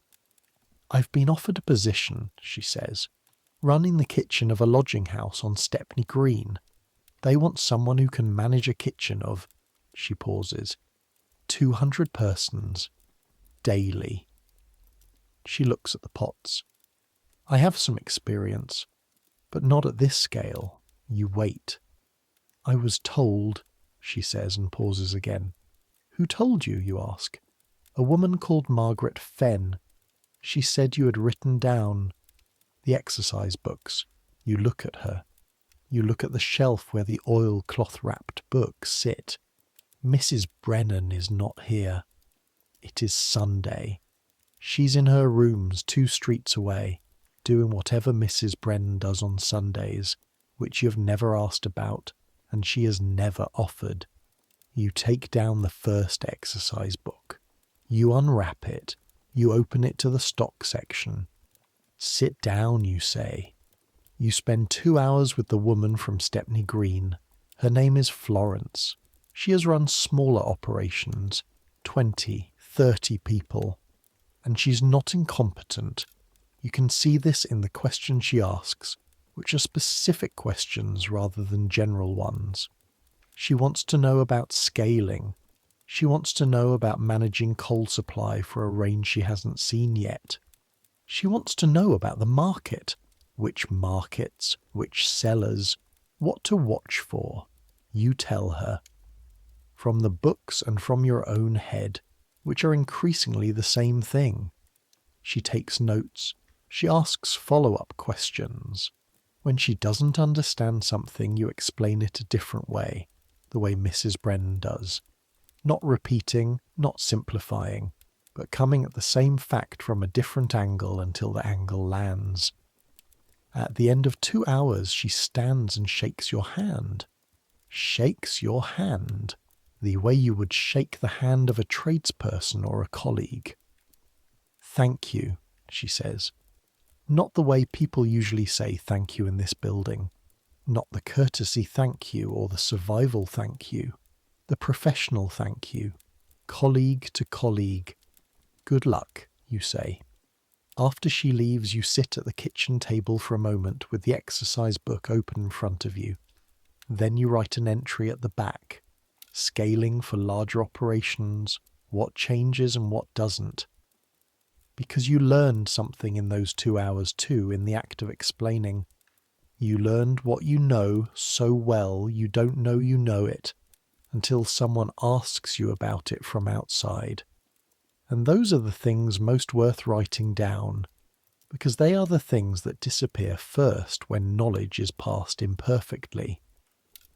I've been offered a position, she says, running the kitchen of a lodging house on Stepney Green. They want someone who can manage a kitchen of, she pauses, 200 persons, daily. She looks at the pots. I have some experience, but not at this scale. You wait. I was told, she says and pauses again. Who told you, you ask? A woman called Margaret Fenn. She said you had written down the exercise books. You look at her. You look at the shelf where the oilcloth-wrapped books sit. Mrs. Brennan is not here. It is Sunday. She's in her rooms 2 streets away, doing whatever Mrs. Brennan does on Sundays, which you have never asked about, and she has never offered. You take down the first exercise book. You unwrap it. You open it to the stock section. Sit down, you say. You spend 2 hours with the woman from Stepney Green. Her name is Florence. She has run smaller operations, 20, 30 people. And she's not incompetent. You can see this in the questions she asks, which are specific questions rather than general ones. She wants to know about scaling. She wants to know about managing coal supply for a range she hasn't seen yet. She wants to know about the market, which markets, which sellers, what to watch for. You tell her. From the books and from your own head, which are increasingly the same thing. She takes notes. She asks follow-up questions. When she doesn't understand something, you explain it a different way, the way Mrs. Brennan does. Not repeating, not simplifying, but coming at the same fact from a different angle until the angle lands. At the end of 2 hours, she stands and shakes your hand. Shakes your hand, the way you would shake the hand of a tradesperson or a colleague. Thank you, she says. Not the way people usually say thank you in this building. Not the courtesy thank you or the survival thank you. The professional thank you. Colleague to colleague. Good luck, you say. After she leaves, you sit at the kitchen table for a moment with the exercise book open in front of you. Then you write an entry at the back. Scaling for larger operations, what changes and what doesn't. Because you learned something in those 2 hours too, in the act of explaining. You learned what you know so well you don't know you know it, until someone asks you about it from outside. And those are the things most worth writing down, because they are the things that disappear first when knowledge is passed imperfectly.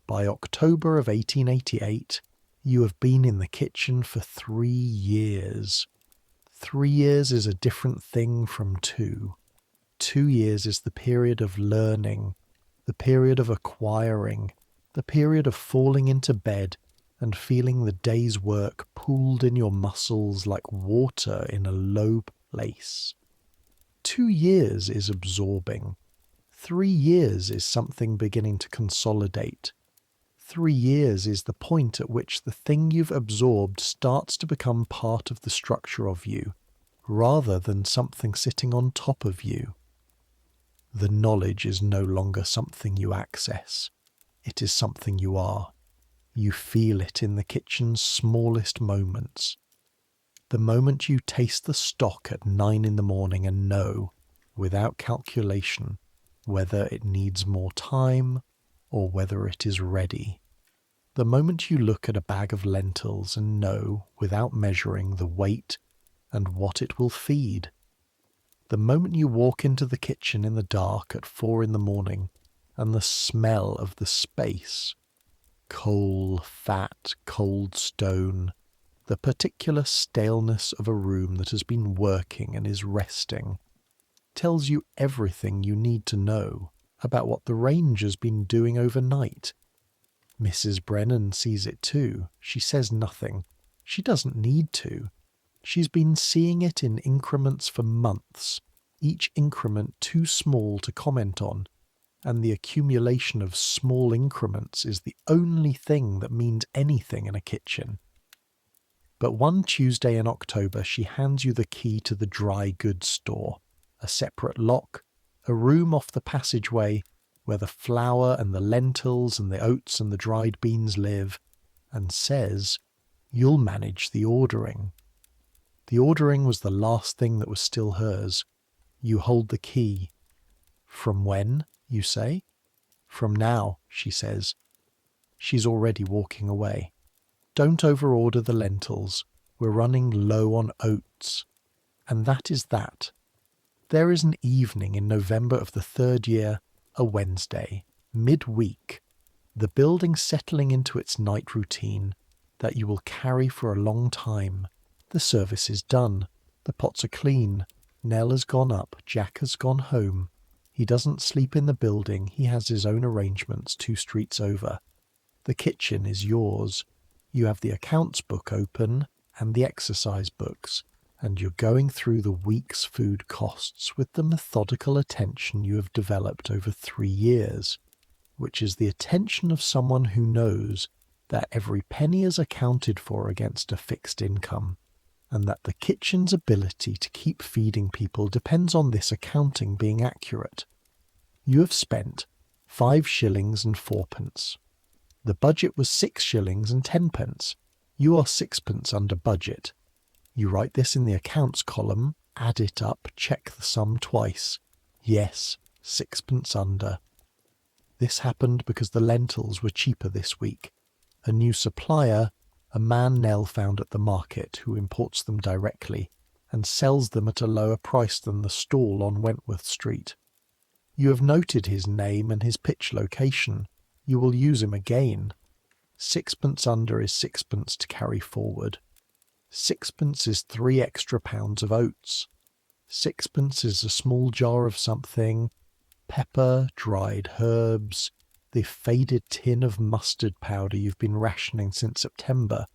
By October of 1888, you have been in the kitchen for 3 years. 3 years is a different thing from 2. 2 years is the period of learning, the period of acquiring, the period of falling into bed and feeling the day's work pooled in your muscles like water in a low place. 2 years is absorbing. 3 years is something beginning to consolidate. 3 years is the point at which the thing you've absorbed starts to become part of the structure of you, rather than something sitting on top of you. The knowledge is no longer something you access. It is something you are. You feel it in the kitchen's smallest moments. The moment you taste the stock at 9 in the morning and know, without calculation, whether it needs more time or whether it is ready. The moment you look at a bag of lentils and know, without measuring, the weight and what it will feed. The moment you walk into the kitchen in the dark at 4 in the morning and the smell of the space, coal, fat, cold stone, the particular staleness of a room that has been working and is resting, tells you everything you need to know about what the range has been doing overnight. Mrs. Brennan sees it too. She says nothing. She doesn't need to. She's been seeing it in increments for months, each increment too small to comment on, and the accumulation of small increments is the only thing that means anything in a kitchen. But one Tuesday in October she hands you the key to the dry goods store, a separate lock, a room off the passageway where the flour and the lentils and the oats and the dried beans live, and says, "You'll manage the ordering." The ordering was the last thing that was still hers. You hold the key. From when, you say? From now, she says. She's already walking away. Don't overorder the lentils. We're running low on oats. And that is that. There is an evening in November of the 3rd year, a Wednesday, midweek, the building settling into its night routine that you will carry for a long time. The service is done. The pots are clean. Nell has gone up. Jack has gone home. He doesn't sleep in the building. He has his own arrangements 2 streets over. The kitchen is yours. You have the accounts book open and the exercise books, and you're going through the week's food costs with the methodical attention you have developed over 3 years, which is the attention of someone who knows that every penny is accounted for against a fixed income, and that the kitchen's ability to keep feeding people depends on this accounting being accurate. You have spent 5 shillings and 4 pence. The budget was 6 shillings and 10 pence. You are 6 pence under budget. You write this in the accounts column, add it up, check the sum twice. Yes, 6 pence under. This happened because the lentils were cheaper this week. A new supplier, a man Nell found at the market who imports them directly and sells them at a lower price than the stall on Wentworth Street. You have noted his name and his pitch location. You will use him again. 6 pence under is 6 pence to carry forward. 6 pence is 3 extra pounds of oats. 6 pence is a small jar of something, pepper, dried herbs, the faded tin of mustard powder you've been rationing since September,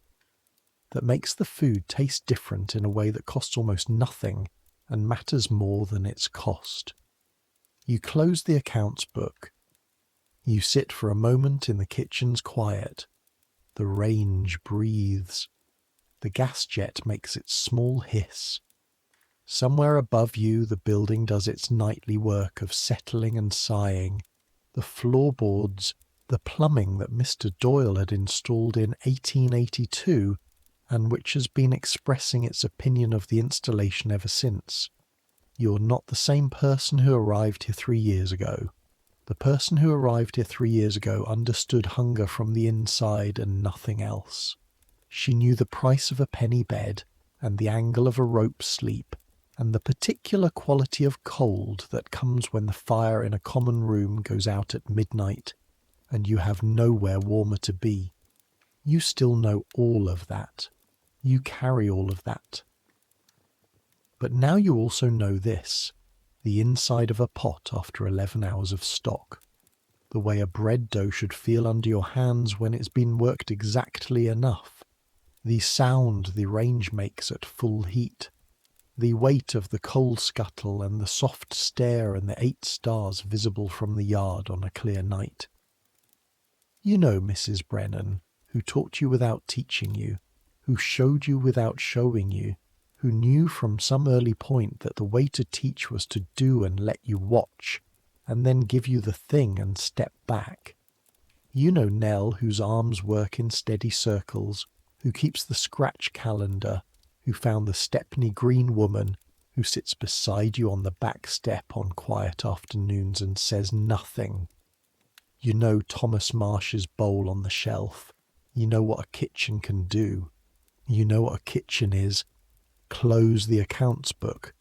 that makes the food taste different in a way that costs almost nothing and matters more than its cost. You close the accounts book. You sit for a moment in the kitchen's quiet. The range breathes. The gas jet makes its small hiss. Somewhere above you the building does its nightly work of settling and sighing. The floorboards, the plumbing that Mr. Doyle had installed in 1882, and which has been expressing its opinion of the installation ever since. You're not the same person who arrived here 3 years ago. The person who arrived here 3 years ago understood hunger from the inside and nothing else. She knew the price of a penny bed, and the angle of a rope sleep, and the particular quality of cold that comes when the fire in a common room goes out at midnight, and you have nowhere warmer to be. You still know all of that. You carry all of that. But now you also know this, the inside of a pot after 11 hours of stock, the way a bread dough should feel under your hands when it's been worked exactly enough, the sound the range makes at full heat, the weight of the coal scuttle and the soft stare and the 8 stars visible from the yard on a clear night. You know Mrs. Brennan, who taught you without teaching you, who showed you without showing you, who knew from some early point that the way to teach was to do and let you watch, and then give you the thing and step back. You know Nell, whose arms work in steady circles, who keeps the scratch calendar, who found the Stepney Green woman, who sits beside you on the back step on quiet afternoons and says nothing. You know Thomas Marsh's bowl on the shelf. You know what a kitchen can do. You know what a kitchen is. Close the accounts book.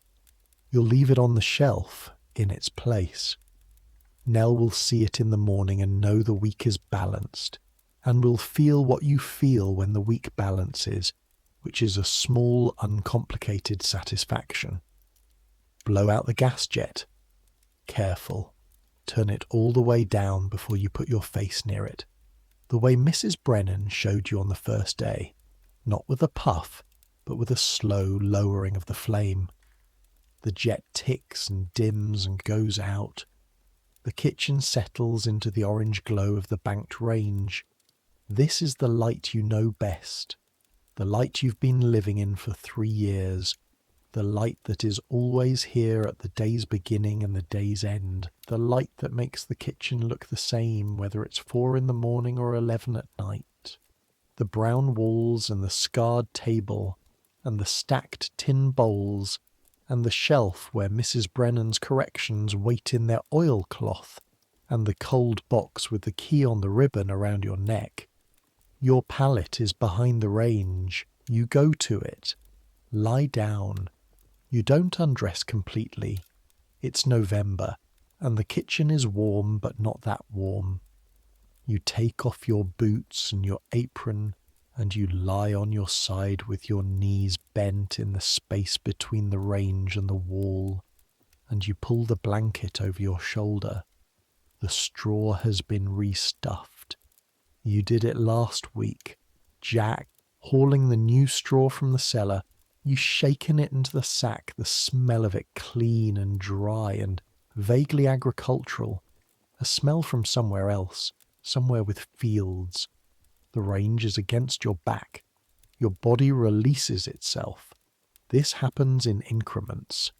You'll leave it on the shelf, in its place. Nell will see it in the morning and know the week is balanced, and will feel what you feel when the week balances, which is a small, uncomplicated satisfaction. Blow out the gas jet. Careful. Turn it all the way down before you put your face near it. The way Mrs. Brennan showed you on the first day, not with a puff, but with a slow lowering of the flame. The jet ticks and dims and goes out. The kitchen settles into the orange glow of the banked range. This is the light you know best, the light you've been living in for 3 years, the light that is always here at the day's beginning and the day's end, the light that makes the kitchen look the same whether it's 4 in the morning or 11 at night. The brown walls and the scarred table, and the stacked tin bowls, and the shelf where Mrs. Brennan's corrections wait in their oilcloth, and the cold box with the key on the ribbon around your neck. Your pallet is behind the range. You go to it. Lie down. You don't undress completely. It's November, and the kitchen is warm but not that warm. You take off your boots and your apron, and you lie on your side with your knees bent in the space between the range and the wall, and you pull the blanket over your shoulder. The straw has been restuffed. You did it last week. Jack, hauling the new straw from the cellar, you shaken it into the sack, the smell of it clean and dry and vaguely agricultural, a smell from somewhere else, somewhere with fields. The range is against your back. Your body releases itself. This happens in increments.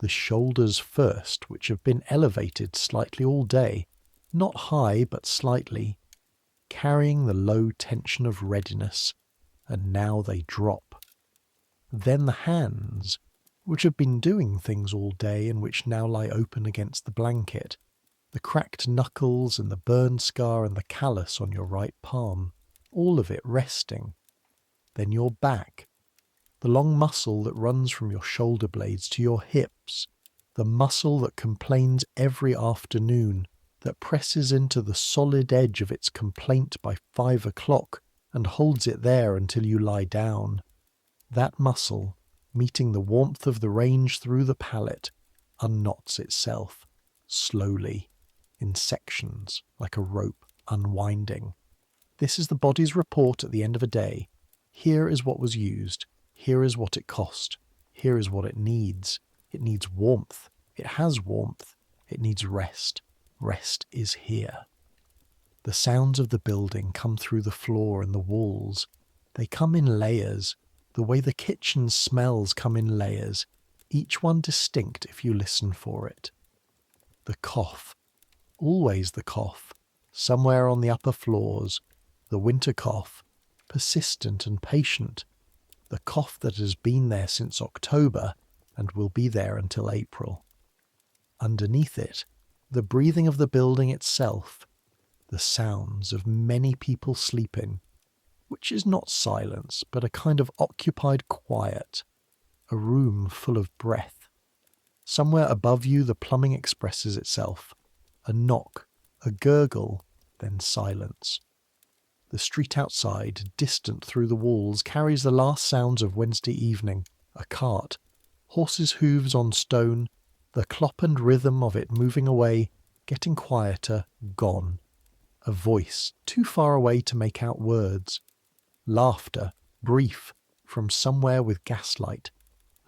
The shoulders first, which have been elevated slightly all day, not high but slightly, carrying the low tension of readiness, and now they drop. Then the hands, which have been doing things all day and which now lie open against the blanket, the cracked knuckles and the burn scar and the callus on your right palm, all of it resting. Then your back, the long muscle that runs from your shoulder blades to your hips, the muscle that complains every afternoon, that presses into the solid edge of its complaint by 5 o'clock and holds it there until you lie down. That muscle, meeting the warmth of the range through the palate, unknots itself, slowly, in sections, like a rope unwinding. This is the body's report at the end of a day. Here is what was used. Here is what it cost. Here is what it needs. It needs warmth. It has warmth. It needs rest. Rest is here. The sounds of the building come through the floor and the walls. They come in layers, the way the kitchen smells come in layers, each one distinct if you listen for it. The cough, always the cough, somewhere on the upper floors, the winter cough, persistent and patient, the cough that has been there since October and will be there until April. Underneath it, the breathing of the building itself, the sounds of many people sleeping, which is not silence, but a kind of occupied quiet, a room full of breath. Somewhere above you the plumbing expresses itself, a knock, a gurgle, then silence. The street outside, distant through the walls, carries the last sounds of Wednesday evening, a cart, horses' hooves on stone, the clop and rhythm of it moving away, getting quieter, gone. A voice, too far away to make out words. Laughter, brief, from somewhere with gaslight.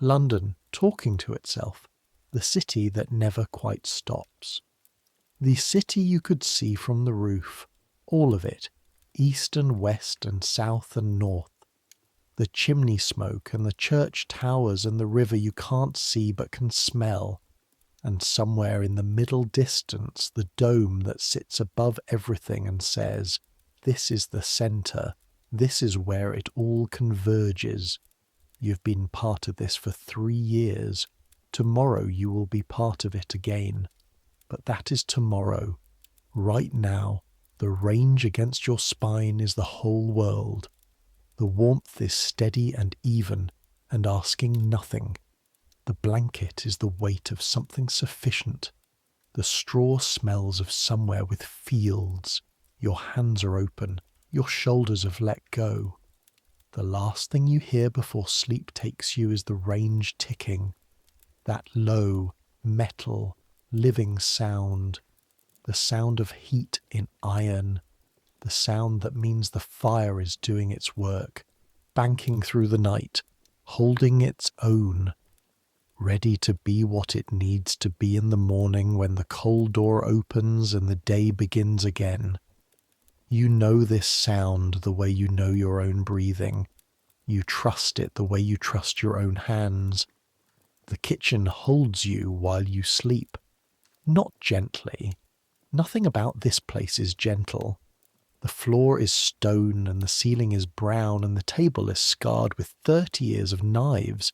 London, talking to itself. The city that never quite stops. The city you could see from the roof, all of it, east and west and south and north. The chimney smoke and the church towers and the river you can't see but can smell. And somewhere in the middle distance the dome that sits above everything and says, this is the centre, this is where it all converges. You've been part of this for 3 years. Tomorrow you will be part of it again. But that is tomorrow. Right now, the range against your spine is the whole world. The warmth is steady and even, and asking nothing. The blanket is the weight of something sufficient. The straw smells of somewhere with fields. Your hands are open. Your shoulders have let go. The last thing you hear before sleep takes you is the range ticking. That low, metal, living sound. The sound of heat in iron. The sound that means the fire is doing its work, banking through the night, holding its own, ready to be what it needs to be in the morning when the coal door opens and the day begins again. You know this sound the way you know your own breathing. You trust it the way you trust your own hands. The kitchen holds you while you sleep. Not gently. Nothing about this place is gentle. The floor is stone and the ceiling is brown and the table is scarred with 30 years of knives,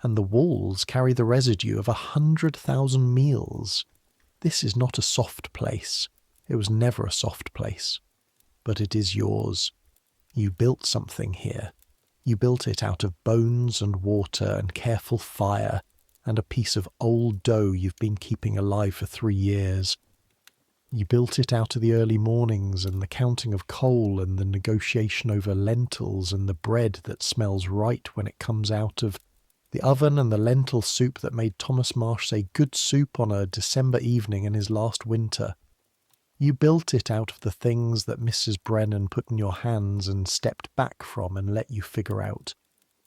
and the walls carry the residue of 100,000 meals. This is not a soft place. It was never a soft place. But it is yours. You built something here. You built it out of bones and water and careful fire and a piece of old dough you've been keeping alive for 3 years. You built it out of the early mornings and the counting of coal and the negotiation over lentils and the bread that smells right when it comes out of the oven and the lentil soup that made Thomas Marsh say good soup on a December evening in his last winter. You built it out of the things that Mrs. Brennan put in your hands and stepped back from and let you figure out,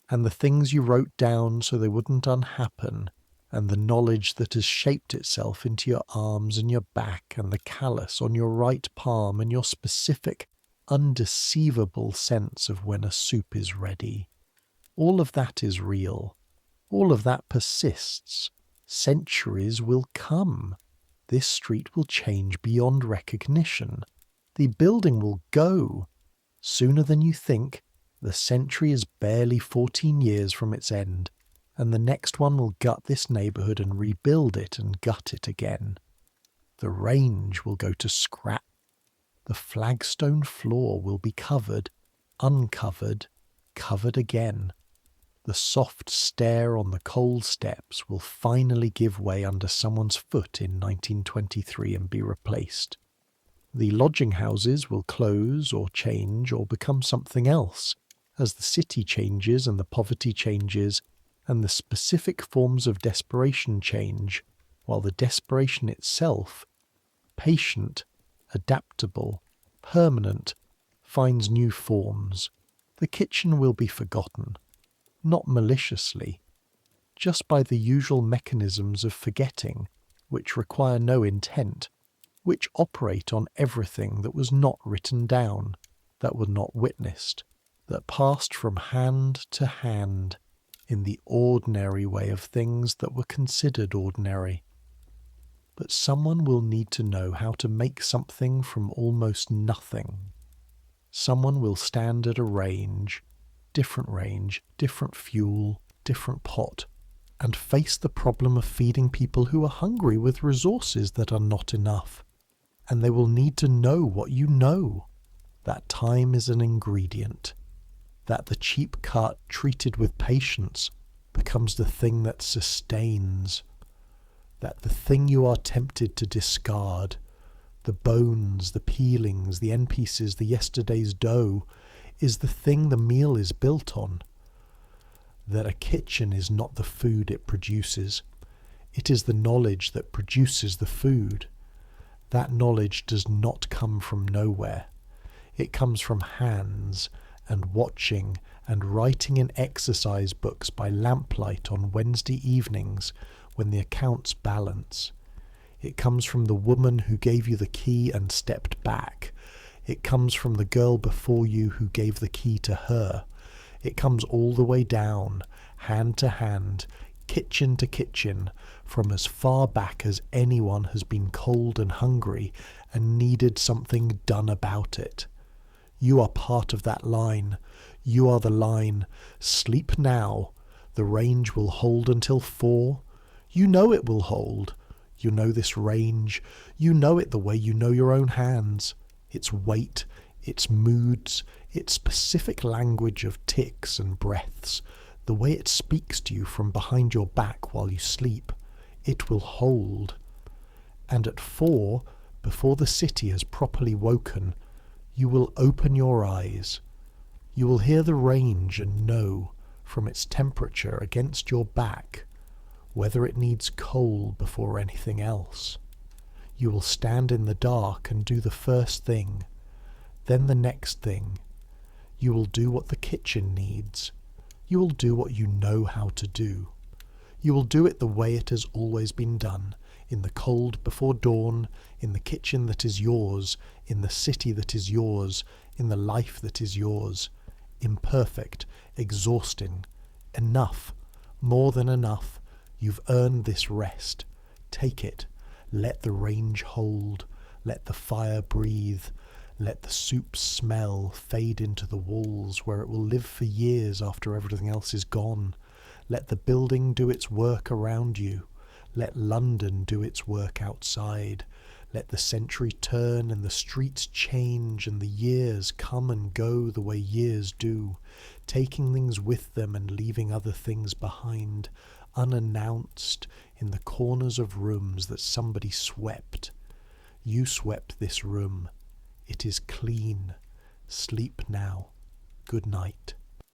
and the things you wrote down so they wouldn't unhappen, and the knowledge that has shaped itself into your arms and your back and the callus on your right palm and your specific, undeceivable sense of when a soup is ready. All of that is real. All of that persists. Centuries will come. This street will change beyond recognition. The building will go. Sooner than you think, the century is barely 14 years from its end, and the next one will gut this neighbourhood and rebuild it and gut it again. The range will go to scrap. The flagstone floor will be covered, uncovered, covered again. The soft stair on the coal steps will finally give way under someone's foot in 1923 and be replaced. The lodging houses will close or change or become something else as the city changes and the poverty changes and the specific forms of desperation change, while the desperation itself, patient, adaptable, permanent, finds new forms. The kitchen will be forgotten. Not maliciously, just by the usual mechanisms of forgetting, which require no intent, which operate on everything that was not written down, that was not witnessed, that passed from hand to hand in the ordinary way of things that were considered ordinary. But someone will need to know how to make something from almost nothing. Someone will stand at a range, different fuel, different pot, and face the problem of feeding people who are hungry with resources that are not enough. And they will need to know what you know, that time is an ingredient, that the cheap cut treated with patience becomes the thing that sustains, that the thing you are tempted to discard, the bones, the peelings, the end pieces, the yesterday's dough, is the thing the meal is built on. That a kitchen is not the food it produces. It is the knowledge that produces the food. That knowledge does not come from nowhere. It comes from hands and watching and writing in exercise books by lamplight on Wednesday evenings when the accounts balance. It comes from the woman who gave you the key and stepped back. It comes from the girl before you who gave the key to her. It comes all the way down, hand to hand, kitchen to kitchen, from as far back as anyone has been cold and hungry and needed something done about it. You are part of that line. You are the line. Sleep now. The range will hold until 4. You know it will hold. You know this range. You know it the way you know your own hands. Its weight, its moods, its specific language of ticks and breaths, the way it speaks to you from behind your back while you sleep. It will hold. And at 4, before the city has properly woken, you will open your eyes. You will hear the range and know, from its temperature against your back, whether it needs coal before anything else. You will stand in the dark and do the first thing, then the next thing. You will do what the kitchen needs. You will do what you know how to do. You will do it the way it has always been done, in the cold before dawn, in the kitchen that is yours, in the city that is yours, in the life that is yours. Imperfect, exhausting, enough, more than enough. You've earned this rest. Take it. Let the range hold. Let the fire breathe. Let the soup smell fade into the walls where it will live for years after everything else is gone. Let the building do its work around you. Let London do its work outside. Let the century turn and the streets change and the years come and go the way years do, taking things with them and leaving other things behind, unannounced in the corners of rooms that somebody swept. You swept this room. It is clean. Sleep now. Good night.